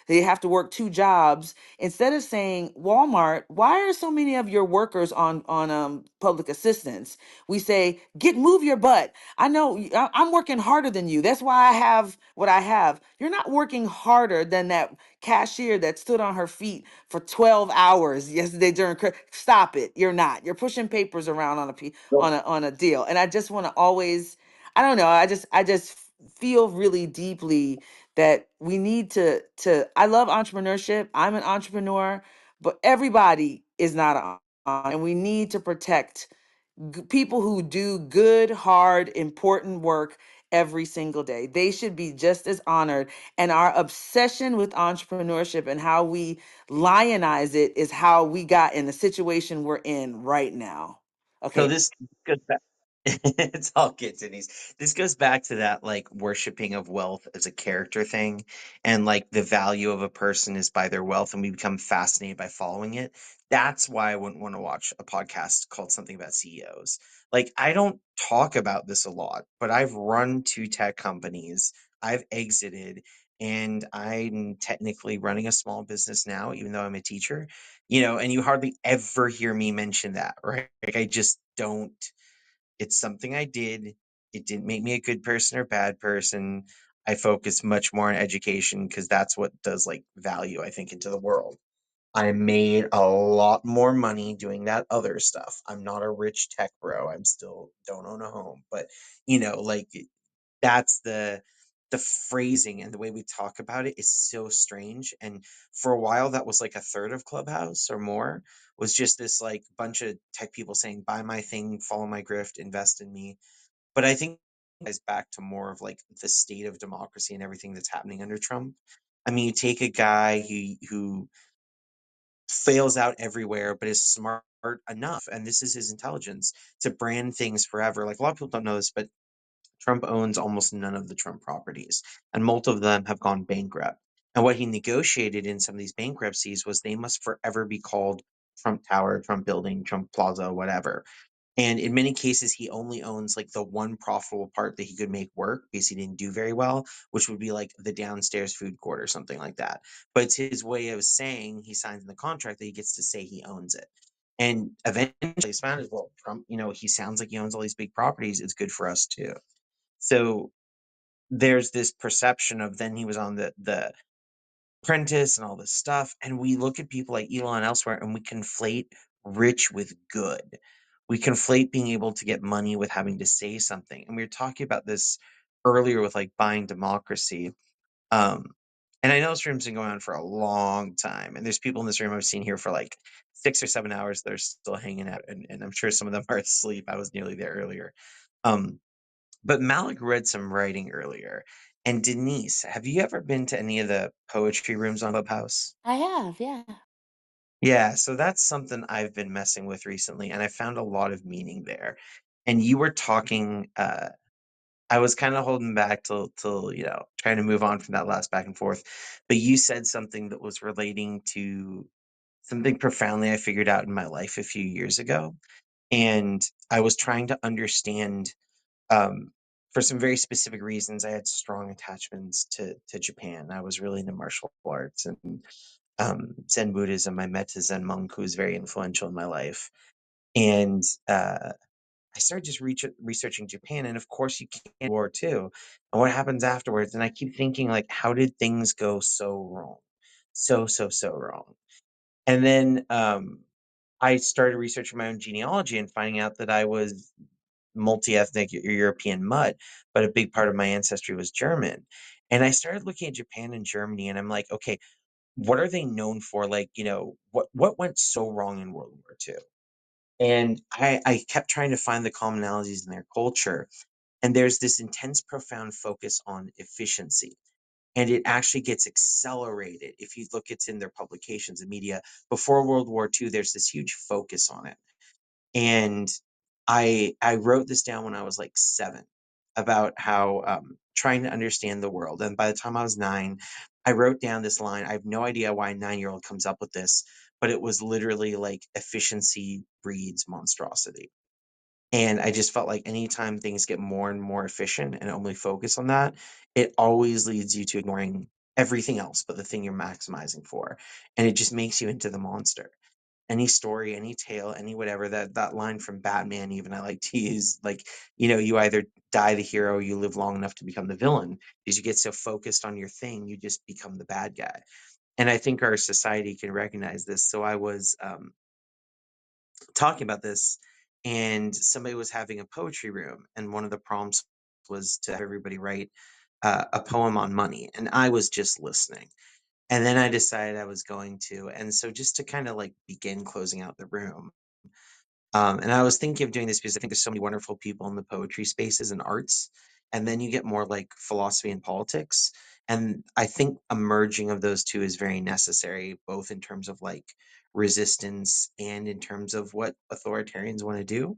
[SPEAKER 2] they have to work two jobs, instead of saying, Walmart, why are so many of your workers on public assistance? We say, move your butt. I know I'm working harder than you. That's why I have what I have. You're not working harder than that cashier that stood on her feet for 12 hours yesterday during stop it. You're not. You're pushing papers around on
[SPEAKER 3] Well,
[SPEAKER 2] on a deal. And I just want to always, I don't know, I just feel really deeply that we need to I love entrepreneurship. I'm an entrepreneur, but everybody is not and we need to protect people who do good, hard, important work every single day. They should be just as honored. And our obsession with entrepreneurship and how we lionize it is how we got in the situation we're in right now.
[SPEAKER 3] so
[SPEAKER 2] Okay.
[SPEAKER 3] this goes back. It's all good, Denise. This goes back to that like worshiping of wealth as a character thing, and like the value of a person is by their wealth, and we become fascinated by following it. That's why I wouldn't want to watch a podcast called something about CEOs. Like I don't talk about this a lot, but I've run two tech companies. I've exited, and I'm technically running a small business now, even though I'm a teacher. And you hardly ever hear me mention that, right? Like I just don't. It's something I did. It didn't make me a good person or bad person. I focus much more on education because that's what does like value, I think, into the world. I made a lot more money doing that other stuff. I'm not a rich tech bro. I'm still don't own a home, but like that's the phrasing and the way we talk about it is so strange. And for a while, that was like a third of Clubhouse or more was just this like bunch of tech people saying, buy my thing, follow my grift, invest in me. But I think it goes back to more of like the state of democracy and everything that's happening under Trump. I mean, you take a guy who fails out everywhere, but is smart enough, and this is his intelligence to brand things forever. Like a lot of people don't know this, but Trump owns almost none of the Trump properties, and most of them have gone bankrupt. And what he negotiated in some of these bankruptcies was they must forever be called Trump Tower, Trump Building, Trump Plaza, whatever. And in many cases, he only owns like the one profitable part that he could make work because he didn't do very well, which would be like the downstairs food court or something like that. But it's his way of saying he signs in the contract that he gets to say he owns it. And eventually it's found as well, Trump, he sounds like he owns all these big properties. It's good for us too. So there's this perception of then he was on the Apprentice and all this stuff, and we look at people like Elon elsewhere, and we conflate rich with good. We conflate being able to get money with having to say something. And we were talking about this earlier with like buying democracy. Um, and I know this room's been going on for a long time, and there's people in this room I've seen here for like 6 or 7 hours. They're still hanging out, and I'm sure some of them are asleep. I was nearly there earlier. Um, but Malik read some writing earlier. And Denise, have you ever been to any of the poetry rooms on Clubhouse?
[SPEAKER 2] I have, yeah.
[SPEAKER 3] Yeah, so that's something I've been messing with recently, and I found a lot of meaning there. And you were talking, I was kind of holding back till trying to move on from that last back and forth. But you said something that was relating to something profoundly I figured out in my life a few years ago. And I was trying to understand um, for some very specific reasons, I had strong attachments to Japan. I was really into martial arts and Zen Buddhism. I met a Zen monk who was very influential in my life, and I started just researching Japan. And of course, you can't war too, and what happens afterwards. And I keep thinking, like, how did things go so wrong, so wrong? And then I started researching my own genealogy and finding out that I was multi-ethnic European mutt, but a big part of my ancestry was German. And I started looking at Japan and Germany, and I'm like, okay, what are they known for? Like, what went so wrong in World War II? And I kept trying to find the commonalities in their culture. And there's this intense, profound focus on efficiency. And it actually gets accelerated. If you look, it's in their publications and media. Before World War II, there's this huge focus on it. And I wrote this down when I was like 7 about how trying to understand the world. And by the time I was 9, I wrote down this line. I have no idea why a 9-year-old comes up with this, but it was literally like efficiency breeds monstrosity. And I just felt like anytime things get more and more efficient and only focus on that, it always leads you to ignoring everything else but the thing you're maximizing for. And it just makes you into the monster. Any story, any tale, any whatever, that line from Batman, even I like to use, like, you either die the hero or you live long enough to become the villain, because you get so focused on your thing, you just become the bad guy. And I think our society can recognize this. So I was talking about this, and somebody was having a poetry room, and one of the prompts was to have everybody write a poem on money, and I was just listening. And then I decided I was going to, and so just to kind of like begin closing out the room. And I was thinking of doing this because I think there's so many wonderful people in the poetry spaces and arts. And then you get more like philosophy and politics. And I think a merging of those two is very necessary, both in terms of like resistance and in terms of what authoritarians want to do.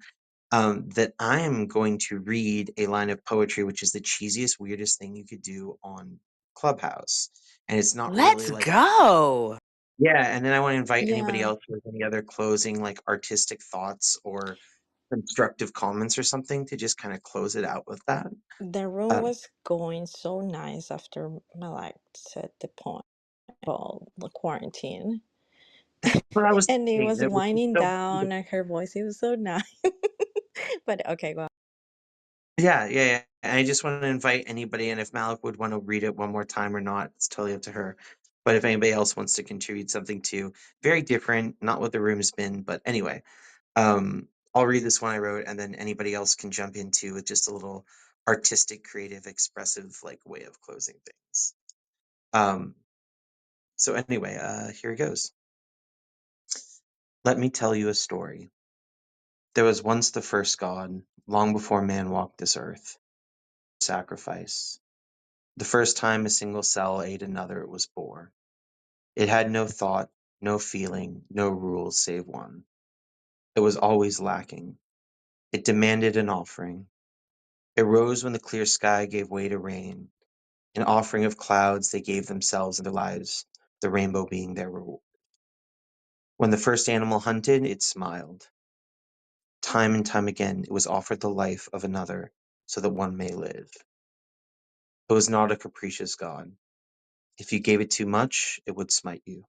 [SPEAKER 3] That I am going to read a line of poetry, which is the cheesiest, weirdest thing you could do on Clubhouse. And it's not really
[SPEAKER 2] Let's
[SPEAKER 3] like,
[SPEAKER 2] go.
[SPEAKER 3] yeah. And then I want to invite anybody
[SPEAKER 5] Yeah,
[SPEAKER 3] else with any other closing, like artistic thoughts or constructive comments or something to just kind of close it out with that.
[SPEAKER 5] the room
[SPEAKER 3] Uh,
[SPEAKER 5] was going so nice after Malak said the point about the quarantine.
[SPEAKER 3] but I was
[SPEAKER 5] And it
[SPEAKER 3] thinking
[SPEAKER 5] was
[SPEAKER 3] that was just
[SPEAKER 5] winding
[SPEAKER 3] so
[SPEAKER 5] down,
[SPEAKER 3] beautiful.
[SPEAKER 5] and her voice, it was so nice. But okay, go on.
[SPEAKER 3] Yeah, yeah, yeah. And I just want to invite anybody, and if Malik would want to read it one more time or not, it's totally up to her. But if anybody else wants to contribute something too, very different, not what the room's been, but anyway, I'll read this one I wrote, and then anybody else can jump into with just a little artistic, creative, expressive like way of closing things. Um, so anyway, here it goes. Let me tell you a story. There was once the first God, long before man walked this earth. Sacrifice. The first time a single cell ate another it was born. It had no thought, no feeling, no rules save one. It was always lacking. It demanded an offering. It rose when the clear sky gave way to rain. An offering of clouds they gave themselves and their lives, the rainbow being their reward. When the first animal hunted, it smiled. Time and time again it was offered the life of another so that one may live. It was not a capricious God. If you gave it too much, it would smite you.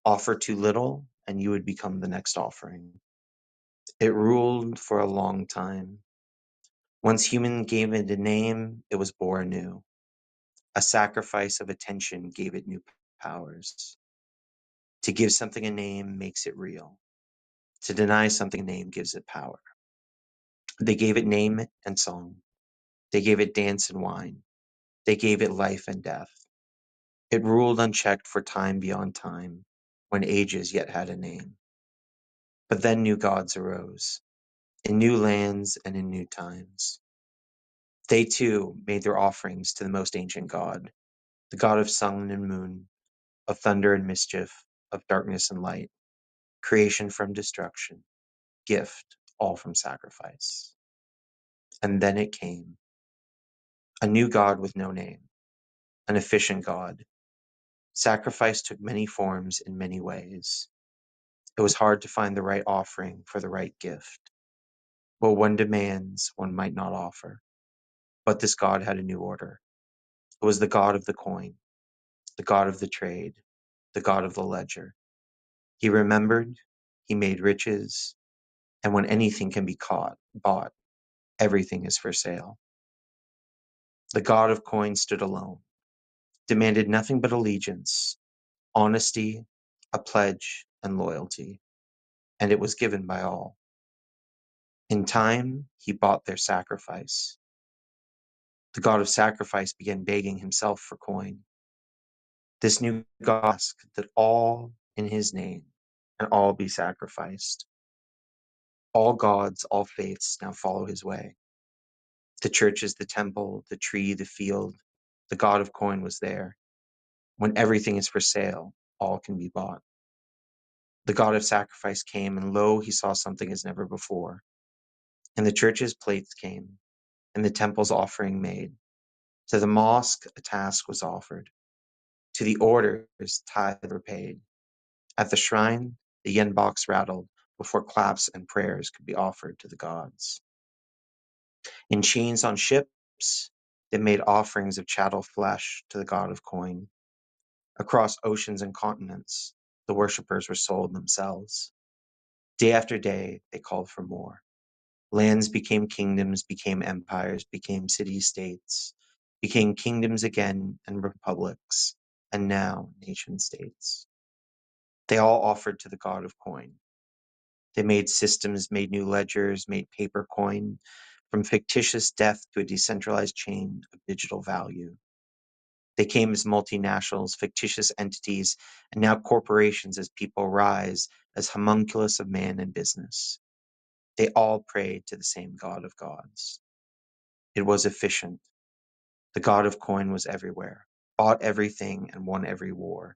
[SPEAKER 3] Offer too little, and you would become the next offering. It ruled for a long time. Once human gave it a name, it was born anew. A sacrifice of attention gave it new powers. To give something a name makes it real. To deny something a name gives it power. They gave it name and song. They gave it dance and wine. They gave it life and death. It ruled unchecked for time beyond time, when ages yet had a name. But then new gods arose, in new lands and in new times. They too made their offerings to the most ancient God, the God of sun and moon, of thunder and mischief, of darkness and light, creation from destruction, gift all from sacrifice. And then it came, a new God with no name, an efficient God. Sacrifice took many forms in many ways. It was hard to find the right offering for the right gift. What one demands, one might not offer. But this God had a new order. It was the God of the coin, the God of the trade, the God of the ledger. He remembered, he made riches, and when anything can be bought, everything is for sale. The God of coin stood alone, demanded nothing but allegiance, honesty, a pledge, and loyalty, and it was given by all. In time, he bought their sacrifice. The God of sacrifice began begging himself for coin. This new God asked that all in his name and all be sacrificed. All gods, all faiths now follow his way. The church is the temple, the tree, the field, The god of coin was there. When everything is for sale, all can be bought. The god of sacrifice came, and lo, he saw something as never before. And the church's plates came, and the temple's offering made. To the mosque a task was offered. To the orders tithe were paid. At the shrine the yen box rattled before claps and prayers could be offered to the gods. In chains on ships they made offerings of chattel flesh to the god of coin. Across oceans and continents the worshippers were sold themselves. Day after day they called for more. Lands became kingdoms, became empires, became city-states, became kingdoms again and republics, and now nation-states. They all offered to the god of coin. They made systems, made new ledgers, made paper coin, from fictitious death to a decentralized chain of digital value. They came as multinationals, fictitious entities, and now corporations as people rise as homunculus of man and business. They all prayed to the same god of gods. It was efficient. The god of coin was everywhere, bought everything and won every war.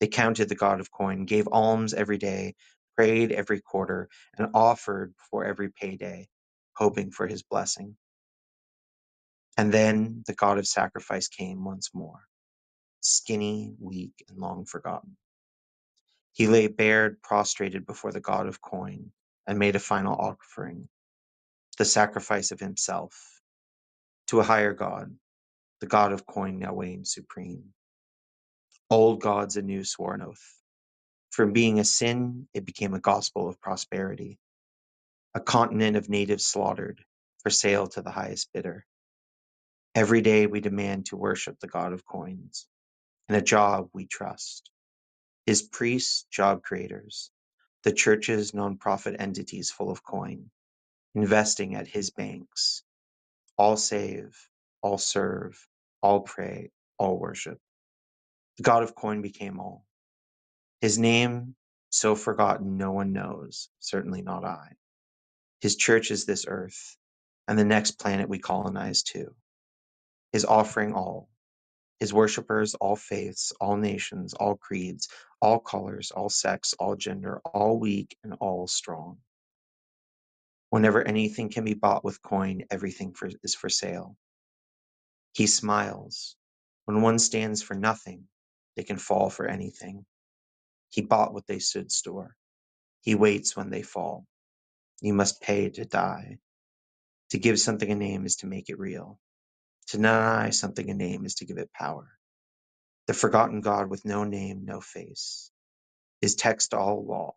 [SPEAKER 3] They counted the god of coin, gave alms every day, prayed every quarter, and offered before every payday, hoping for his blessing. And then the god of sacrifice came once more, skinny, weak, and long forgotten. He lay bared, prostrated before the god of coin, and made a final offering, the sacrifice of himself. To a higher god, the god of coin now reigned supreme. Old gods anew swore an oath. From being a sin, it became a gospel of prosperity, a continent of natives slaughtered, for sale to the highest bidder. Every day we demand to worship the god of coins. In a job we trust. His priests, job creators. The churches, non-profit entities full of coin, investing at his banks. All save, all serve, all pray, all worship. The god of coin became all. His name, so forgotten no one knows, certainly not I. His church is this earth, and the next planet we colonize too. His offering all, his worshippers, all faiths, all nations, all creeds, all colors, all sex, all gender, all weak and all strong. Whenever anything can be bought with coin, everything is for sale. He smiles. When one stands for nothing, they can fall for anything. He bought what they stood store. He waits when they fall. You must pay to die. To give something a name is to make it real. To deny something a name is to give it power. The forgotten God with no name, no face. His text all law.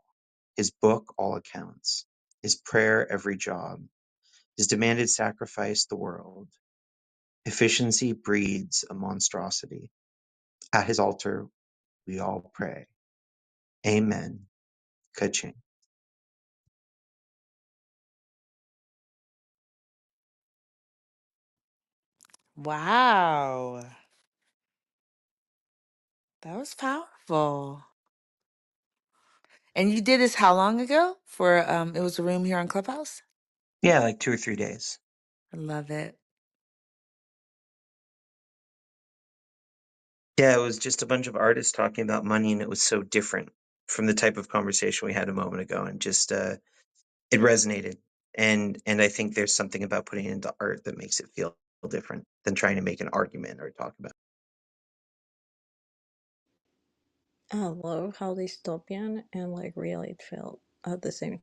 [SPEAKER 3] His book all accounts. His prayer every job. His demanded sacrifice the world. Efficiency breeds a monstrosity. At his altar we all pray. Amen. Ka-ching.
[SPEAKER 2] Wow. That was powerful. And you did this how long ago? For it was a room here on Clubhouse?
[SPEAKER 3] Yeah, like 2 or 3 days.
[SPEAKER 2] I love it.
[SPEAKER 3] Yeah, it was just a bunch of artists talking about money, and it was so different from the type of conversation we had a moment ago, and just it resonated. And I think there's something about putting it into art that makes it feel different than trying to make an argument or talk about.
[SPEAKER 5] I love how dystopian and like real it felt at the same.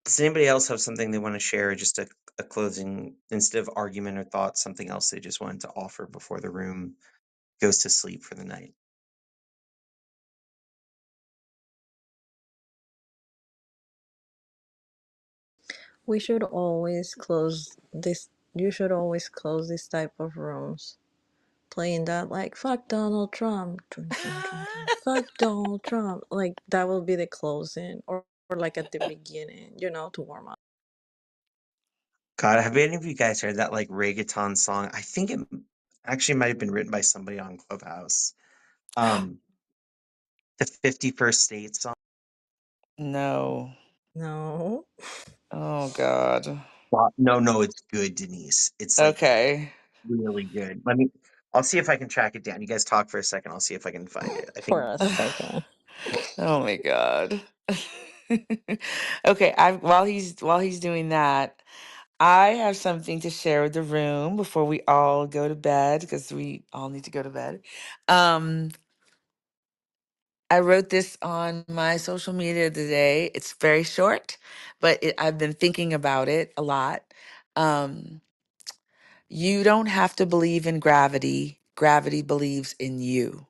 [SPEAKER 3] Does anybody else have something they want to share? Just a closing, instead of argument or thought, something else they just wanted to offer before the room goes to sleep for the night.
[SPEAKER 5] We should always close this. You should always close this type of rooms. Playing that like fuck Donald Trump, dun, dun, dun, dun, fuck Donald Trump. Like that will be the closing, or like at the beginning, to warm up.
[SPEAKER 3] God, have any of you guys heard that like reggaeton song? I think it actually might have been written by somebody on Clubhouse. Um, The 51st State song.
[SPEAKER 2] No.
[SPEAKER 5] No.
[SPEAKER 2] Oh God.
[SPEAKER 3] Well, no, no, it's good, Denise. It's like
[SPEAKER 2] Okay.
[SPEAKER 3] really good. I'll see if I can track it down. You guys talk for a second. I'll see if I can find it. I
[SPEAKER 5] For
[SPEAKER 3] think
[SPEAKER 5] a second.
[SPEAKER 2] Oh my God. Okay, I while he's doing that, I have something to share with the room before we all go to bed because we all need to go to bed. Um, I wrote this on my social media today. It's very short, but I've been thinking about it a lot. Um, you don't have to believe in gravity. Gravity believes in you.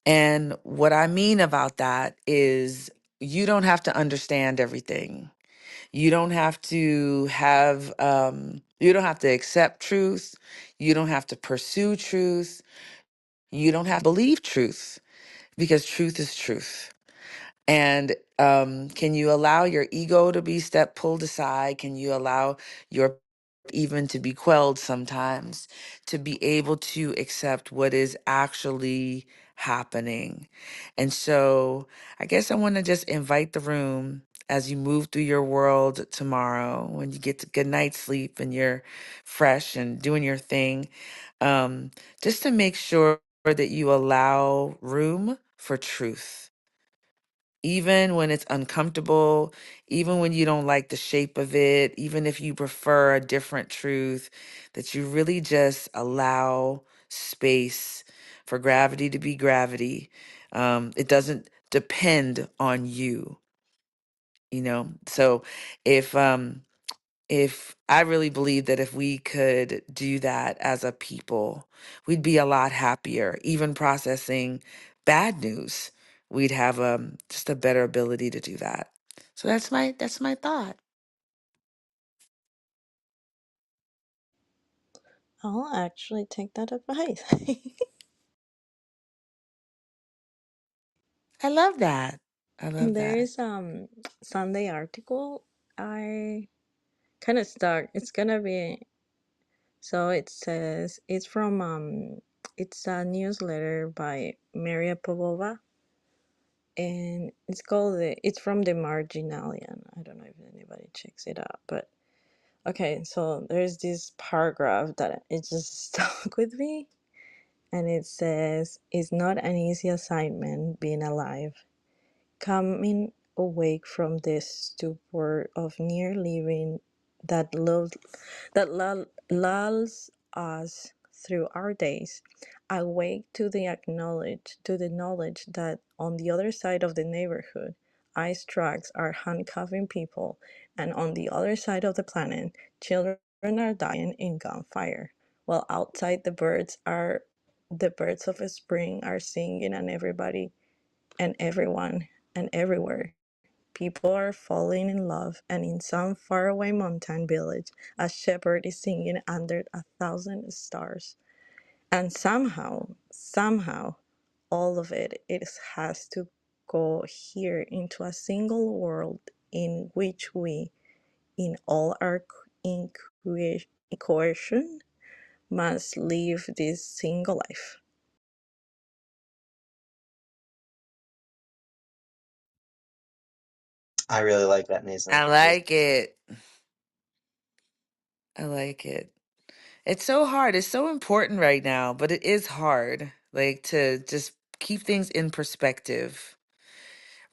[SPEAKER 2] And what I mean about that is you don't have to understand everything. You don't have to accept truth. You don't have to pursue truth. You don't have to believe truth because truth is truth. And can you allow your ego to be pulled aside? Can you allow your even to be quelled sometimes to be able to accept what is actually happening? And so I guess I want to just invite the room as you move through your world tomorrow, when you get to good night's sleep and you're fresh and doing your thing, um, just to make sure that you allow room for truth even when it's uncomfortable, even when you don't like the shape of it, even if you prefer a different truth, that you really just allow space for gravity to be gravity. It doesn't depend on you, you know? So if I really believe that if we could do that as a people, we'd be a lot happier. Even processing bad news, we'd have just a better ability to do that. So that's my thought.
[SPEAKER 5] I'll actually take that advice.
[SPEAKER 2] I love that. I love
[SPEAKER 5] There
[SPEAKER 2] that.
[SPEAKER 5] is Sunday article I kind of stuck. It's gonna be so it says it's from it's a newsletter by Maria Povova, and it's from the Marginalian. I don't know if anybody checks it out, but okay, so there's this paragraph that it just stuck with me, and it says, "It's not an easy assignment being alive. Coming awake from this stupor of near living that lulls us through our days, awake to the knowledge that on the other side of the neighborhood, ice trucks are handcuffing people, and on the other side of the planet, children are dying in gunfire, while outside the birds of spring are singing, and everybody and everyone and everywhere. People are falling in love, and in some faraway mountain village, a shepherd is singing under 1,000 stars. And somehow, all of it has to go here into a single world in which we, in all our coercion, must live this single life."
[SPEAKER 3] I really like that, Nathan.
[SPEAKER 2] I like it. I like it. It's so hard. It's so important right now, but it is hard, like to just keep things in perspective.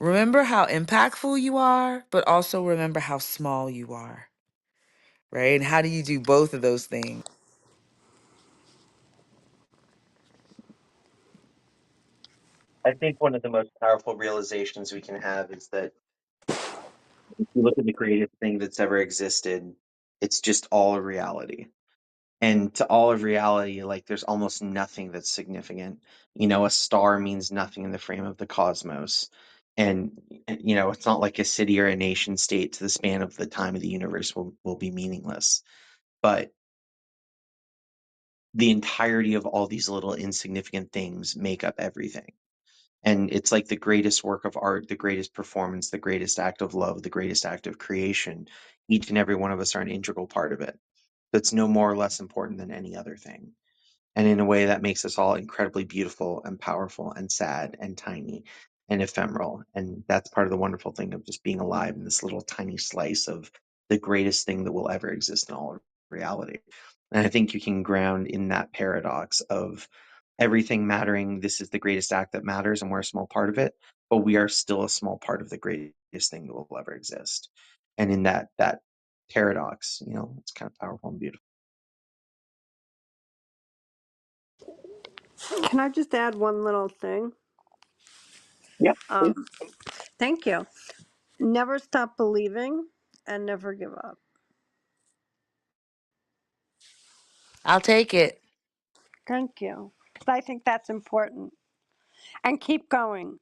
[SPEAKER 2] Remember how impactful you are, but also remember how small you are, right? And how do you do both of those things?
[SPEAKER 3] I think one of the most powerful realizations we can have is that if you look at the greatest thing that's ever existed, it's just all a reality. And to all of reality, like there's almost nothing that's significant. A star means nothing in the frame of the cosmos. And it's not like a city or a nation state to the span of the time of the universe will be meaningless. But the entirety of all these little insignificant things make up everything. And it's like the greatest work of art, the greatest performance, the greatest act of love, the greatest act of creation. Each and every one of us are an integral part of it. That's no more or less important than any other thing. and in a way that makes us all incredibly beautiful and powerful and sad and tiny and ephemeral. And that's part of the wonderful thing of just being alive in this little tiny slice of the greatest thing that will ever exist in all of reality. And I think you can ground in that paradox of everything mattering. This is the greatest act that matters, and we're a small part of it, but we are still a small part of the greatest thing that will ever exist. And in that paradox, it's kind of powerful and beautiful.
[SPEAKER 10] Can I just add one little thing?
[SPEAKER 3] Yeah.
[SPEAKER 10] Um, thank you. Never stop believing and never give up.
[SPEAKER 2] I'll take it.
[SPEAKER 10] Thank you. 'Cause I think that's important. And keep going.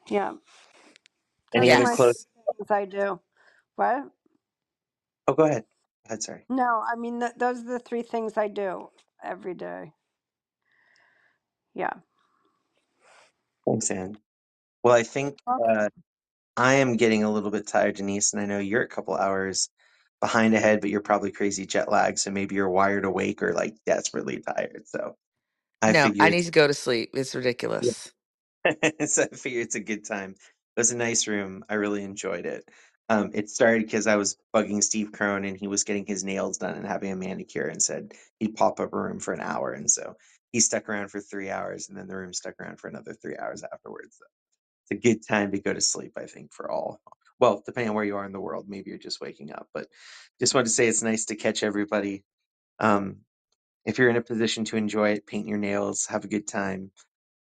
[SPEAKER 10] Yeah.
[SPEAKER 3] Any
[SPEAKER 10] Those are
[SPEAKER 3] other
[SPEAKER 10] my
[SPEAKER 3] close?
[SPEAKER 2] Yes.
[SPEAKER 10] things I do. What?
[SPEAKER 3] Oh, go ahead. Go ahead. Sorry.
[SPEAKER 10] No, I mean, those are the three things I do every day. Yeah.
[SPEAKER 3] Thanks, Anne. Well, I think
[SPEAKER 10] Welcome.
[SPEAKER 3] I am getting a little bit tired, Denise, and I know you're a couple hours behind ahead, but you're probably crazy jet lag, so maybe you're wired awake or like desperately tired. So I
[SPEAKER 2] No, I
[SPEAKER 3] figure
[SPEAKER 2] need to go to sleep. It's ridiculous.
[SPEAKER 3] so I figure it's a good time. It was a nice room. I really enjoyed it. It started because I was bugging Steve Crone and he was getting his nails done and having a manicure and said he'd pop up a room for an hour. And so he stuck around for 3 hours and then the room stuck around for another 3 hours afterwards. So it's a good time to go to sleep, I think, for all. Well, depending on where you are in the world, maybe you're just waking up. But just wanted to say it's nice to catch everybody. Um, if you're in a position to enjoy it, paint your nails, have a good time,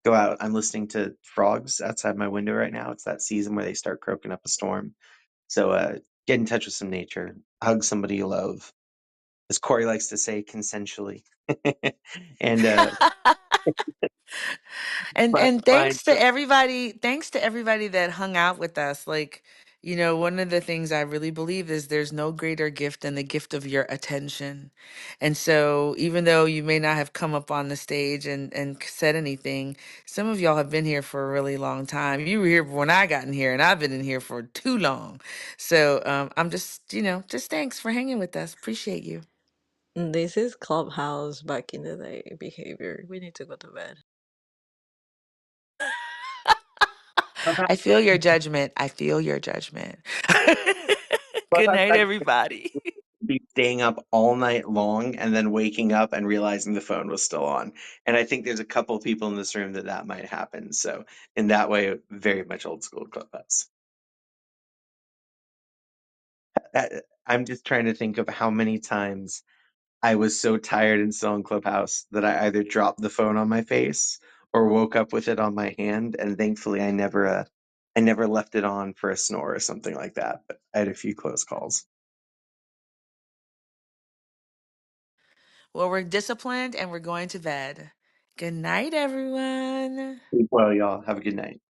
[SPEAKER 3] go out. I'm listening to frogs outside my window right now. It's that season where they start croaking up a storm. So get in touch with some nature. Hug somebody you love. As Corey likes to say, consensually. and
[SPEAKER 2] And
[SPEAKER 3] find
[SPEAKER 2] thanks to everybody that hung out with us. Like, one of the things I really believe is there's no greater gift than the gift of your attention. And so even though you may not have come up on the stage and said anything, some of y'all have been here for a really long time. You were here when I got in here, and I've been in here for too long. So I'm just, just thanks for hanging with us. Appreciate you.
[SPEAKER 5] This is Clubhouse back in the day behavior. We need to go to bed.
[SPEAKER 2] I feel your judgment. I feel your judgment. Good
[SPEAKER 3] Clubhouse
[SPEAKER 2] night,
[SPEAKER 3] back
[SPEAKER 2] everybody.
[SPEAKER 3] be staying up all night long and then waking up and realizing the phone was still on. And I think there's a couple people in this room that might happen. So in that way, very much old school Clubhouse. I'm just trying to think of how many times I was so tired and still in Clubhouse that I either dropped the phone on my face or woke up with it on my hand. And thankfully, I never left it on for a snore or something like that. But I had a few close calls.
[SPEAKER 2] Well, we're disciplined and we're going to bed. Good night, everyone.
[SPEAKER 3] Well, y'all have a good night.